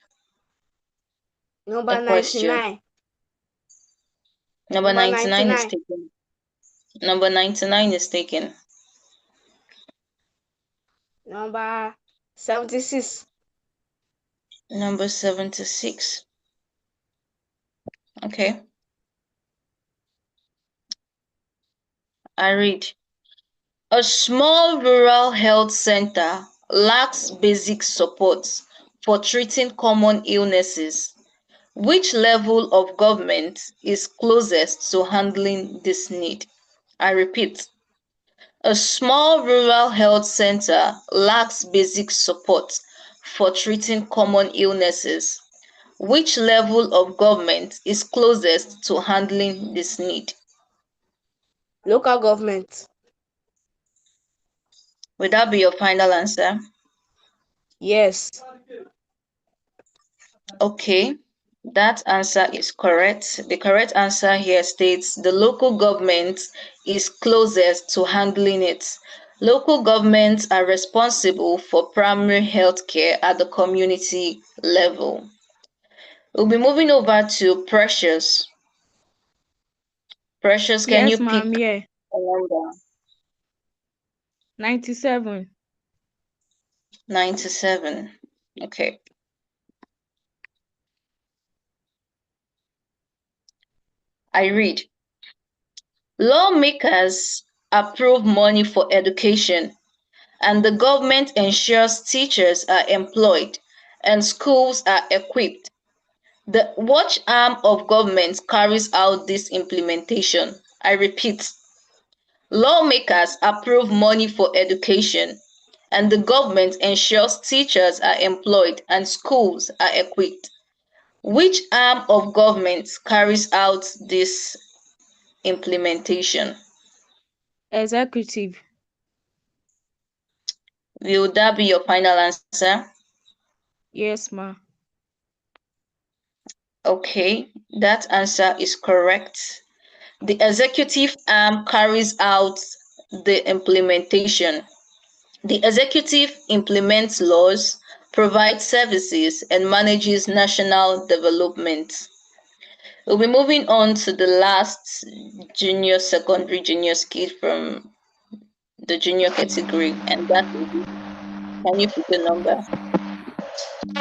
S20: Number
S12: a question?
S20: 99.
S12: Number
S20: Number
S12: 99 is
S20: 99.
S12: taken. Number 99 is taken.
S20: Number 76.
S12: Number 76. Okay. I read. A small rural health center lacks basic support for treating common illnesses. Which level of government is closest to handling this need? I repeat, a small rural health center lacks basic support for treating common illnesses. Which level of government is closest to handling this need?
S20: Local government.
S12: Would that be your final answer?
S20: Yes.
S12: Okay, that answer is correct. The correct answer here states the local government is closest to handling it. Local governments are responsible for primary health care at the community level. We'll be moving over to Precious. Precious, can you
S14: Yes, ma'am,
S12: pick
S14: yeah.
S12: a number?
S14: 97.
S12: 97. Okay. I read. Lawmakers approve money for education, and the government ensures teachers are employed and schools are equipped. The watch arm of government carries out this implementation. I repeat, lawmakers approve money for education, and the government ensures teachers are employed and schools are equipped. Which arm of government carries out this implementation?
S14: Executive.
S12: Will that be your final answer?
S14: Yes, ma'am.
S12: Okay, that answer is correct. The executive arm carries out the implementation. The executive implements laws, provides services, and manages national development. We'll be moving on to the last junior, secondary, junior kid from the junior category, and that is, can you pick a number?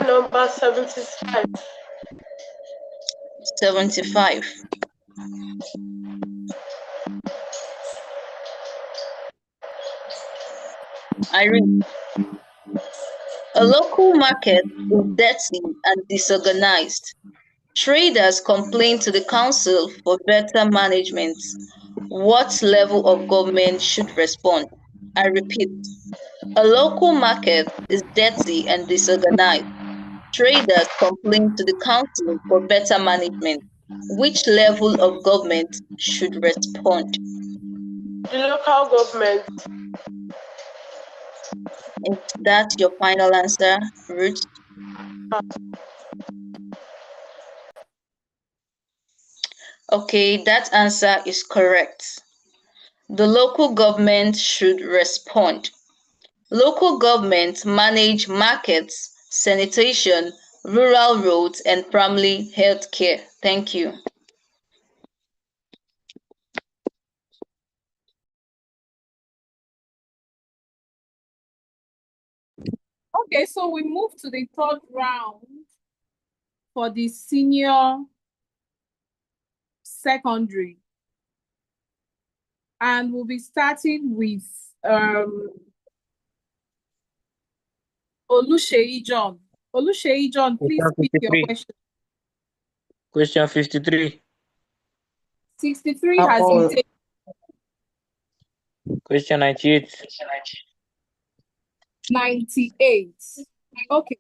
S15: Number 75.
S12: 75. I read. A local market is dirty and disorganized. Traders complain to the council for better management. What level of government should respond? I repeat, a local market is dirty and disorganized. Traders complain to the council for better management. Which level of government should respond?
S15: The local government.
S12: Is that your final answer, Ruth? Okay, that answer is correct. The local government should respond. Local governments manage markets, sanitation, rural roads, and primary health care. Thank you.
S7: Okay, so we move to the third round for the senior secondary. And we'll be starting with Oluseyi John. Oluseyi John, please
S16: Question
S7: pick your
S16: 53.
S7: question.
S16: Question 53.
S7: 63 has been taken.
S16: Question 98.
S7: 98. Okay.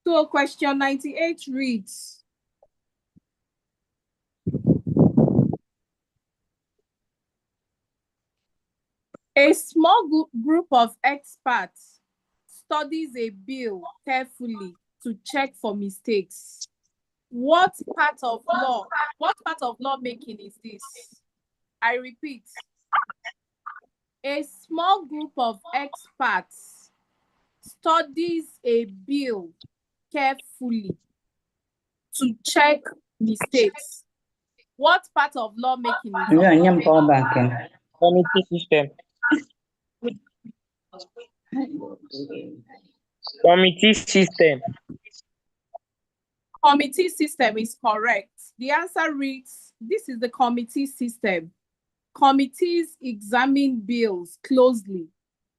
S7: So question 98 reads, a small group of experts studies a bill carefully to check for mistakes. What part of lawmaking is this? I repeat, a small group of experts studies a bill carefully to check mistakes. What part of lawmaking is this?
S16: Committee system. Committee system.
S7: Committee system is correct. The answer reads, this is the committee system. Committees examine bills closely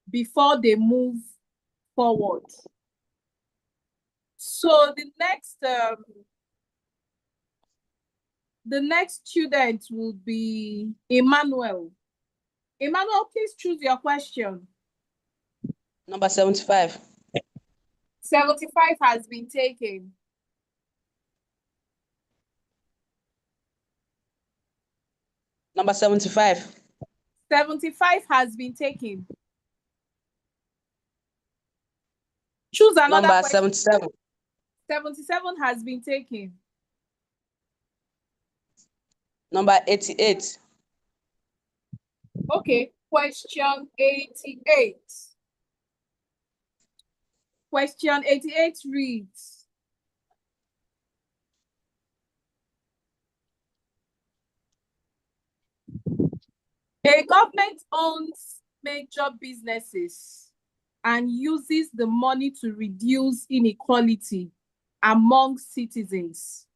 S7: before they move forward. So the next student will be Emmanuel. Emmanuel, please choose your question.
S20: Number 75.
S7: 75 has been taken.
S20: Number 75.
S7: 75 has been taken. Choose another
S20: Number
S7: question.
S20: 77.
S7: 77 has been taken.
S20: Number 88.
S7: Okay, question 88. Question 88 reads, a government owns major businesses and uses the money to reduce inequality among citizens.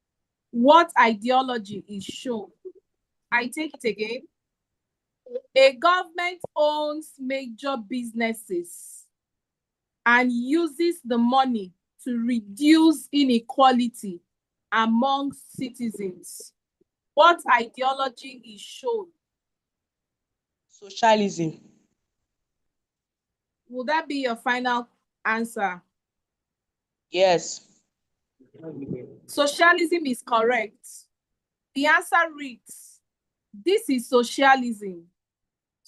S7: What ideology is shown? I take it again. A government owns major businesses and uses the money to reduce inequality among citizens. What ideology is shown?
S20: Socialism.
S7: Will that be your final answer?
S20: Yes.
S7: Socialism is correct. The answer reads, this is socialism.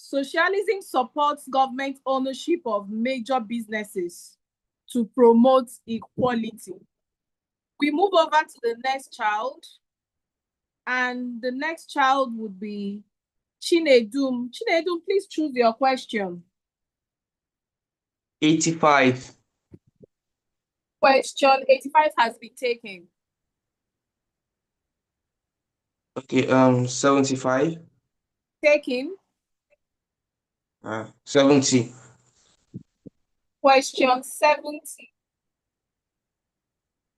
S7: Socialism supports government ownership of major businesses to promote equality. We move over to the next child, and the next child would be Chinedum. Chinedum, please choose your question.
S18: 85.
S7: Question 85 has been taken.
S18: Okay, 75.
S7: Taken.
S18: 70.
S7: Question 70.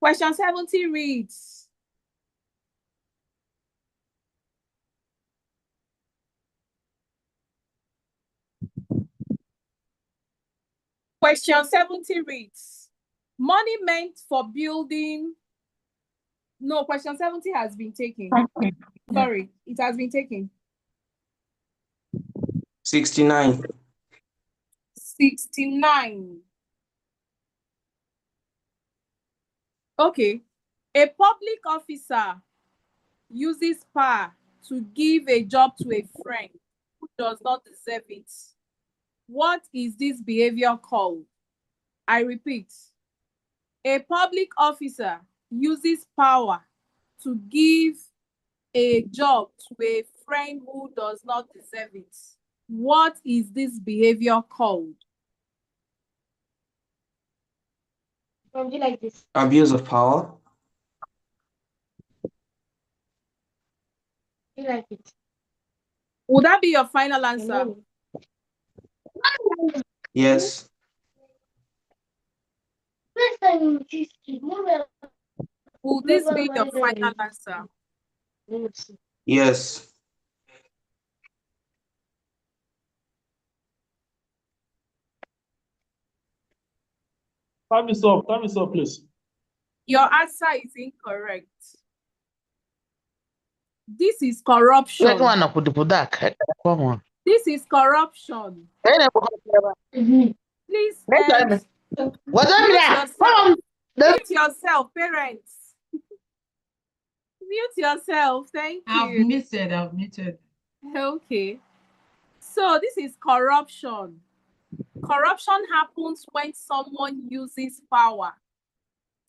S7: Question 70 reads, question 70 reads, money meant for building. No, question 70 has been taken. Sorry, it has been taken.
S18: 69.
S7: 69. Okay. A public officer uses power to give a job to a friend who does not deserve it. What is this behavior called? I repeat. A public officer uses power to give a job to a friend who does not deserve it. What is this behavior called?
S14: Do you like this?
S18: Abuse of power.
S14: You like it?
S7: Would that be your final answer?
S18: Yes.
S7: Will this be your final answer?
S18: Yes.
S6: Time is up, please.
S7: Your answer is incorrect. This is corruption. This is corruption. Please, mute yourself, parents. Mute yourself. Thank you.
S1: I've muted.
S7: Okay. So this is corruption. Corruption happens when someone uses power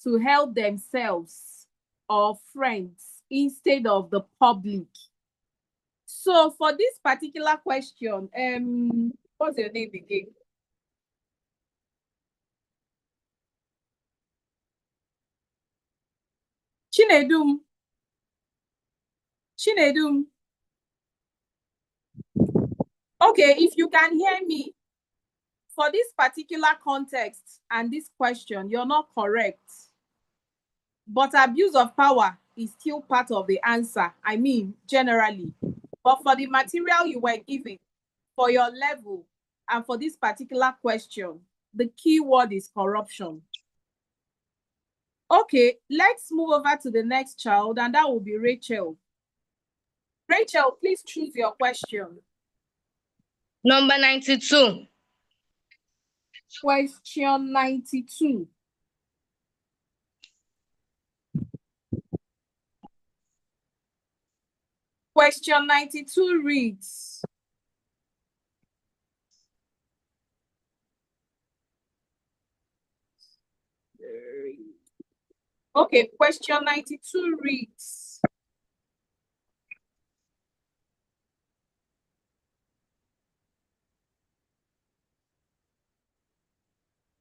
S7: to help themselves or friends instead of the public. So for this particular question, what's your name again? Chinedum. Chinedum. Okay, if you can hear me, for this particular context and this question, you're not correct. But abuse of power is still part of the answer. I mean, generally. But for the material you were given, for your level, and for this particular question, the key word is corruption. Okay, let's move over to the next child, and that will be Rachel. Rachel, please choose your question.
S21: Number 92.
S7: Question 92. Question 92 reads, okay, question 92 reads,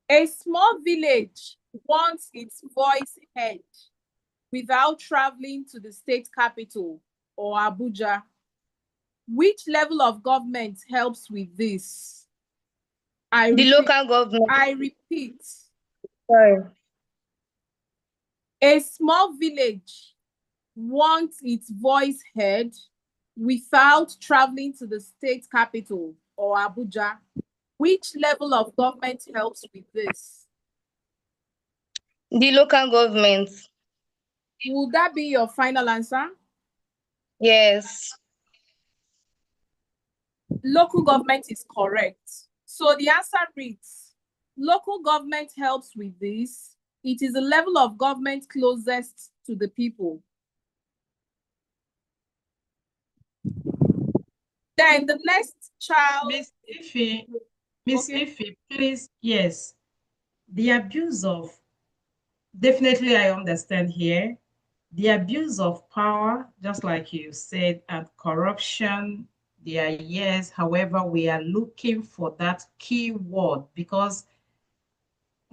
S7: a small village wants its voice heard without traveling to the state capital or Abuja. Which level of government helps with this?
S21: The local government.
S7: I repeat.
S21: Sorry.
S7: A small village wants its voice heard without traveling to the state capital or Abuja. Which level of government helps with this?
S21: The local government.
S7: Would that be your final answer?
S21: Yes.
S7: Local government is correct. So the answer reads, local government helps with this. It is the level of government closest to the people. Then the next child.
S1: Miss Ife, please, yes. The abuse of, definitely I understand here, the abuse of power, just like you said, and corruption, they are yes. However, we are looking for that key word because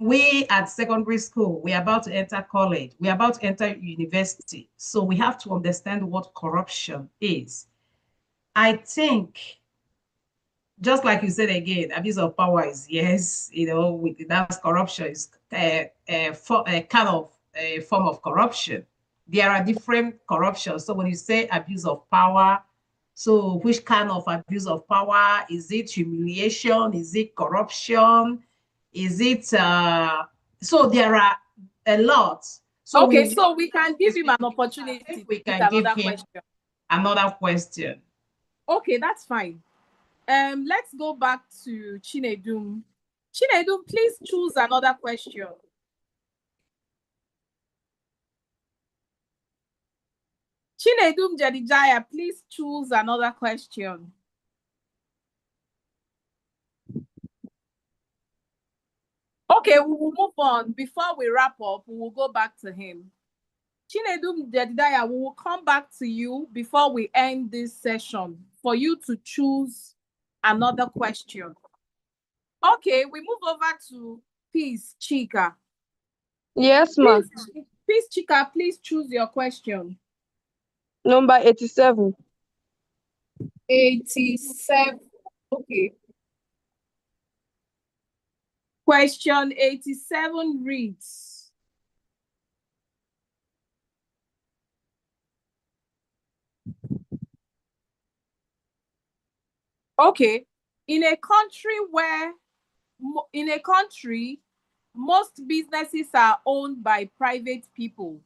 S1: we at secondary school, we're about to enter college, we're about to enter university. So we have to understand what corruption is. I think, just like you said again, abuse of power is yes, that's corruption is a kind of a form of corruption. There are different corruptions. So when you say abuse of power, so which kind of abuse of power? Is it humiliation? Is it corruption? Is it, so there are a lot. So
S7: okay, so we can give him an opportunity.
S1: We can give him another question.
S7: Okay, that's fine. Let's go back to Chinedum. Chinedum, please choose another question. Chinedum Jedijaya, please choose another question. Okay, we will move on. Before we wrap up, we will go back to him. Chinedum Jedijaya, we will come back to you before we end this session for you to choose another question. Okay, we move over to Peace Chika.
S15: Yes, ma'am.
S7: Peace Chika, please choose your question.
S15: Number 87.
S7: 87. Okay. Question 87 reads, okay, in a country Most businesses are owned by private people,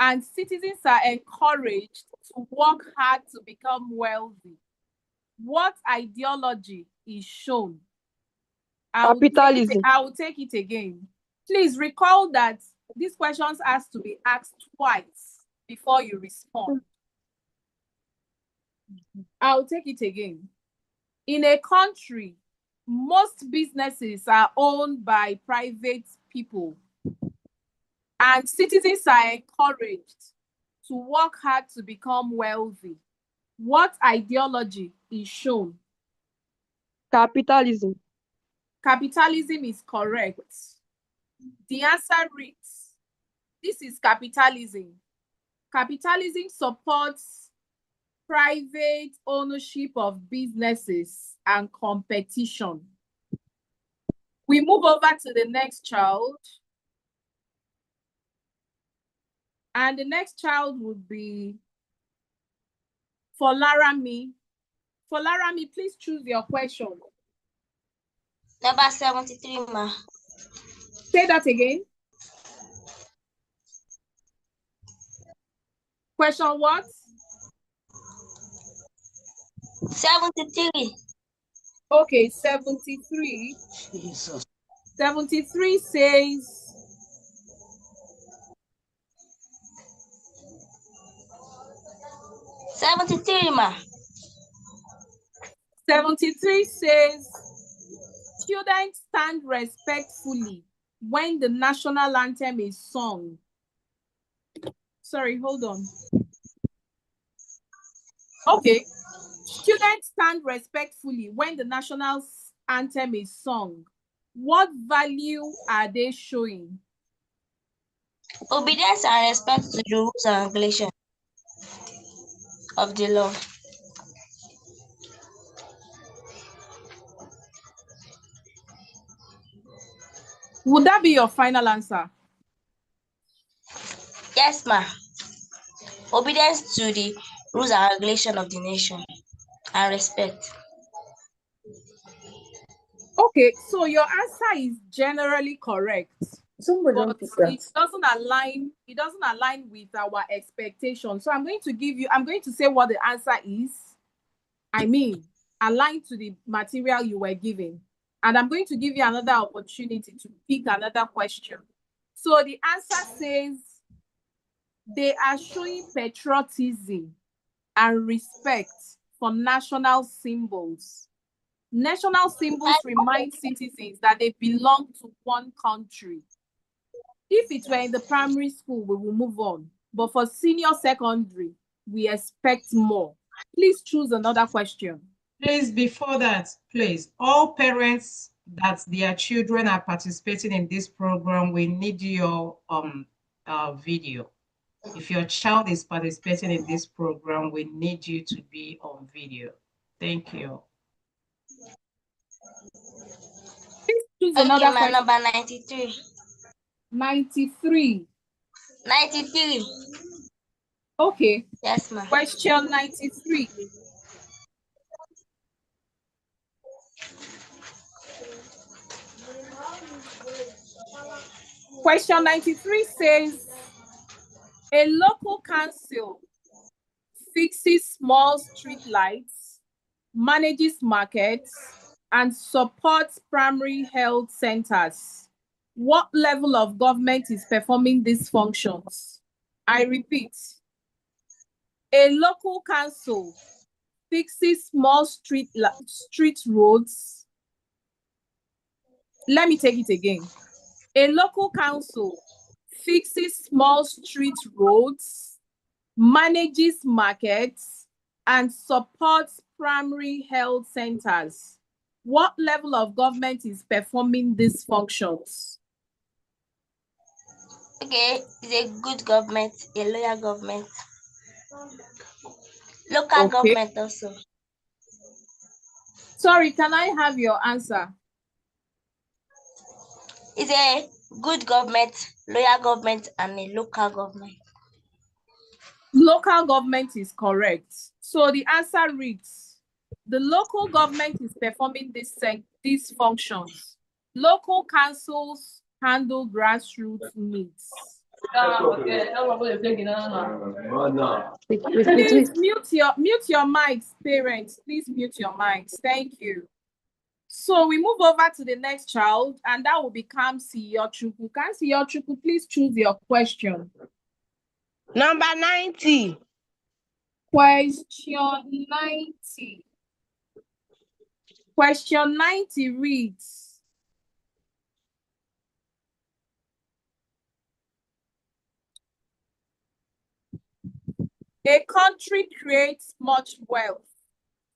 S7: and citizens are encouraged to work hard to become wealthy. What ideology is shown? I will take it again. Please recall that these questions has to be asked twice before you respond. I'll take it again. In a country, most businesses are owned by private people, and citizens are encouraged to work hard to become wealthy. What ideology is shown?
S15: Capitalism.
S7: Capitalism is correct. The answer reads, this is capitalism. Capitalism supports private ownership of businesses and competition. We move over to the next child. And the next child would be Folarami. Folarami, please choose your question.
S2: Number 73, ma.
S7: Say that again. Question what?
S2: 73.
S7: Okay, 73.
S18: Jesus.
S7: 73 says,
S2: ma.
S7: 73 says, students stand respectfully when the national anthem is sung. Sorry, hold on. Okay. Students stand respectfully when the national anthem is sung. What value are they showing?
S2: Obedience and respect to the rules and regulations of the law.
S7: Would that be your final answer?
S2: Yes, ma. Obedience to the rules and regulations of the nation and respect.
S7: Okay, so your answer is generally correct. But it doesn't align with our expectations. So I'm going to say what the answer is. I mean, aligned to the material you were given. And I'm going to give you another opportunity to pick another question. So the answer says they are showing patriotism and respect for national symbols. National symbols remind citizens that they belong to one country. If it were in the primary school, we will move on. But for senior secondary, we expect more. Please choose another question.
S1: Please, before that, please, all parents that their children are participating in this program, we need your video. If your child is participating in this program, we need you to be on video. Thank you.
S7: Please choose another question.
S2: Number 93.
S7: 93.
S2: 93.
S7: Okay.
S2: Yes, ma'am.
S7: Question 93. Question 93 says, a local council fixes small street lights, manages markets, and supports primary health centers. What level of government is performing these functions? I repeat, a local council fixes small street roads. Let me take it again. A local council fixes small street roads, manages markets, and supports primary health centers. What level of government is performing these functions?
S2: Okay, it's a good government, a loyal government. Local government also.
S7: Sorry, can I have your answer?
S2: It's a good government, loyal government, and a local government.
S7: Local government is correct. So the answer reads, the local government is performing these functions. Local councils handle grassroots needs? Please mute your mics, parents. Please mute your mics. Thank you. So we move over to the next child, and that will become Siyochukwu. Can Siyochukwu please choose your question?
S8: Number 90.
S7: Question 90. Question 90 reads, a country creates much wealth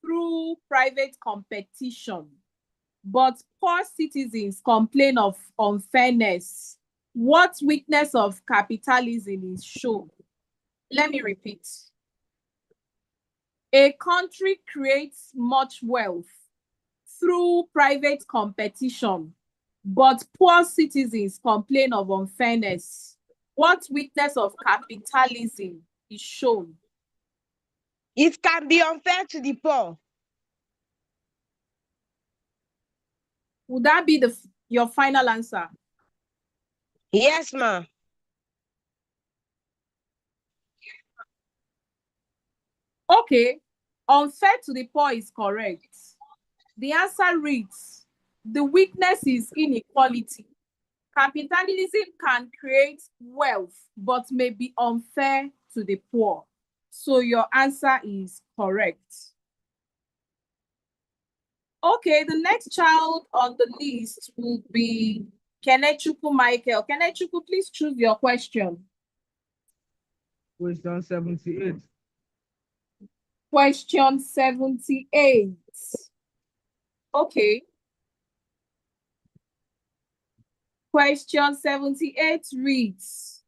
S7: through private competition, but poor citizens complain of unfairness. What weakness of capitalism is shown? Let me repeat. A country creates much wealth through private competition, but poor citizens complain of unfairness. What weakness of capitalism is shown?
S8: It can be unfair to the poor.
S7: Would that be your final answer?
S8: Yes, ma'am.
S7: Okay, unfair to the poor is correct. The answer reads, the weakness is inequality. Capitalism can create wealth, but may be unfair to the poor. So your answer is correct. Okay, the next child on the list will be Kenechukwu Michael. Kenechukwu, please choose your question.
S22: Question 78.
S7: Question 78. Okay. Question 78 reads,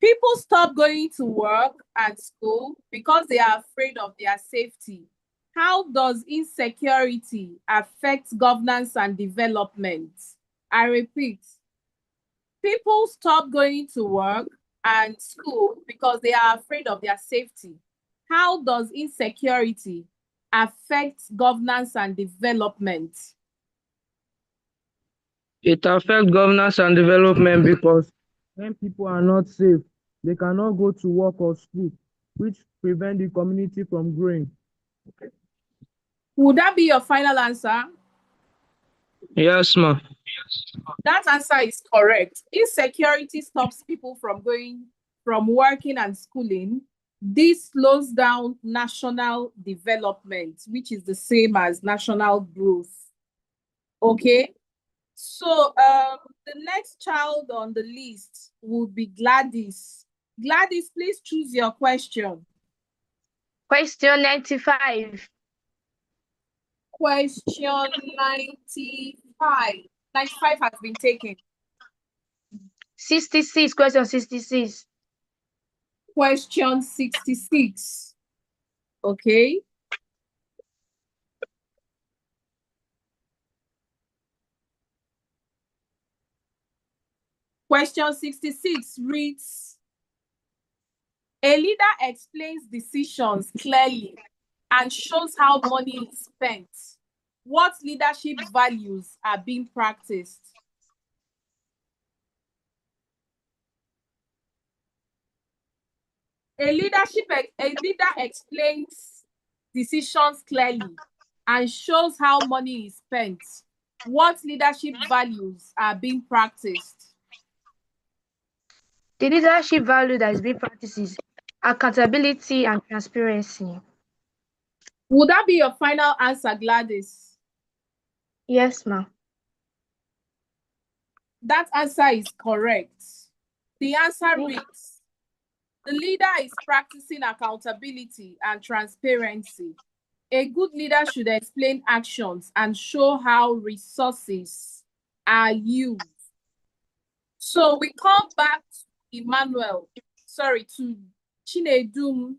S7: people stop going to work and school because they are afraid of their safety. How does insecurity affect governance and development? I repeat, people stop going to work and school because they are afraid of their safety. How does insecurity affect governance and development?
S22: It affects governance and development because when people are not safe, they cannot go to work or school, which prevent the community from growing.
S7: Would that be your final answer?
S22: Yes, ma'am.
S7: That answer is correct. Insecurity stops people from working and schooling. This slows down national development, which is the same as national growth. Okay. So the next child on the list would be Gladys. Gladys, please choose your question.
S14: Question 95.
S7: Question 95. 95 has been taken.
S14: 66. Question 66.
S7: Question 66. Okay. Question 66 reads, a leader explains decisions clearly and shows how money is spent. What leadership values are being practiced? A leader explains decisions clearly and shows how money is spent. What leadership values are being practiced?
S14: The leadership value that is being practiced is accountability and transparency.
S7: Would that be your final answer, Gladys?
S14: Yes, ma'am.
S7: That answer is correct. The answer reads, the leader is practicing accountability and transparency. A good leader should explain actions and show how resources are used. So we come back to Chinedum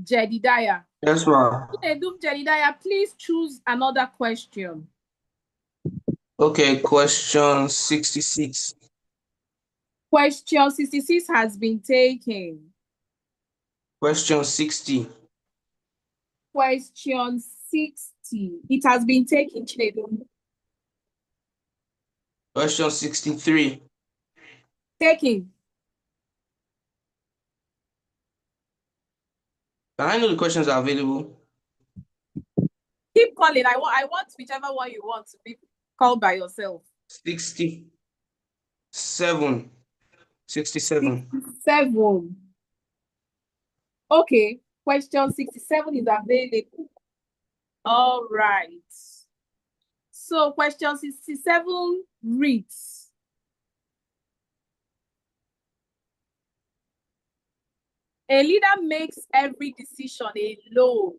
S7: Jedidiah.
S18: Yes, ma'am.
S7: Chinedum Jedidiah, please choose another question.
S18: Okay, question 66.
S7: Question 66 has been taken.
S18: Question 60.
S7: Question 60. It has been taken, Chinedu.
S18: Question 63.
S7: Taken.
S18: Can I know the questions are available?
S7: Keep calling. I want whichever one you want to be called by yourself.
S18: 67. 67.
S7: 7. Okay. Question 67 is available. All right. So question 67 reads, a leader makes every decision alone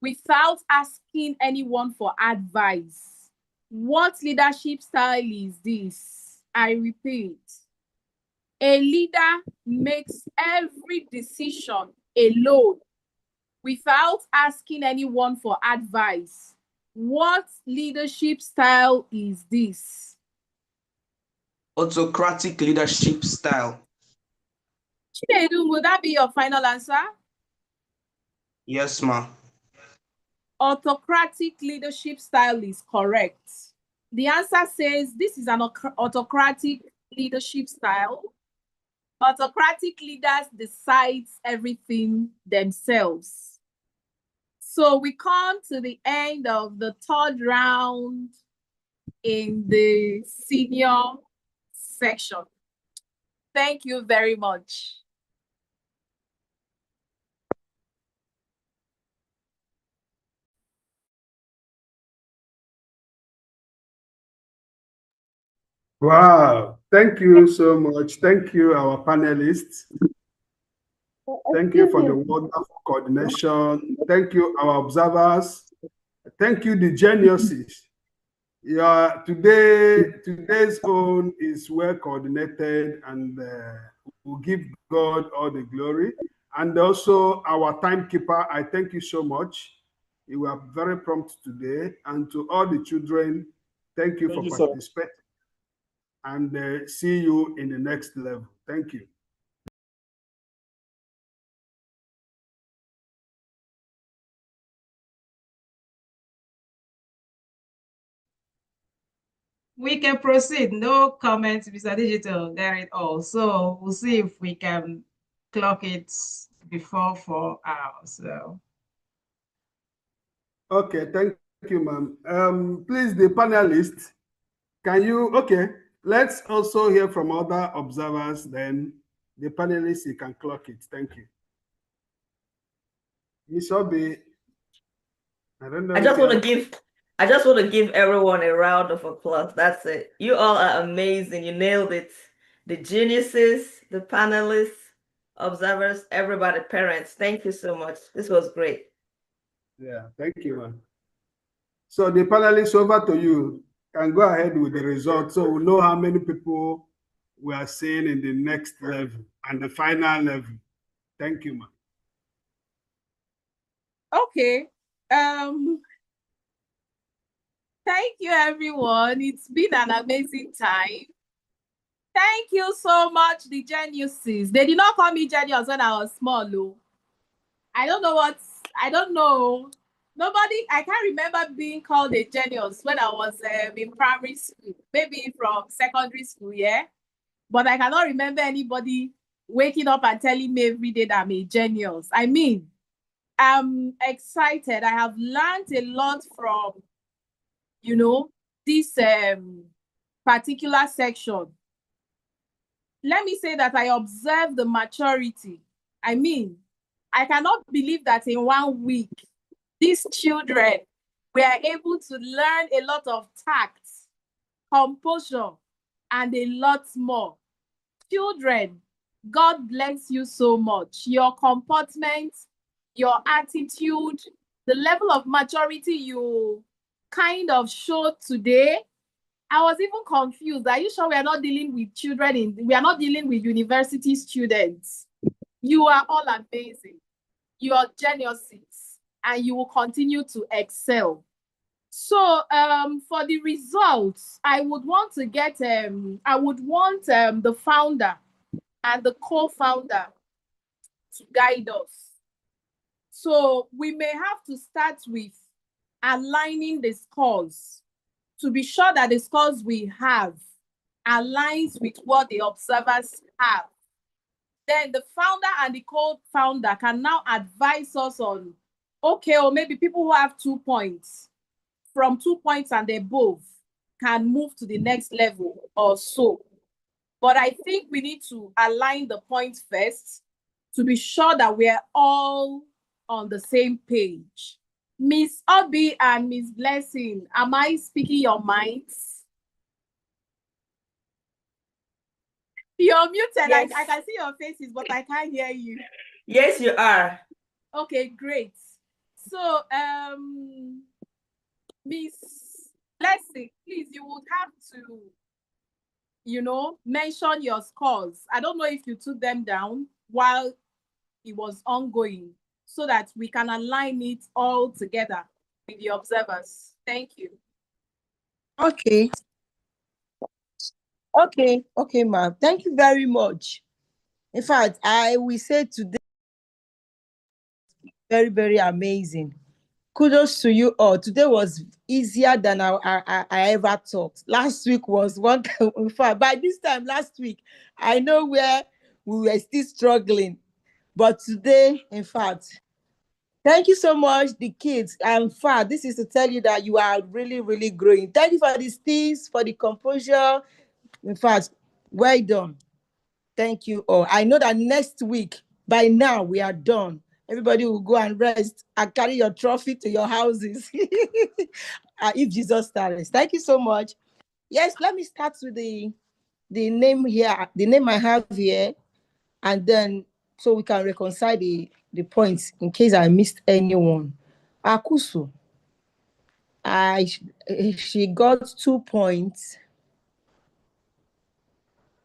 S7: without asking anyone for advice. What leadership style is this? I repeat, a leader makes every decision alone without asking anyone for advice. What leadership style is this?
S18: Autocratic leadership style.
S7: Chinedu, will that be your final answer?
S18: Yes, ma.
S7: Autocratic leadership style is correct. The answer says this is an autocratic leadership style. Autocratic leaders decide everything themselves. So we come to the end of the 3rd round in the senior section. Thank you very much.
S17: Wow, thank you so much. Thank you, our panelists. Thank you for the wonderful coordination. Thank you, our observers. Thank you, the geniuses. Yeah, today's own is well coordinated, and we'll give God all the glory. And also our timekeeper, I thank you so much. You were very prompt today. And to all the children, thank you for participating. And see you in the next level. Thank you.
S1: We can proceed. No comments, Mr. Digital. Got it all. So we'll see if we can clock it before 4 hours. So.
S17: Okay, thank you, ma'am. Please, the panelists, can you, okay, let's also hear from other observers, then the panelists, you can clock it. Thank you. Ms. Obi, I don't know.
S4: I just want to give everyone a round of applause. That's it. You all are amazing. You nailed it. The geniuses, the panelists, observers, everybody, parents. Thank you so much. This was great.
S17: Yeah, thank you, ma'am. So the panelists, over to you. Can go ahead with the results, so we know how many people we are seeing in the next level and the final level. Thank you, ma'am.
S7: Okay. Thank you, everyone. It's been an amazing time. Thank you so much, the geniuses. They did not call me genius when I was small, though. I don't know. Nobody, I can't remember being called a genius when I was in primary school, maybe from secondary school, yeah? But I cannot remember anybody waking up and telling me every day that I'm a genius. I mean, I'm excited. I have learned a lot from, this particular section. Let me say that I observed the maturity. I mean, I cannot believe that in 1 week, these children were able to learn a lot of tact, composure, and a lot more. Children, God bless you so much. Your comportment, your attitude, the level of maturity you kind of showed today. I was even confused. Are you sure we are not dealing with children we are not dealing with university students? You are all amazing. You are geniuses, and you will continue to excel. So for the results, I would want to get the founder and the co-founder to guide us. So we may have to start with aligning the scores to be sure that the scores we have aligns with what the observers have. Then the founder and the co-founder can now advise us on, okay, or maybe people who have 2 points, from 2 points and above can move to the next level or so. But I think we need to align the points first to be sure that we're all on the same page. Miss Obi and Miss Blessing, am I speaking your minds? You're muted.
S4: Yes.
S7: I can see your faces, but I can't hear you.
S4: Yes, you are.
S7: Okay, great. So, Miss Blessing, please, you would have to, mention your scores. I don't know if you took them down while it was ongoing, so that we can align it all together with the observers. Thank you.
S3: Okay, ma'am. Thank you very much. In fact, I will say today, very, very amazing. Kudos to you all. Today was easier than I ever thought. Last week was one. In fact, by this time last week, I know where we were still struggling. But today, in fact, thank you so much, the kids. In fact, this is to tell you that you are really, really growing. Thank you for these things, for the composure. In fact, well done. Thank you all. I know that next week, by now, we are done. Everybody will go and rest and carry your trophy to your houses. If Jesus starts. Thank you so much. Yes, let me start with the name here, the name I have here, and then so we can reconcile the points in case I missed anyone. Akusu, she got 2 points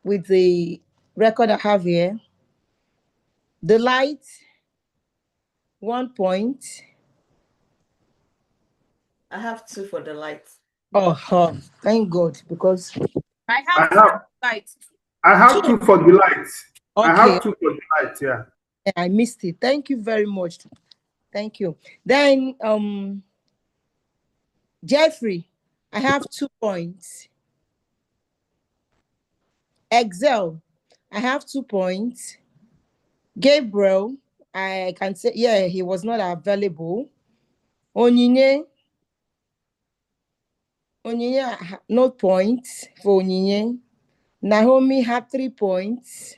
S3: with the record I have here. Delight, 1 point.
S4: I have 2 for Delight.
S3: Oh, thank God, because
S7: I have Delight.
S17: I have 2 for Delight.
S3: Okay.
S17: I have 2 for Delight, yeah.
S3: I missed it. Thank you very much. Thank you. Then Jeffrey, I have 2 points. Excel, I have 2 points. Gabriel, I can say, yeah, he was not available. Onyinye, no points for Onyinye. Naomi had 3 points.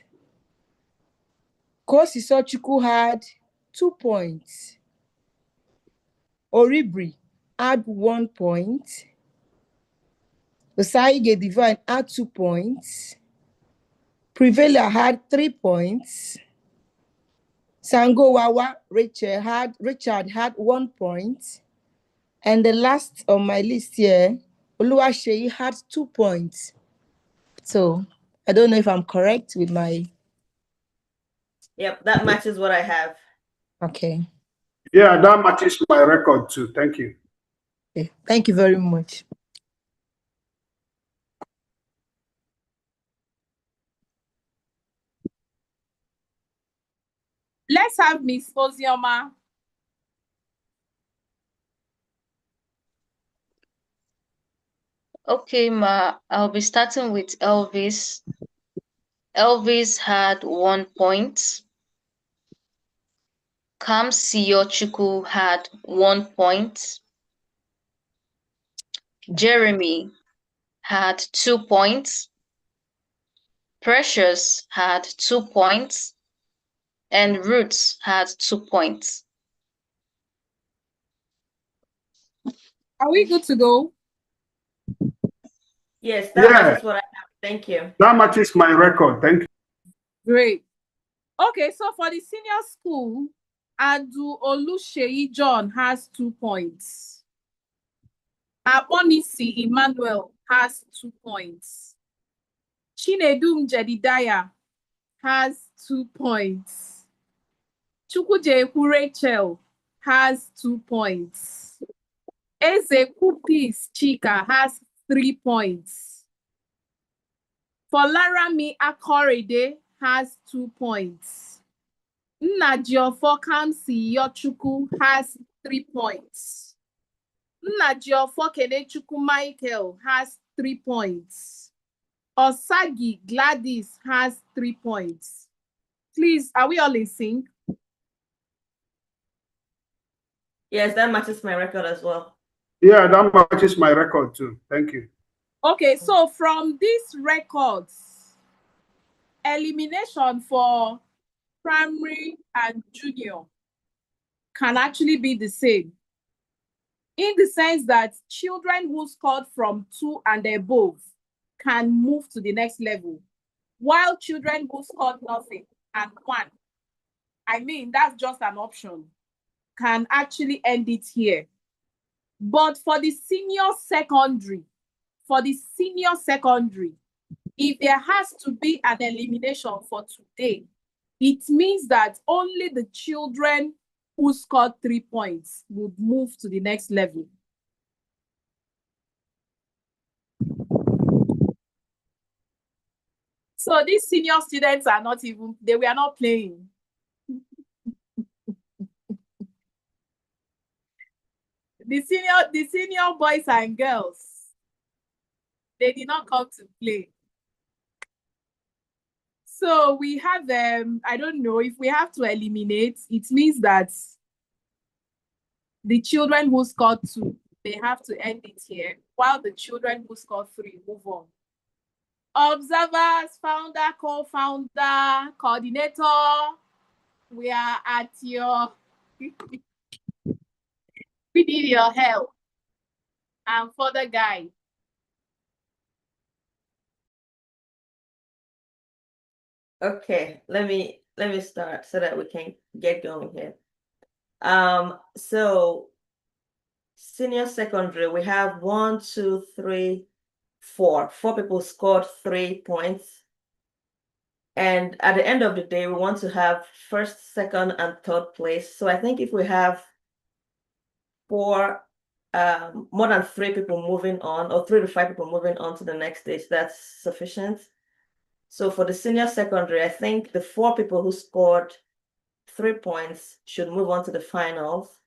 S3: Kosi Sochuku had 2 points. Oribri had 1 point. Osaige Divine had 2 points. Prevaila had 3 points. Sango Wawa Richard had 1 point. And the last on my list here, Oluwaseyi had 2 points. So I don't know if I'm correct with my.
S4: Yep, that matches what I have.
S3: Okay.
S17: Yeah, that matches my record too. Thank you.
S3: Okay. Thank you very much.
S7: Let's have Miss Ozioma.
S12: Okay, Ma, I'll be starting with Elvis. Elvis had 1 point. Kamsi Yochuku had 1 point. Jeremy had 2 points. Precious had 2 points. And Roots had 2 points.
S7: Are we good to go?
S4: Yes, that
S17: Yeah.
S4: matches what I have. Thank you.
S17: That matches my record. Thank you.
S7: Great. Okay, so for the senior school, Adu Oluseyi John has 2 points. Abonisi Emmanuel has 2 points. Chinedum Jedidiah has 2 points. Chukwujeku Rachel has 2 points. Ezekupis Chika has 3 points. Folarami Akorede has 2 points. Nnadiofo Kamsi Yochukwu has 3 points. Nnajiofor Kenechukwu Michael has 3 points. Osagi Gladys has 3 points. Please, are we all in sync?
S4: Yes, that matches my record as well.
S17: Yeah, that matches my record too. Thank you.
S7: Okay, so from these records, elimination for primary and junior can actually be the same, in the sense that children who scored from 2 and above can move to the next level, while children who scored nothing and 1, I mean, that's just an option, can actually end it here. But for the senior secondary, if there has to be an elimination for today, it means that only the children who scored 3 points would move to the next level. So these senior students are not even, they were not playing. The senior boys and girls, they did not come to play. So we have I don't know, if we have to eliminate, it means that the children who scored 2, they have to end it here, while the children who scored 3 move on. Observers, founder, co-founder, coordinator, we are at your, we need your help and further guide.
S4: Okay, let me start so that we can get going here. So senior secondary, we have 1, 2, 3, 4. 4 people scored 3 points. And at the end of the day, we want to have first, second, and third place. So I think if we have 4, more than 3 people moving on, or 3 to 5 people moving on to the next stage, that's sufficient. So for the senior secondary, I think the 4 people who scored 3 points should move on to the finals.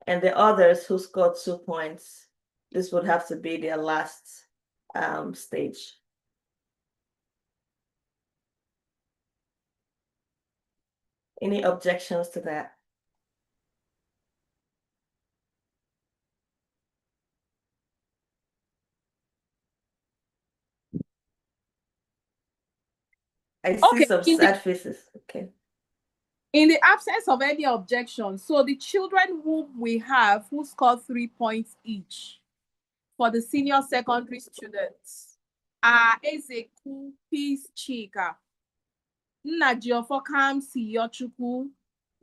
S4: And the others who scored 2 points, this would have to be their last stage. Any objections to that? I see some sad faces. Okay.
S7: In the absence of any objection, so the children who we have who scored 3 points each for the senior secondary students are Ezeku Peace Chika, Nnajiofor Kamsi Yochukwu,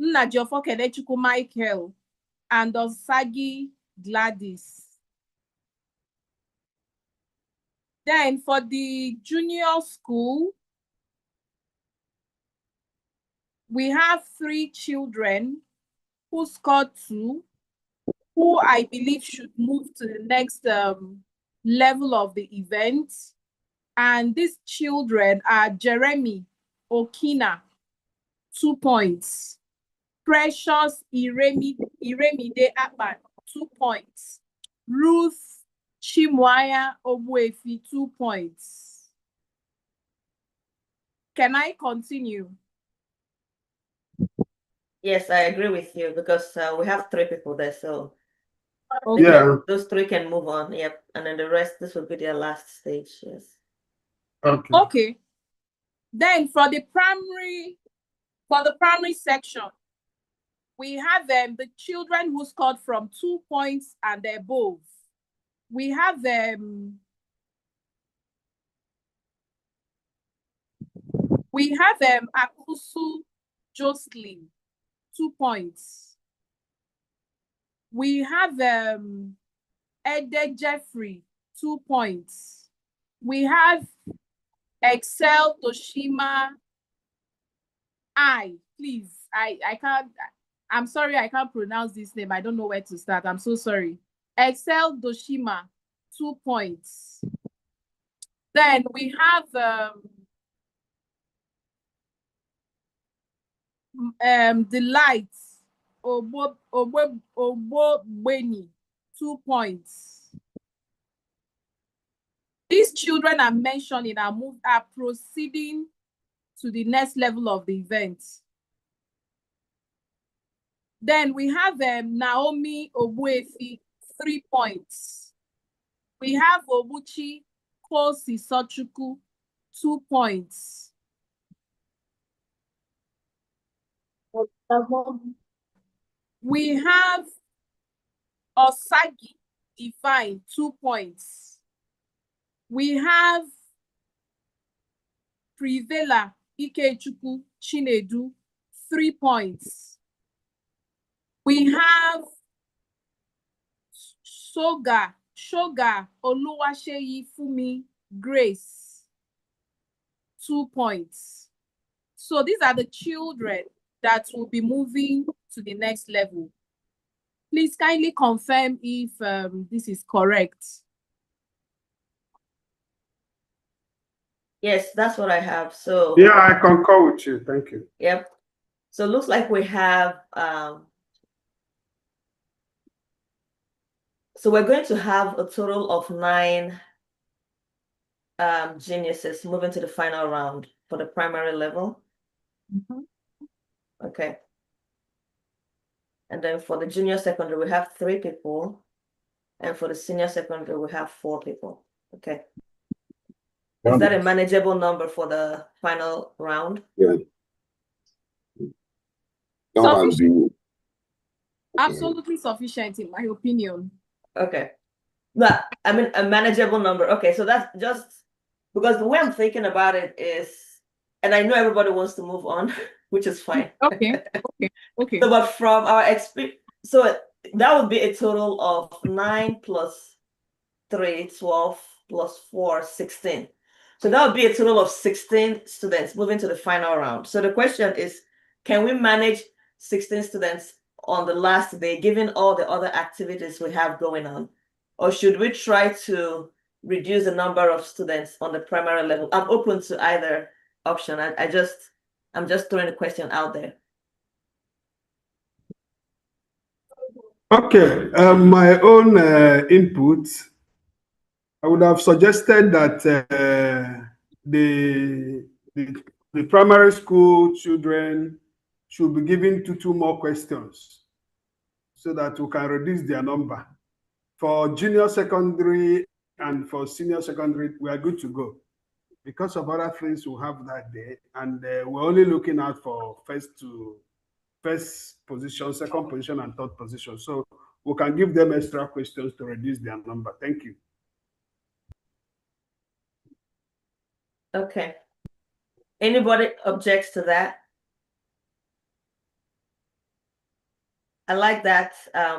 S7: Nnajiofor Kenechukwu Michael, and Osagi Gladys. Then for the junior school, we have 3 children who scored 2, who I believe should move to the next level of the event. And these children are Jeremy Okina, 2 points. Precious Iremide Akpan, 2 points. Ruth Chimwaya Obuefi, 2 points. Can I continue?
S4: Yes, I agree with you because we have 3 people there, so
S17: Yeah.
S4: those 3 can move on. Yep, and then the rest, this will be their last stage. Yes.
S17: Okay.
S7: Okay. Then for the primary section, we have the children who scored from 2 points and above. We have Akusu Jocelyn, 2 points. We have Ede Jeffrey, 2 points. We have Excel Toshima please, I can't, I'm sorry, I can't pronounce this name. I don't know where to start. I'm so sorry. Excel Doshima, 2 points. Then we have Delight Ogbobweni, 2 points. These children are mentioned in our move are proceeding to the next level of the event. Then we have Naomi Obuefi, 3 points. We have Obuchi Kosi Sochuku, 2 points. We have Osagi Divine, 2 points. We have Privela Ikechukwu Chinedu, 3 points. We have Shoga Oluwaseyi Fumi Grace, 2 points. So these are the children that will be moving to the next level. Please kindly confirm if this is correct.
S4: Yes, that's what I have. So
S17: Yeah, I concur with you. Thank you.
S4: yep. So it looks like we have so we're going to have a total of 9 geniuses moving to the final round for the primary level. Okay. And then for the junior secondary, we have 3 people. And for the senior secondary, we have 4 people. Okay. Is that a manageable number for the final round?
S11: Yeah.
S7: Absolutely sufficient, in my opinion.
S4: Okay. But I mean a manageable number. Okay, so that's just because the way I'm thinking about it is, and I know everybody wants to move on, which is fine.
S7: Okay. Okay.
S4: So, but from our experience, so that would be a total of 9 plus 3, 12 plus 4, 16. So that would be a total of 16 students moving to the final round. So the question is, can we manage 16 students on the last day, given all the other activities we have going on? Or should we try to reduce the number of students on the primary level? I'm open to either option. I'm just throwing the question out there.
S17: Okay, my own input, I would have suggested that the primary school children should be given 2 more questions so that we can reduce their number. For junior secondary and for senior secondary, we are good to go because of other things we have that day, and we're only looking out for first position, second position, and third position. So we can give them extra questions to reduce their number. Thank you.
S4: Okay. Anybody objects to that? I like that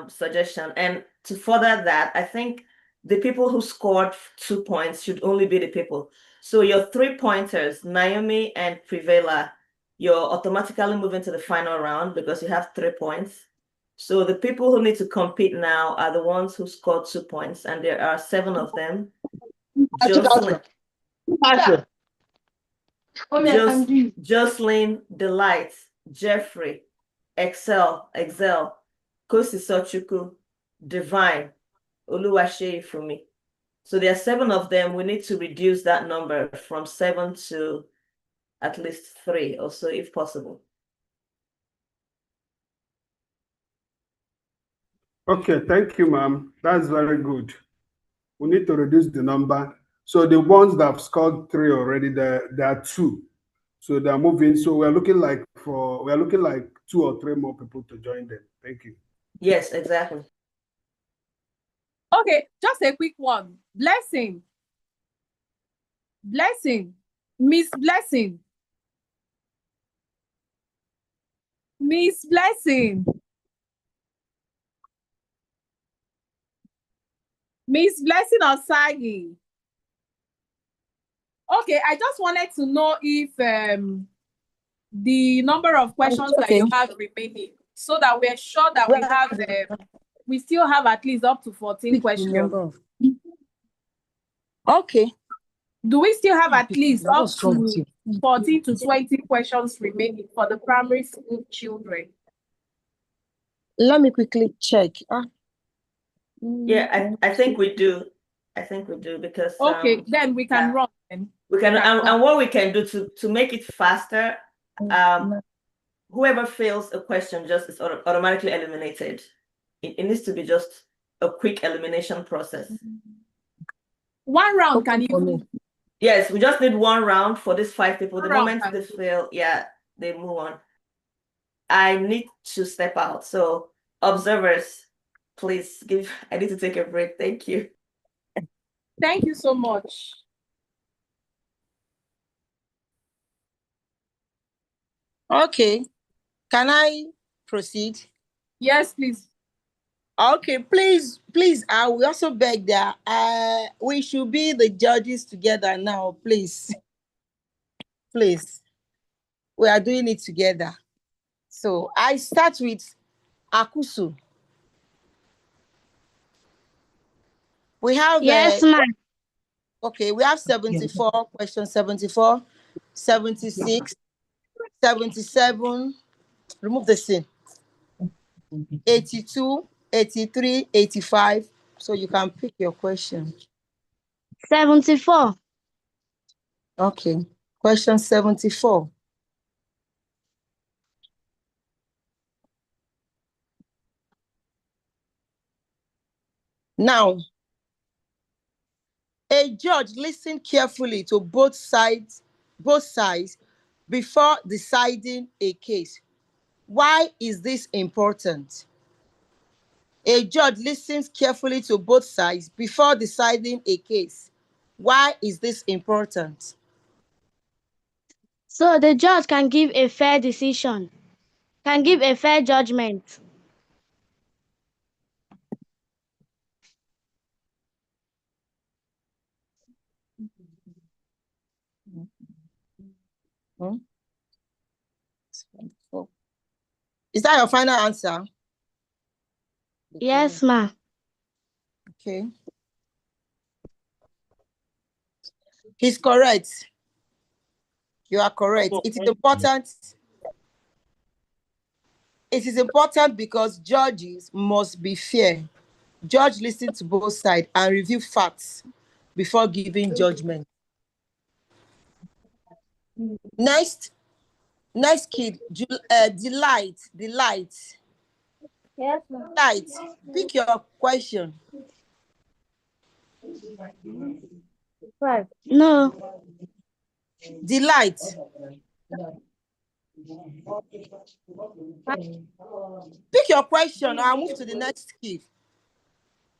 S4: suggestion. And to further that, I think the people who scored 2 points should only be the people. So your 3 pointers, Naomi and Privela, you're automatically moving to the final round because you have 3 points. So the people who need to compete now are the ones who scored 2 points, and there are 7 of them. Jocelyn, Delight, Jeffrey, Excel, Kosi Sochuku, Divine, Oluwaseyi Fumi. So there are 7 of them. We need to reduce that number from 7 to at least 3 or so, if possible.
S17: Okay, thank you, ma'am. That's very good. We need to reduce the number. So the ones that have scored 3 already, there are 2. So they're moving. So we're looking like 2 or 3 more people to join them. Thank you.
S4: Yes, exactly.
S7: Okay, just a quick one. Blessing. Miss Blessing. Miss Blessing. Miss Blessing Osagi. Okay, I just wanted to know if the number of questions that you have remaining, so that we're sure that we still have at least up to 14 questions.
S3: Okay.
S7: Do we still have at least up to 14 to 20 questions remaining for the primary school children?
S3: Let me quickly check.
S4: Yeah, I think we do. I think we do because
S7: Okay, then we can run.
S4: We can, and what we can do to make it faster, whoever fails a question just is automatically eliminated. It needs to be just a quick elimination process.
S7: One round can even.
S4: Yes, we just need one round for these 5 people. The
S7: Round
S4: moment they fail, yeah, they move on. I need to step out. So observers, please I need to take a break. Thank you.
S7: Thank you so much.
S3: Okay. Can I proceed?
S7: Yes, please.
S3: Okay, please, I will also beg that we should be the judges together now, please. Please. We are doing it together. So I start with Akusu. We have
S10: Yes, ma'am.
S3: Okay, we have 74, question 74, 76, 77, remove the sin, 82, 83, 85. So you can pick your question.
S10: 74.
S3: Okay, question 74. Now, a judge listened carefully to both sides before deciding a case. Why is this important? A judge listens carefully to both sides before deciding a case. Why is this important?
S10: So the judge can give a fair decision, can give a fair judgment.
S3: Is that your final answer?
S10: Yes, ma'am.
S3: Okay. He's correct. You are correct. It is important. It is important because judges must be fair. Judge listen to both sides and review facts before giving judgment. Next kid, Delight.
S10: Yes, ma'am.
S3: Delight, pick your question.
S10: 5. No.
S3: Delight. Pick your question. I'll move to the next kid.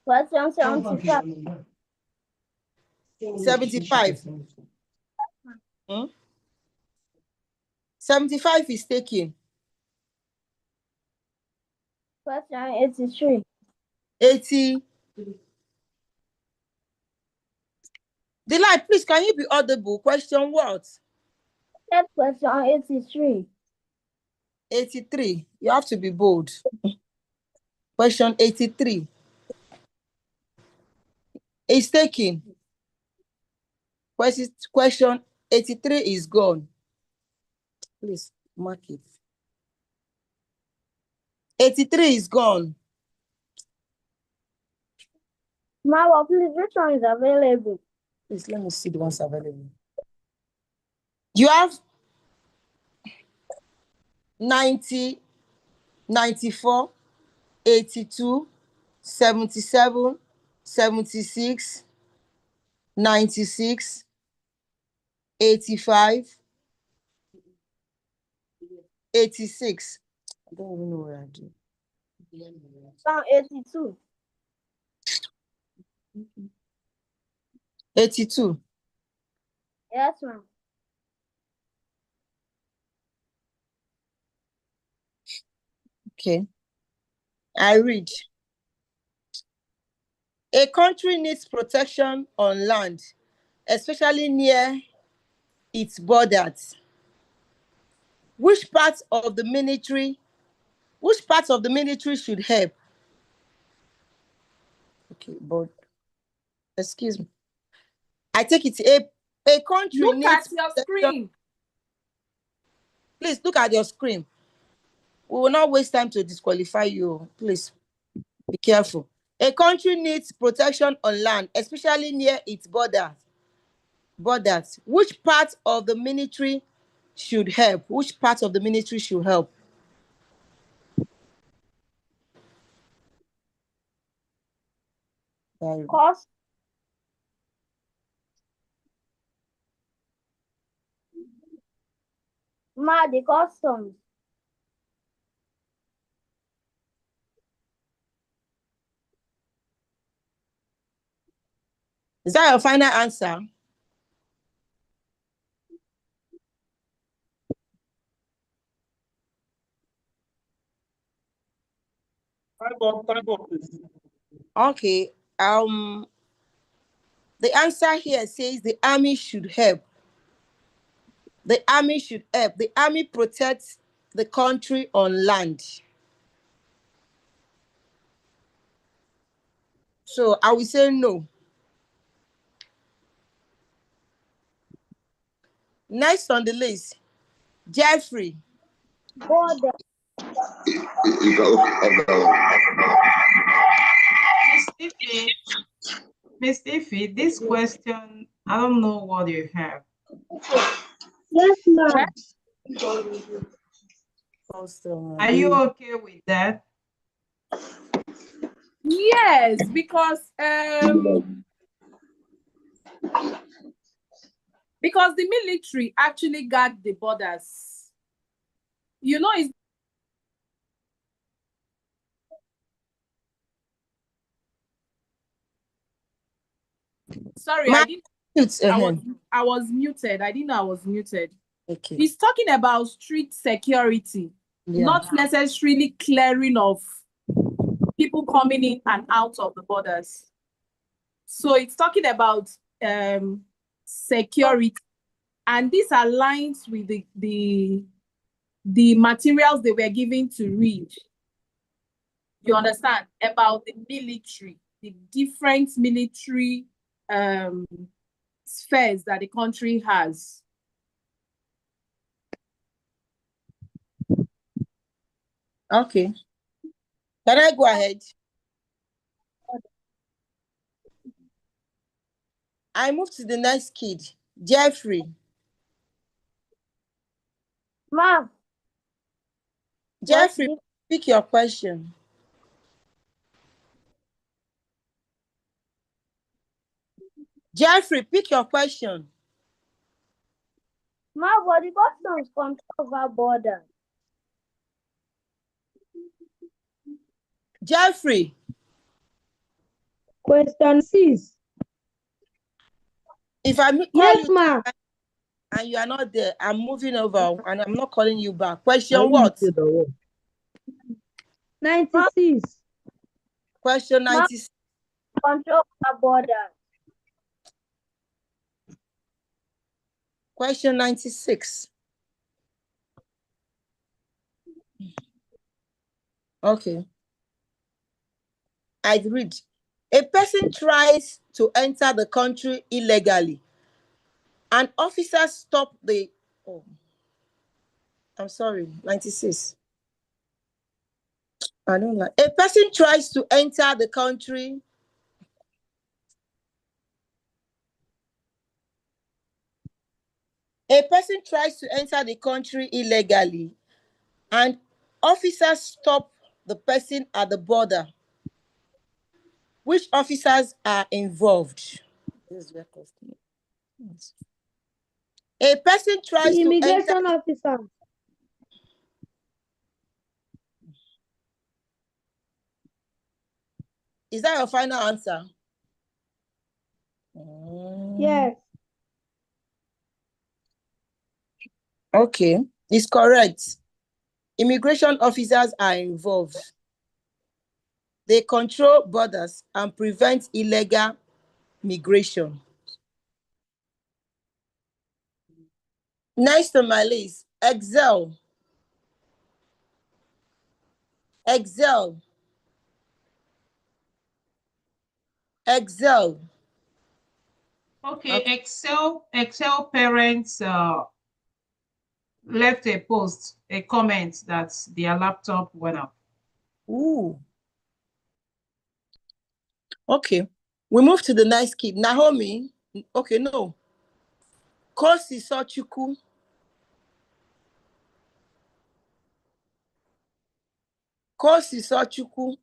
S10: Question 75.
S3: 75. 75 is taken.
S10: Question 83.
S3: 80. Delight, please, can you be audible? Question what?
S10: Question 83.
S3: 83. You have to be bold. Question 83. It's taken. Question 83 is gone. Please mark it. 83 is gone.
S10: Mama, please, which one is available?
S3: Please let me see the ones available. You have 90, 94, 82, 77, 76, 96, 85, 86. I don't even know what I do.
S10: 82.
S3: 82.
S10: Yes, ma'am.
S3: Okay. I read. A country needs protection on land, especially near its borders. Which part of the military should help? Okay, but excuse me. I take it a country
S7: Look
S3: needs
S7: at your screen.
S3: Please look at your screen. We will not waste time to disqualify you. Please be careful. A country needs protection on land, especially near its borders. Which part of the military should help? Which part of the military should help?
S10: Cost. The customs.
S3: Is that your final answer?
S6: Time up, please.
S3: Okay. The answer here says the army should help. The army should help. The army protects the country on land. So I will say no. Next on the list, Jeffrey.
S1: Miss Ife, this question, I don't know what you have.
S10: Yes, ma'am.
S1: Are you okay with that?
S7: Yes, because the military actually guard the borders. You know, it's sorry, I didn't. I was muted. I didn't know I was muted.
S3: Okay.
S7: He's talking about street security, not necessarily clearing of people coming in and out of the borders. So it's talking about security, and this aligns with the materials they were given to read. You understand about the military, the different military spheres that the country has.
S3: Okay. Can I go ahead? I move to the next kid, Jeffrey.
S10: Ma'am.
S3: Jeffrey, pick your question. Jeffrey, pick your question.
S10: Ma'am, what the customs control over border?
S3: Jeffrey.
S10: Question 6.
S3: If I call
S10: yes,
S3: you
S10: ma'am,
S3: and you are not there, I'm moving over and I'm not calling you back. Question what?
S10: 96.
S3: Question 96.
S10: Control over border.
S3: Question 96. Okay. I'd read. A person tries to enter the country illegally, and officers stop the. Oh, I'm sorry, 96. I don't like. A person tries to enter the country. A person tries to enter the country illegally, and officers stop the person at the border. Which officers are involved? A person tries to enter.
S10: Immigration officer.
S3: Is that your final answer?
S10: Yes.
S3: Okay, it's correct. Immigration officers are involved. They control borders and prevent illegal migration. Next on my list, Excel. Excel. Excel.
S1: Okay, Excel parents left a post, a comment that their laptop went up.
S3: Ooh. Okay. We move to the next kid. Naomi. Okay, no. Kosi Sochuku. Kosi Sochuku.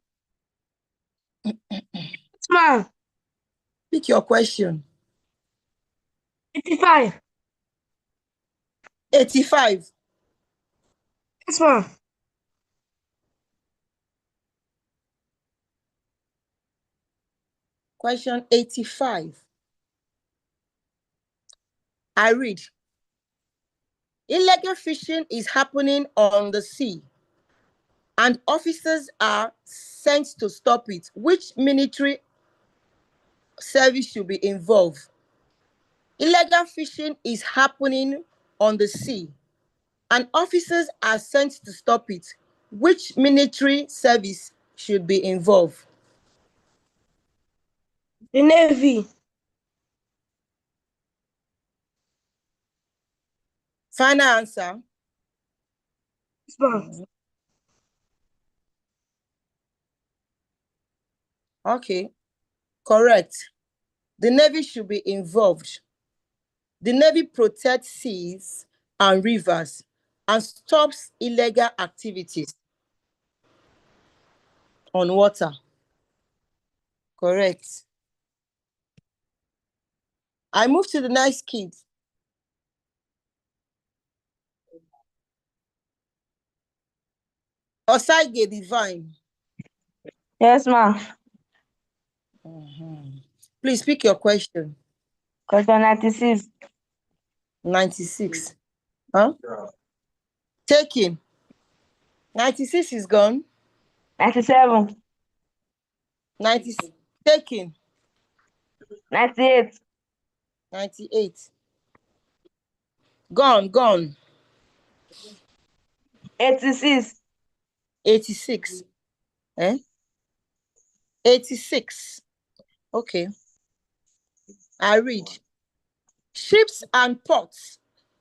S21: Ma.
S3: Pick your question.
S21: 85.
S3: 85.
S21: Yes, ma.
S3: Question 85. I read. Illegal fishing is happening on the sea, and officers are sent to stop it. Which military service should be involved? Illegal fishing is happening on the sea, and officers are sent to stop it. Which military service should be involved?
S21: The Navy.
S3: Final answer.
S21: Yes, ma.
S3: Okay, correct. The Navy should be involved. The Navy protects seas and rivers and stops illegal activities on water. Correct. I move to the next kid. Osaige Divine.
S21: Yes, ma.
S3: Please pick your question.
S21: Question 96.
S3: 96. Huh? Taking. 96 is gone.
S21: 97.
S3: 96. Taking.
S21: 98.
S3: 98. Gone.
S21: 86.
S3: 86. 86. Okay. I read. Ships and ports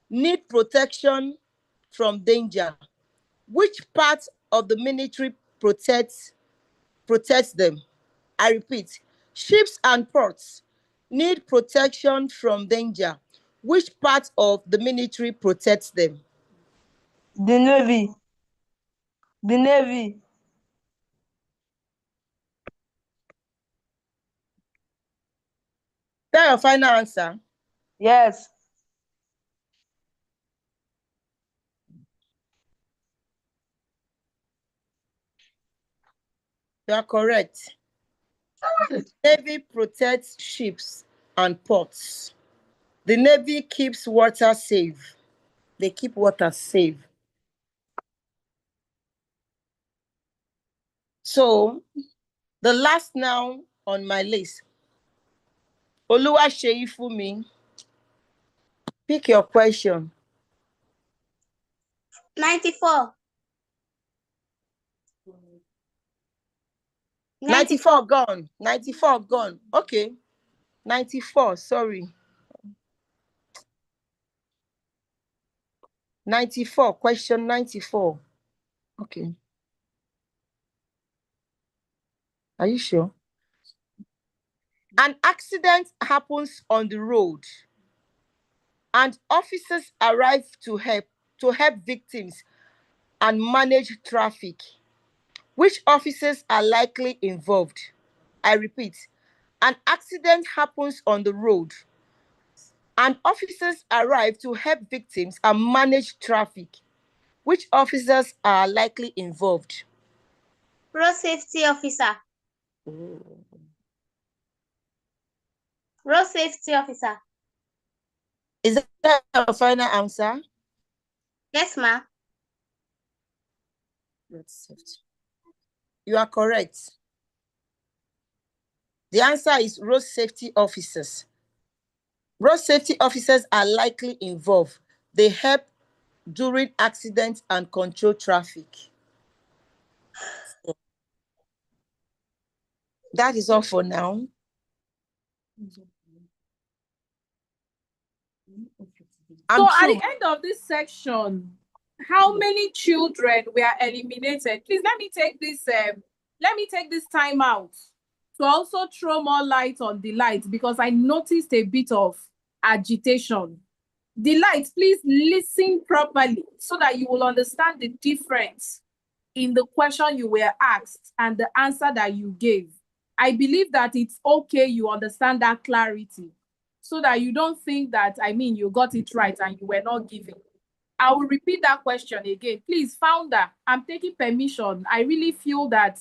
S3: need protection from danger. Which part of the military protects them? I repeat. Ships and ports need protection from danger. Which part of the military protects them?
S21: The Navy. The Navy.
S3: That your final answer?
S21: Yes.
S3: You are correct. The Navy protects ships and ports. The Navy keeps water safe. They keep water safe. So, the last now on my list, Oluwaseyi Fumi. Pick your question.
S2: 94.
S3: 94 gone. 94 gone. Okay. 94, sorry. 94, question 94. Okay. Are you sure? An accident happens on the road, and officers arrive to help victims and manage traffic. Which officers are likely involved? I repeat, an accident happens on the road, and officers arrive to help victims and manage traffic. Which officers are likely involved?
S2: Road safety officer. Road safety officer.
S3: Is that your final answer?
S2: Yes, ma.
S3: You are correct. The answer is road safety officers. Road safety officers are likely involved. They help during accidents and control traffic. That is all for now.
S7: So at the end of this section, how many children were eliminated? Please let me take this time out to also throw more light on Delight, because I noticed a bit of agitation. Delight, please listen properly so that you will understand the difference in the question you were asked and the answer that you gave. I believe that it's okay you understand that clarity so that you don't think that, you got it right and you were not giving. I will repeat that question again. Please, founder, I'm taking permission. I really feel that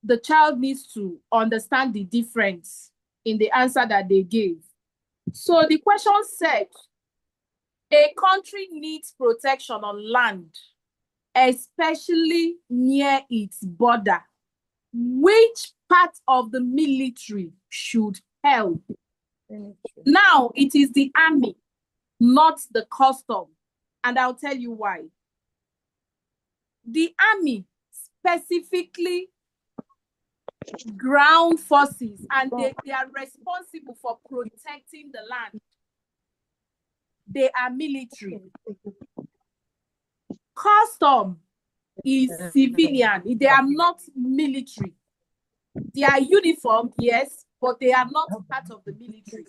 S7: the child needs to understand the difference in the answer that they gave. So the question said, a country needs protection on land, especially near its border. Which part of the military should help? Now, it is the army, not the custom. And I'll tell you why. The army, specifically ground forces, and they are responsible for protecting the land. They are military. Custom is civilian. They are not military. They are uniform, yes, but they are not part of the military.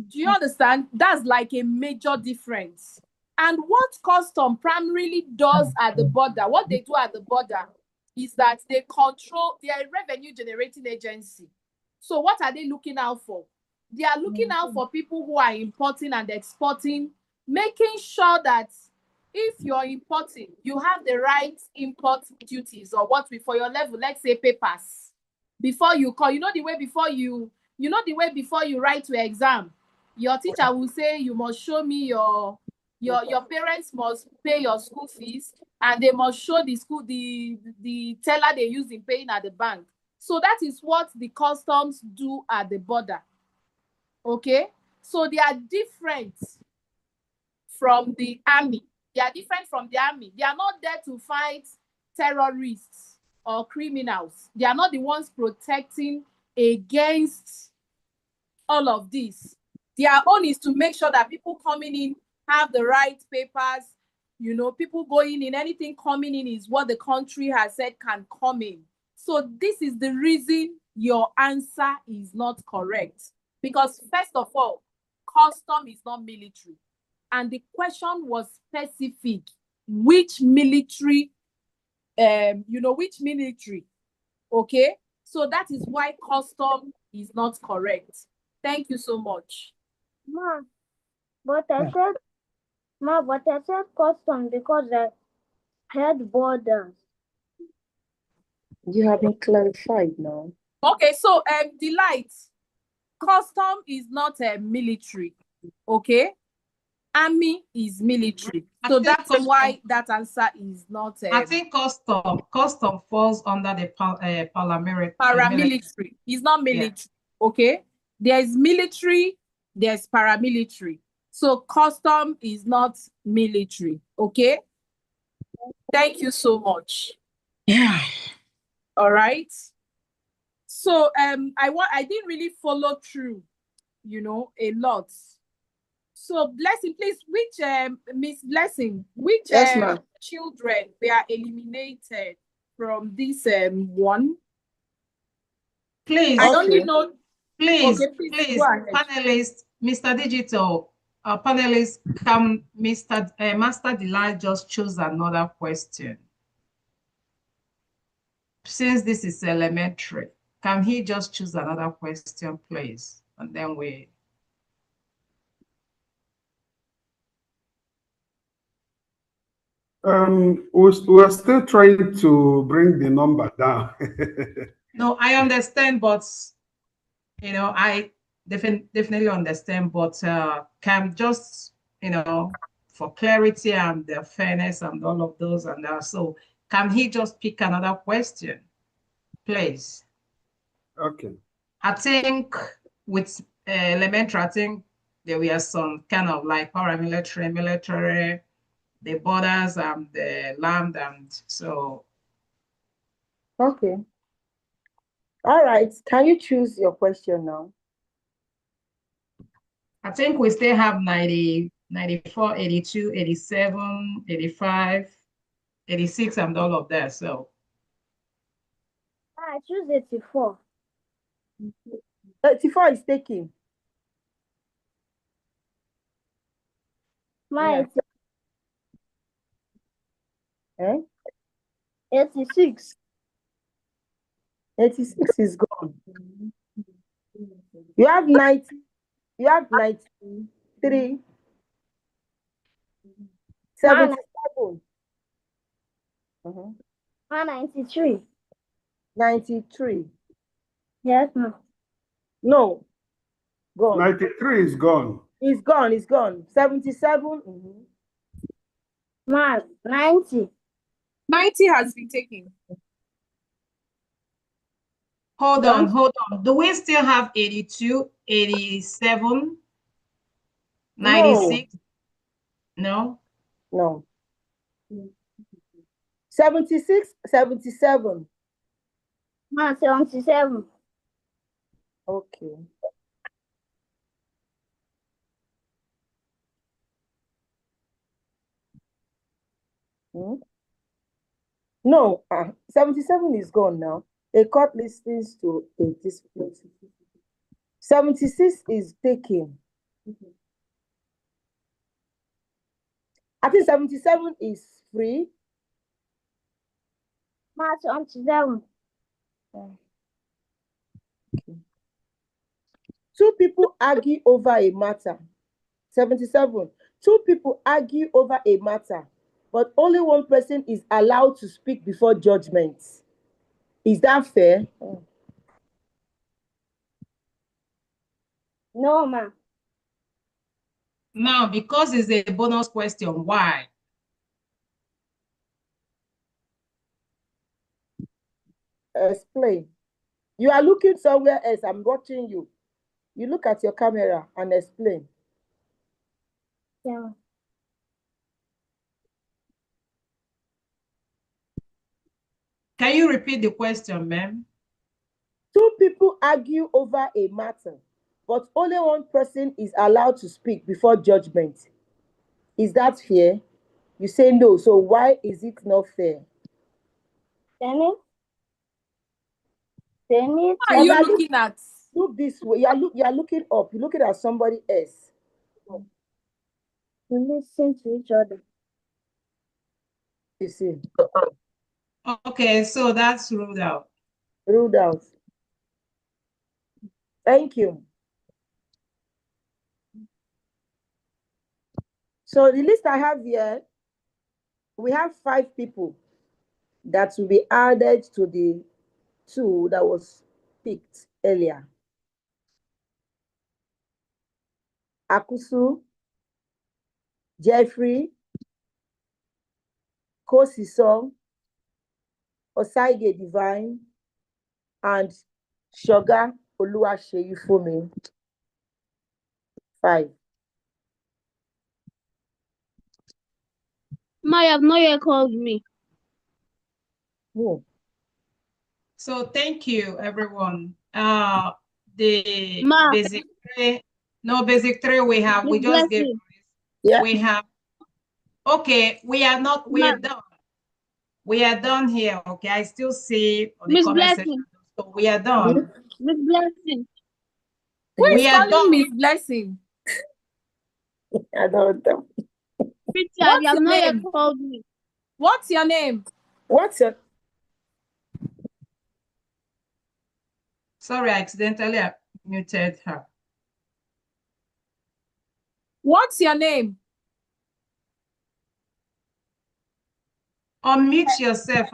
S7: Do you understand? That's like a major difference. And what custom primarily does at the border, what they do at the border is that they control, they are a revenue generating agency. So what are they looking out for? They are looking out for people who are importing and exporting, making sure that if you're importing, you have the right import duties or what we, for your level, let's say papers. Before you call, you know the way before you write your exam, your teacher will say you must show me your parents must pay your school fees and they must show the teller they use in paying at the bank. So that is what the customs do at the border. Okay, so they are different from the army. They are different from the army. They are not there to fight terrorists or criminals. They are not the ones protecting against all of this. Their own is to make sure that people coming in have the right papers. You know, people going in, anything coming in is what the country has said can come in. So this is the reason your answer is not correct. Because first of all, custom is not military. And the question was specific. Which military, which military? Okay? So that is why custom is not correct. Thank you so much.
S10: But I said custom because I had borders.
S3: You haven't clarified now.
S7: Okay, so Delight, custom is not a military, okay? Army is military. So that's why that answer is not.
S1: I think custom falls under the
S7: paramilitary. It's not military, okay? There's military, there's paramilitary. So custom is not military, okay? Thank you so much.
S1: Yeah.
S7: All right. So I didn't really follow through, a lot. So Blessing, please, which Miss Blessing, which children were eliminated from this one?
S1: Please,
S7: I only know.
S1: Please,
S7: Okay,
S1: please,
S7: go ahead.
S1: panelists, Mr. Digital, panelists, can Master Delight just choose another question? Since this is elementary, can he just choose another question, please? And then we.
S17: We're still trying to bring the number down.
S1: No, I understand, but I definitely understand, but can just for clarity and the fairness and all of those and so can he just pick another question, please?
S17: Okay.
S1: I think with elementary, I think there were some kind of like paramilitary, military, the borders and the land, and so.
S3: Okay. All right. Can you choose your question now?
S1: I think we still have 90, 94, 82, 87, 85, 86, and all of that. So.
S10: I choose 84.
S3: 84 is taken.
S10: My
S3: Eh?
S10: 86.
S3: 86 is gone. You have 90. You have 93. 77.
S10: 93.
S3: 93.
S10: Yes, ma'am.
S3: No. Gone.
S17: 93 is gone.
S3: It's gone. It's gone. 77.
S10: Ma'am, 90.
S7: 90 has been taken.
S1: Hold on. Do we still have 82, 87, 96? No.
S3: No. 76, 77.
S10: Ma'am, 77.
S3: Okay. No, 77 is gone now. A court listens to a dispute. 76 is taken. I think 77 is free.
S10: Ma'am, 77.
S3: Two people argue over a matter. 77. Two people argue over a matter, but only one person is allowed to speak before judgment. Is that fair?
S10: No, ma'am.
S1: Now, because it's a bonus question, why?
S3: Explain. You are looking somewhere else. I'm watching you. You look at your camera and explain.
S10: Yeah.
S1: Can you repeat the question, ma'am?
S3: Two people argue over a matter, but only one person is allowed to speak before judgment. Is that fair? You say no. So why is it not fair?
S10: What
S7: are you looking at?
S3: Look this way. You are looking up. You're looking at somebody else.
S10: Listen to each other.
S3: You see.
S1: Okay, so that's ruled out.
S3: Ruled out. Thank you. So the list I have here, we have 5 people that will be added to the 2 that was picked earlier. Akusu, Jeffrey, Kosiso, Osaige Divine, and Shoga Oluwaseyifumi. 5.
S10: Ma, you have not yet called me.
S3: Oh.
S1: So thank you, everyone. The
S10: Ma.
S1: basic 3, no basic 3 we have, we just gave, we have, okay, we are done. We are done here, okay? I still see on the
S10: Miss
S1: comment
S10: Blessing.
S1: section, so we are done.
S10: Miss Blessing.
S7: Who is
S1: We are
S7: calling
S1: done.
S7: Miss Blessing?
S3: I don't know.
S10: Richard, you have not yet called me.
S7: What's your name?
S3: What's your...
S1: Sorry, I accidentally muted her.
S7: What's your name?
S1: Unmute yourself.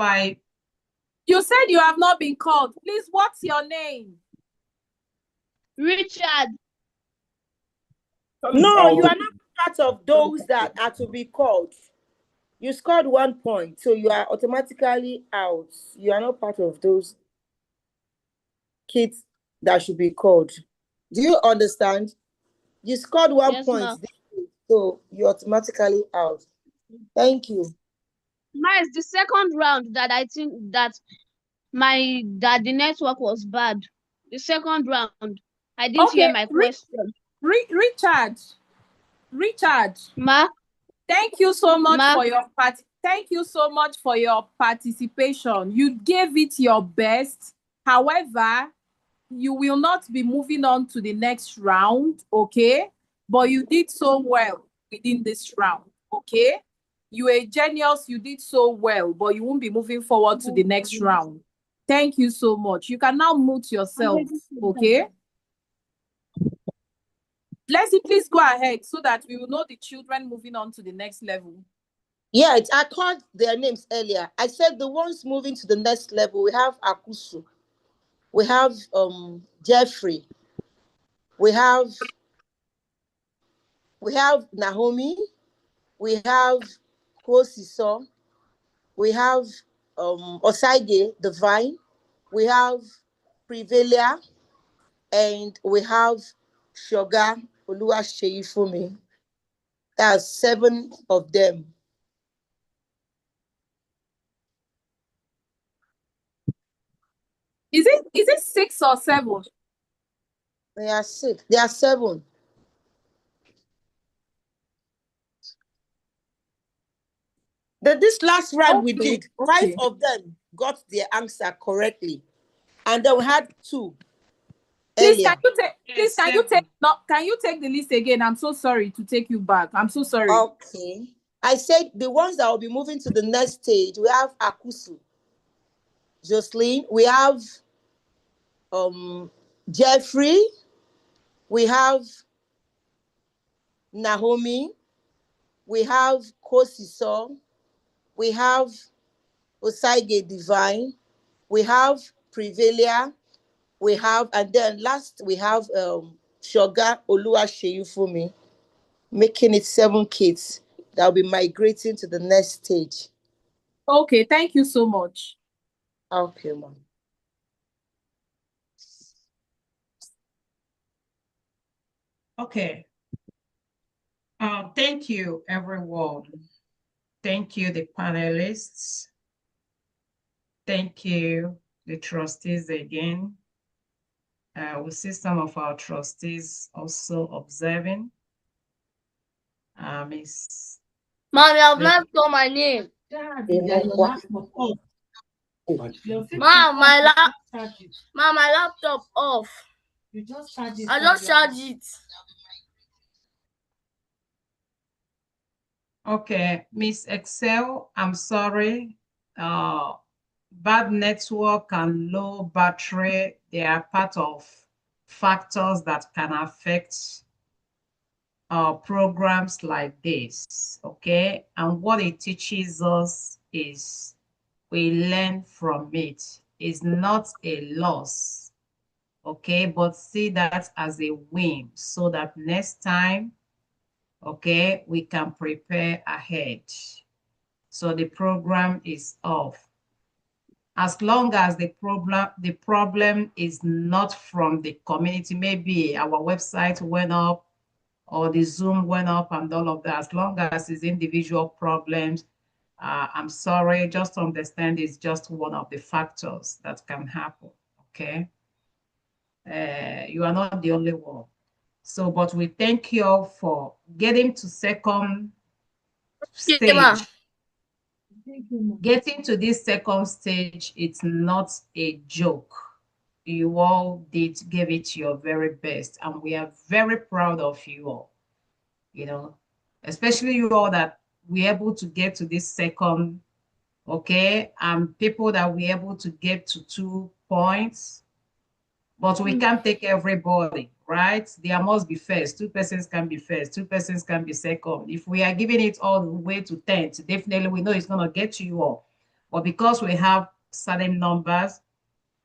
S7: You said you have not been called. Please, what's your name?
S10: Richard.
S3: No, you are not part of those that are to be called. You scored 1 point, so you are automatically out. You are not part of those kids that should be called. Do you understand? You scored 1 point, so you're automatically out. Thank you.
S10: Ma, it's the second round that I think that the network was bad. The second round. I didn't hear my question.
S7: Richard.
S10: Ma.
S7: Thank you so much for your participation. You gave it your best. However, you will not be moving on to the next round, okay? But you did so well within this round, okay? You were genius, you did so well, but you won't be moving forward to the next round. Thank you so much. You can now mute yourself, okay? Blessing, please go ahead so that we will know the children moving on to the next level.
S3: Yeah, I called their names earlier. I said the ones moving to the next level, we have Akusu, we have Jeffrey, we have Naomi, we have Kosiso, we have Osaige Divine, we have Prevalia, and we have Shoga Oluwaseyifumi. That's 7 of them.
S7: Is it 6 or 7?
S3: They are 6. They are 7. This last round we did, 5 of them got their answer correctly, and then we had 2.
S7: Please, can you take the list again? I'm so sorry to take you back. I'm so sorry.
S3: Okay. I said the ones that will be moving to the next stage, we have Akusu, Jocelyn, we have Jeffrey, we have Naomi, we have Kosiso, we have Osaige Divine, we have Prevalia, we have, and then last we have Shoga Oluwaseyifumi, making it 7 kids that will be migrating to the next stage.
S7: Okay, thank you so much.
S3: Okay, ma'am.
S1: Okay. Thank you, everyone. Thank you, the panelists. Thank you, the trustees again. We see some of our trustees also observing. Miss.
S10: Mom, you have not told my name. Mom, my laptop off.
S1: You just charge it.
S10: I just charge it.
S1: Okay, Miss Excel, I'm sorry. Bad network and low battery, they are part of factors that can affect programs like this, okay? And what it teaches us is we learn from it. It's not a loss, okay? But see that as a win so that next time, okay, we can prepare ahead. So the program is off. As long as the problem is not from the community, maybe our website went up or the Zoom went up and all of that, as long as it's individual problems, I'm sorry, just understand it's just one of the factors that can happen, okay? You are not the only one. So, but we thank you all for getting to second stage. Getting to this second stage, it's not a joke. You all gave it your very best, and we are very proud of you all, you know, especially you all that we're able to get to this second, okay, and people that we're able to get to 2 points, but we can't take everybody, right? There must be first. 2 persons can be first, 2 persons can be second. If we are giving it all the way to 10th, definitely we know it's going to get to you all. But because we have certain numbers,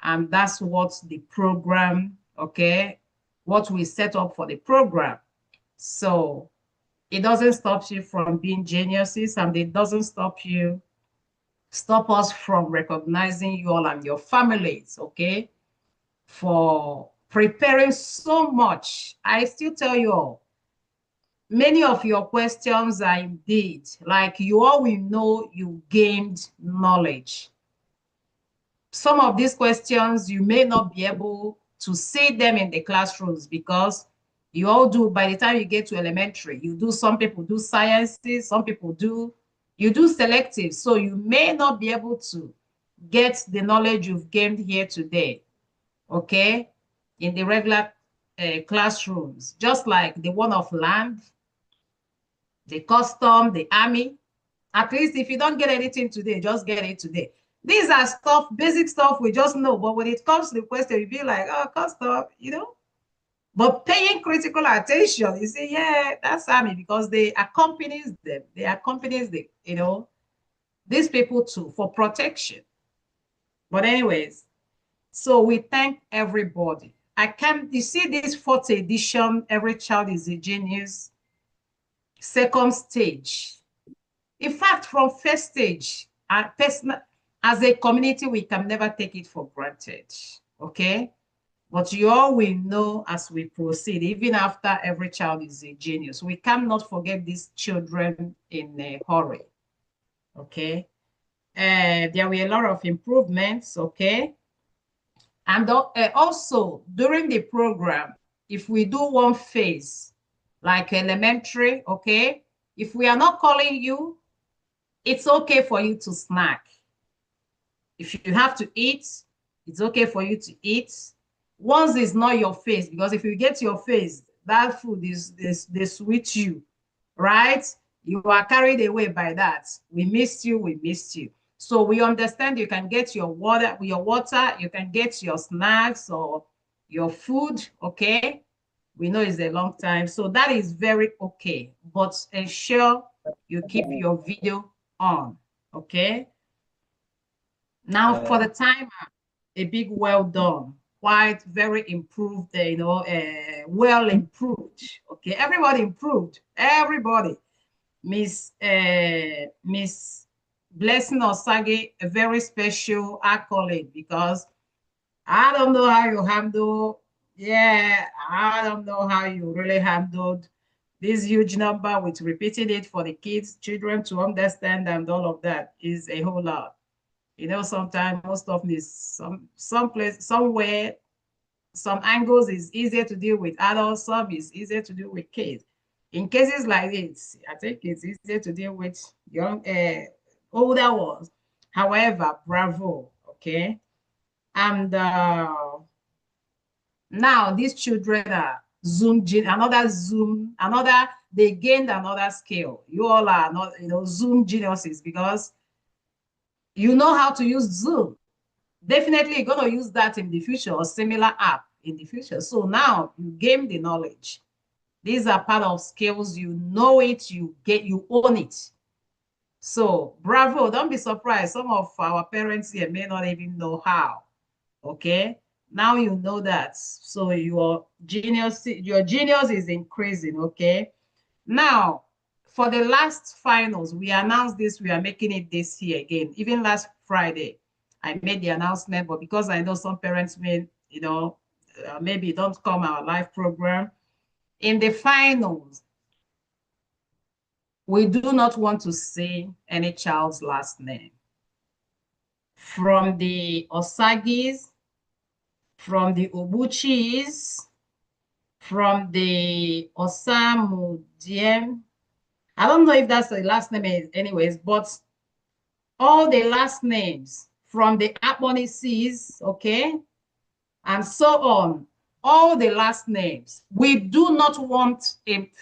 S1: and that's what the program, okay, what we set up for the program. So it doesn't stop you from being geniuses, and it doesn't stop us from recognizing you all and your families, okay, for preparing so much. I still tell you all, many of your questions are indeed, like you all will know you gained knowledge. Some of these questions, you may not be able to see them in the classrooms because you all do, by the time you get to elementary, you do, some people do sciences, some people do, you do selective. So you may not be able to get the knowledge you've gained here today. okay, in the regular classrooms, just like the one of land, the custom, the army. At least if you don't get anything today, just get it today. These are stuff, basic stuff we just know. But when it comes to the question, you be like, oh, custom, you know. But paying critical attention, you say, yeah, that's army, because they accompanies them. They accompanies the, you know, these people too for protection. But anyways, so we thank everybody. You see this 4th edition, Every Child is a Genius, 2nd stage. In fact, from 1st stage, as a community, we can never take it for granted, okay? But you all will know as we proceed, even after Every Child is a Genius, we cannot forget these children in a hurry, okay? There were a lot of improvements, okay? And also, during the program, if we do one phase, like elementary, okay? If we are not calling you, it's okay for you to snack. If you have to eat, it's okay for you to eat. Once it's not your face, because if you get your face, that food they switch you, right? You are carried away by that. We missed you, we missed you. So we understand you can get your water, you can get your snacks or your food, okay? We know it's a long time, so that is very okay. But ensure you keep your video on, okay? Now for the timer, a big well done, quite very improved, you know, well improved, okay? Everybody improved, everybody. Miss Blessing Osage, a very special accolade, because I don't know how you handle, yeah, I don't know how you really handled this huge number with repeating it for the children to understand, and all of that is a whole lot. You know, sometimes most of this, somewhere, some angles is easier to deal with adults, some is easier to deal with kids. In cases like this, I think it's easier to deal with young, older ones. However, bravo, okay? And now these children are they gained another skill. You all are not, you know, Zoom geniuses, because you know how to use Zoom. Definitely you're going to use that in the future, or similar app in the future. So now you gain the knowledge. These are part of skills. You know it, you own it. So bravo, don't be surprised. Some of our parents here may not even know how, okay? Now you know that. So your genius is increasing, okay? Now, for the last finals, we announced this, we are making it this year again. Even last Friday, I made the announcement, but because I know some parents may, you know, maybe don't come our live program. In the finals, we do not want to see any child's last name. From the Osagis, from the Obuchis, from the Osamudiem. I don't know if that's the last name anyways, but all the last names from the Abonisis, okay, and so on, all the last names. We do not want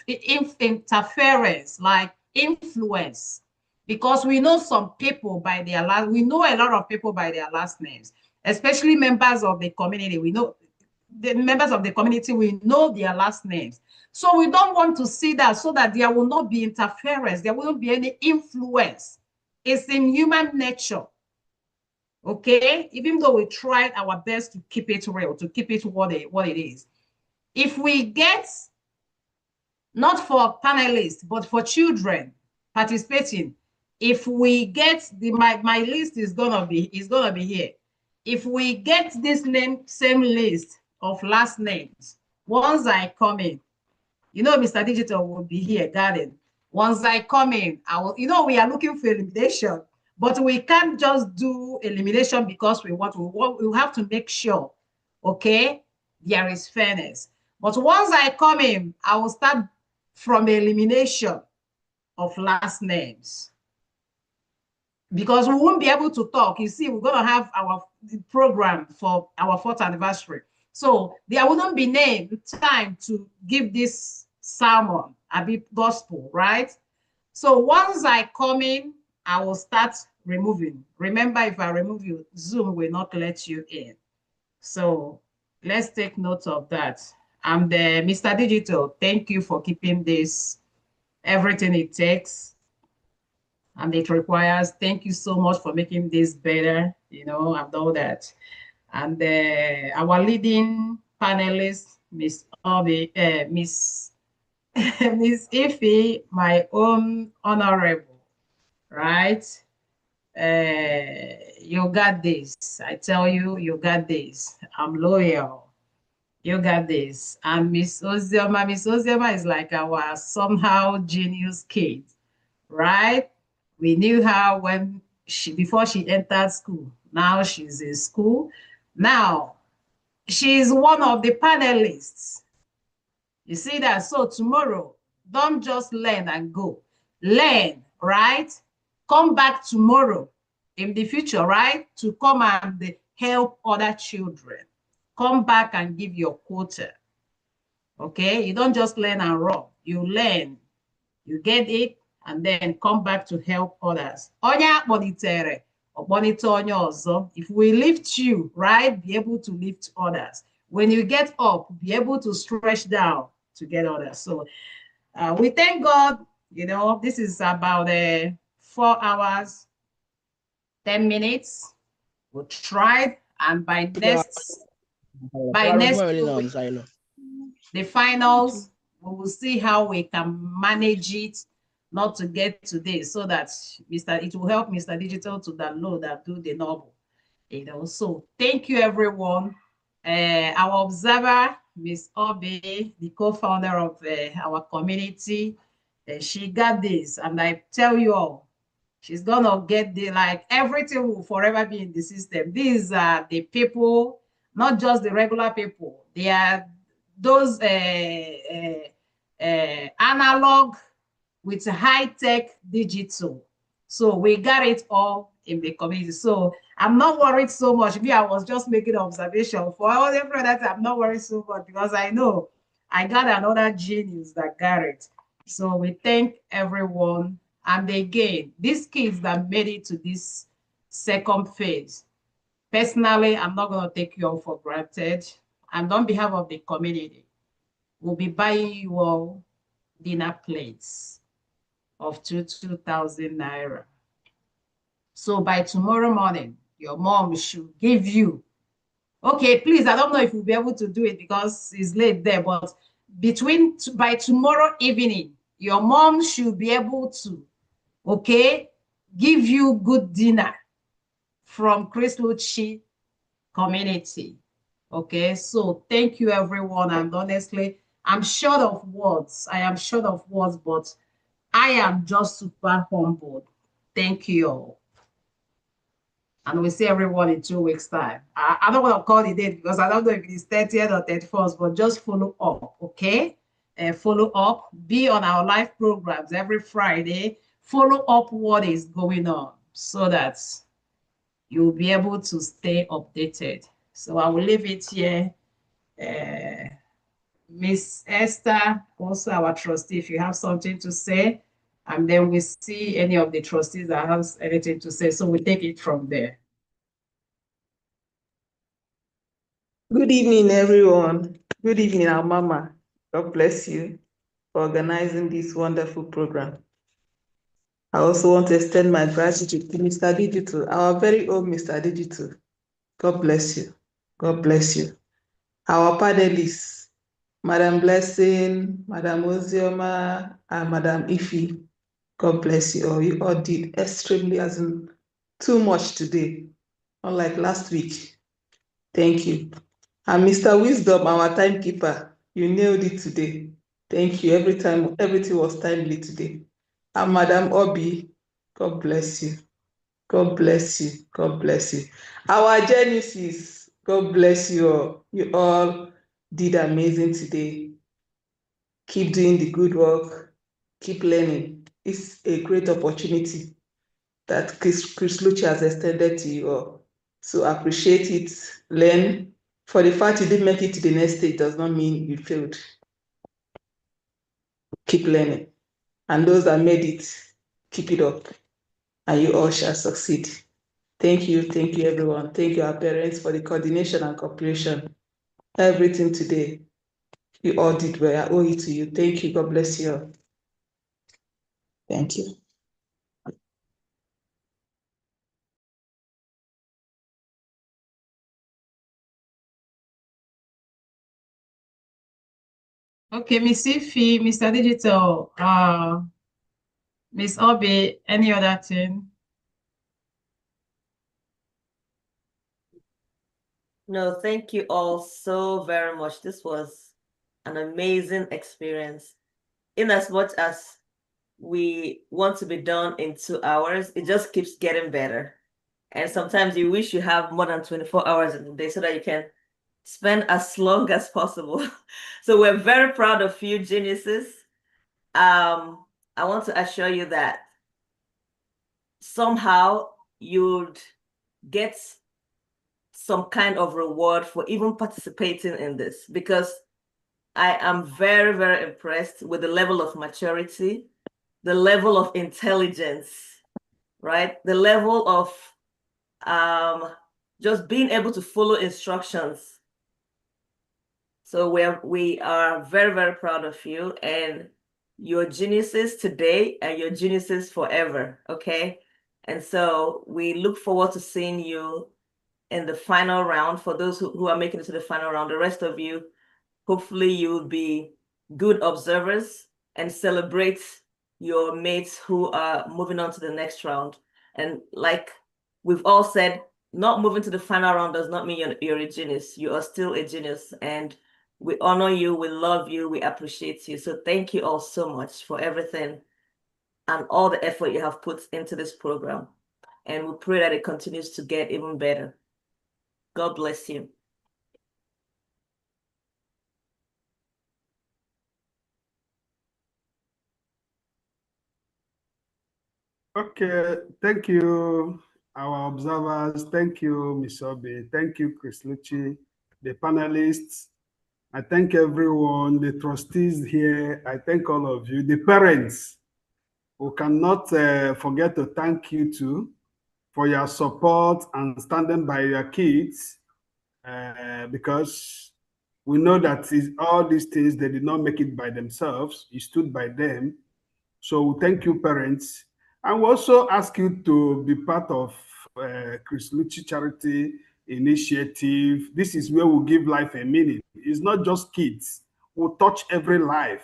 S1: interference, like influence, because we know some people by their last, we know a lot of people by their last names, especially members of the community. We know the members of the community, we know their last names. So we don't want to see that, so that there will not be interference, there won't be any influence. It's in human nature, okay? Even though we tried our best to keep it real, to keep it what it is. If we get, not for panelists, but for children participating, if we get my list is gonna be here. If we get this same list of last names, once I come in, you know, Mr. Digital will be here guarding. Once I come in, I will, you know, we are looking for elimination, but we can't just do elimination because we have to make sure, okay, there is fairness. But once I come in, I will start from elimination of last names. because we won't be able to talk. You see, we're going to have our program for our 4th anniversary. So there wouldn't be time to give this sermon, a bit gospel, right? So once I come in, I will start removing. Remember, if I remove you, Zoom will not let you in. So let's take note of that. And Mr. Digital, thank you for keeping this, everything it takes and it requires. Thank you so much for making this better, and all that. And our leading panelist, Miss Obi, Miss Miss Ife, my own honorable, right? You got this. I tell you, you got this. I'm loyal. You got this. And Miss Ozioma is like our somehow genius kid, right? We knew her before she entered school. Now she's in school. Now she's one of the panelists. You see that? So tomorrow, don't just learn and go. Learn, right? Come back tomorrow in the future, right? To come and help other children. Come back and give your quota. Okay? You don't just learn and run. You learn, you get it, and then come back to help others. If we lift you, right, be able to lift others. When you get up, be able to stretch down to get others. So we thank God, this is about 4 hours, 10 minutes. We tried, and by next week, the finals, we will see how we can manage it not to get to this, so that it will help Mr. Digital to download and do the novel. So thank you, everyone. Our observer, Miss Obi, the co-founder of our community, she got this, and I tell you all, she's gonna get everything will forever be in the system. These are the people, not just the regular people. They are those analog with high-tech digital. So we got it all in the community. So I'm not worried so much. I was just making an observation. For all the products, I'm not worried so much because I know I got another genius that got it. So we thank everyone. And again, these kids that made it to this second phase, personally, I'm not going to take you all for granted. And on behalf of the community, we'll be buying you all dinner plates of 2,000 naira. So by tomorrow morning, your mom should give you, okay, please, I don't know if we'll be able to do it because it's late there, but by tomorrow evening, your mom should be able to, okay, give you good dinner from Chris Lucci community. Okay, so thank you, everyone. And honestly, I'm short of words. I am short of words, but I am just super humbled. Thank you all. And we'll see everyone in 2 weeks' time. I don't want to call the date because I don't know if it's 30th or 31st, but just follow up, okay? Follow up. Be on our live programs every Friday. Follow up what is going on so that you'll be able to stay updated. So I will leave it here. Miss Esther, also our trustee, if you have something to say, and then we see any of the trustees that has anything to say. So we take it from there.
S11: Good evening, everyone. Good evening, our mama. God bless you for organizing this wonderful program. I also want to extend my gratitude to Mr. Digital, our very own Mr. Digital. God bless you. God bless you. Our panelists, Madam Blessing, Madam Ozioma, and Madam Ife. God bless you all. You all did extremely, as in too much today, unlike last week. Thank you. And Mr. Wisdom, our timekeeper, you nailed it today. Thank you. Everything was timely today. And Madam Obi, God bless you. God bless you. God bless you. Our Genesis, God bless you all. You all did amazing today. Keep doing the good work. Keep learning. It's a great opportunity that Chris Lucci has extended to you all. So appreciate it, learn. For the fact you didn't make it to the next stage does not mean you failed. Keep learning. And those that made it, keep it up, and you all shall succeed. Thank you everyone. Thank you our parents for the coordination and cooperation. Everything today, you all did well. I owe it to you. Thank you. God bless you all. Thank you.
S1: Okay, Miss Ife, Mr. Digital, Miss Obi, any other thing?
S4: No, thank you all so very much. This was an amazing experience. In as much as we want to be done in 2 hours, it just keeps getting better. And sometimes you wish you have more than 24 hours in a day so that you can spend as long as possible. So we're very proud of you, geniuses. I want to assure you that somehow you'd get some kind of reward for even participating in this, because I am very, very impressed with the level of maturity, the level of intelligence, right? The level of just being able to follow instructions. So we are very, very proud of you, and you're geniuses today and you're geniuses forever, okay? And so we look forward to seeing you in the final round. For those who are making it to the final round, the rest of you, hopefully you'll be good observers and celebrate your mates who are moving on to the next round. And like we've all said, not moving to the final round does not mean you're a genius. You are still a genius, and we honor you, we love you, we appreciate you. So thank you all so much for everything and all the effort you have put into this program. And we pray that it continues to get even better. God bless you.
S17: Okay, thank you, our observers. Thank you, Ms. Obi. Thank you, Chris Lucci, the panelists. I thank everyone, the trustees here. I thank all of you, the parents. We cannot forget to thank you too for your support and standing by your kids, because we know that all these things, they did not make it by themselves. You stood by them. So thank you, parents. And we also ask you to be part of Chris Lucci Charity Initiative. This is where we give life a meaning. It's not just kids. We touch every life,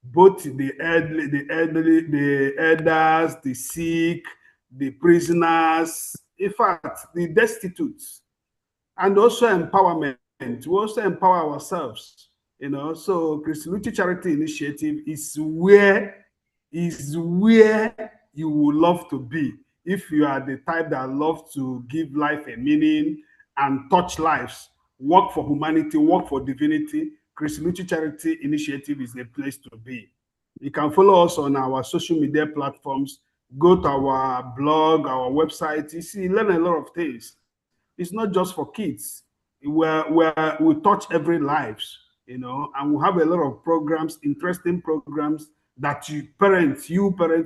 S17: both the elderly, the elders, the sick, the prisoners, in fact, the destitute, and also empowerment. We also empower ourselves, you know. So Chris Lucci Charity Initiative is where you would love to be if you are the type that loves to give life a meaning and touch lives, work for humanity, work for divinity. Chris Lucci Charity Initiative is the place to be. You can follow us on our social media platforms, go to our blog, our website. You see, learn a lot of things. It's not just for kids. We touch every lives, you know, and we have a lot of programs, interesting programs that you parents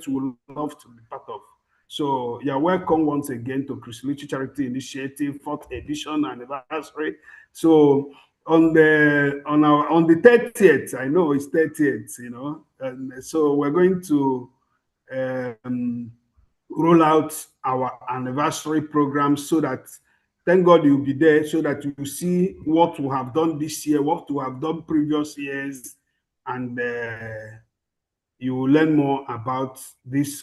S17: will love to be part of. So you're welcome once again to Chris Lucci Charity Initiative 4th edition anniversary. So on the 30th, I know it's 30th, you know, and so we're going to roll out our anniversary program, so that thank God you'll be there, so that you see what we have done this year, what we have done previous years, and you will learn more about this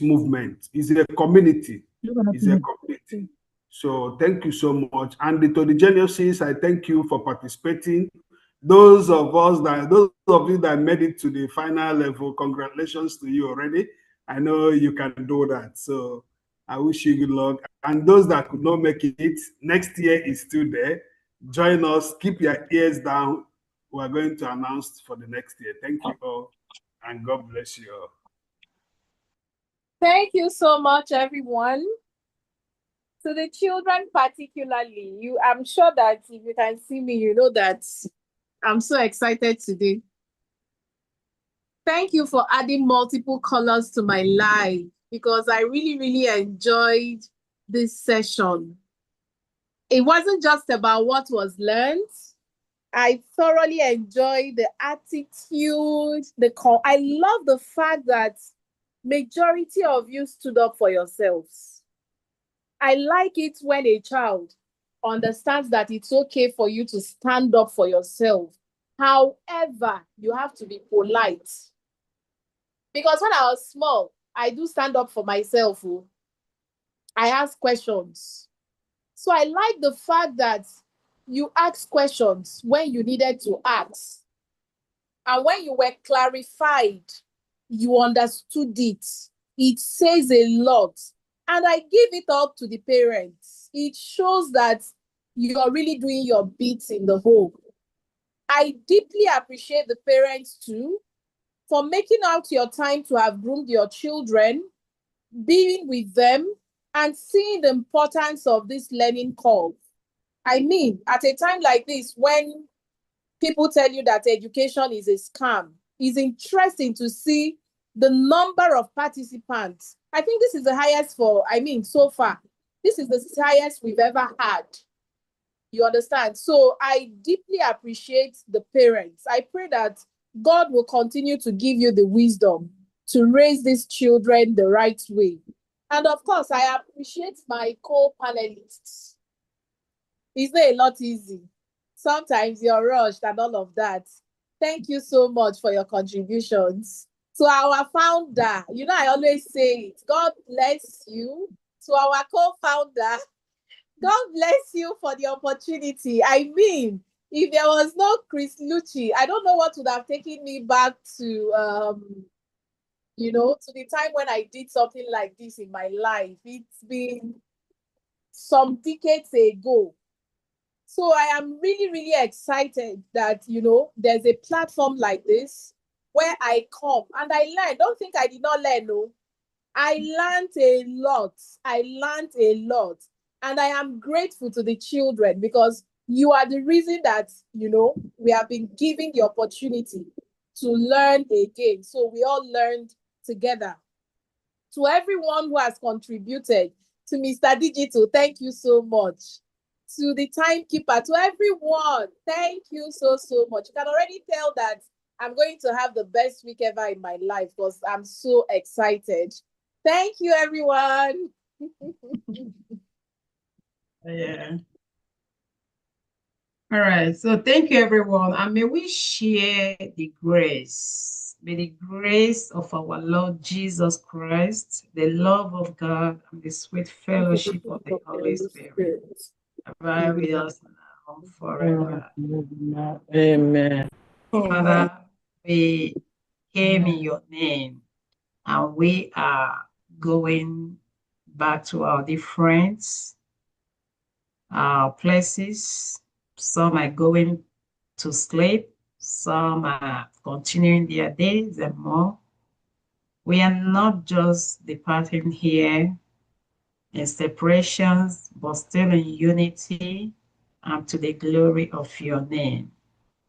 S17: movement. It's a community. It's a community. So thank you so much. And to the geniuses, I thank you for participating. Those of you that made it to the final level, congratulations to you already. I know you can do that. So I wish you good luck. And those that could not make it, next year is still there. Join us. Keep your ears down. We are going to announce for the next year. Thank you all, and God bless you all.
S7: Thank you so much, everyone. To the children particularly, I'm sure that if you can see me, you know that I'm so excited today. Thank you for adding multiple colors to my life because I really, really enjoyed this session. It wasn't just about what was learned. I thoroughly enjoyed the attitude, I love the fact that majority of you stood up for yourselves. I like it when a child understands that it's okay for you to stand up for yourself. However, you have to be polite. Because when I was small, I do stand up for myself. I ask questions. So I like the fact that you asked questions when you needed to ask. And when you were clarified, you understood it. It says a lot. And I give it up to the parents. It shows that you are really doing your bit in the home. I deeply appreciate the parents too for making out your time to have groomed your children, being with them, and seeing the importance of this learning curve. I mean, at a time like this, when people tell you that education is a scam, it's interesting to see the number of participants. I think this is the highest so far. This is the highest we've ever had. You understand? So I deeply appreciate the parents. I pray that God will continue to give you the wisdom to raise these children the right way. And of course, I appreciate my co-panelists. It's not a lot easy. Sometimes you're rushed and all of that. Thank you so much for your contributions. To our founder, I always say it, God bless you. To our co-founder, God bless you for the opportunity. I mean, if there was no Chris Lucci, I don't know what would have taken me back to, to the time when I did something like this in my life. It's been some decades ago. So I am really, really excited that, there's a platform like this where I come and I learn. Don't think I did not learn, no. I learned a lot. And I am grateful to the children because you are the reason that, we have been given the opportunity to learn again. So we all learned together. To everyone who has contributed, to Mr. Digital, thank you so much. To the timekeeper, to everyone, thank you so, so much. You can already tell that I'm going to have the best week ever in my life because I'm so excited. Thank you, everyone.
S1: Yeah. All right. So thank you, everyone. And may we share the grace. May the grace of our Lord Jesus Christ, the love of God, and the sweet fellowship of the Holy Spirit abide with us now and forever.
S22: Amen.
S1: Father, we came in your name and we are going back to our different places. Some are going to sleep, some are continuing their days and more. We are not just departing here in separations, but still in unity and to the glory of your name.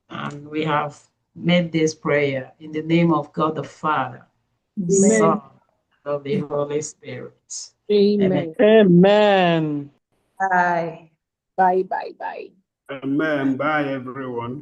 S1: And we have made this prayer in the name of God the Father, the Son, and of the Holy Spirit.
S7: Amen.
S22: Amen.
S3: Bye.
S7: Bye, bye, bye.
S17: Amen. Bye, everyone.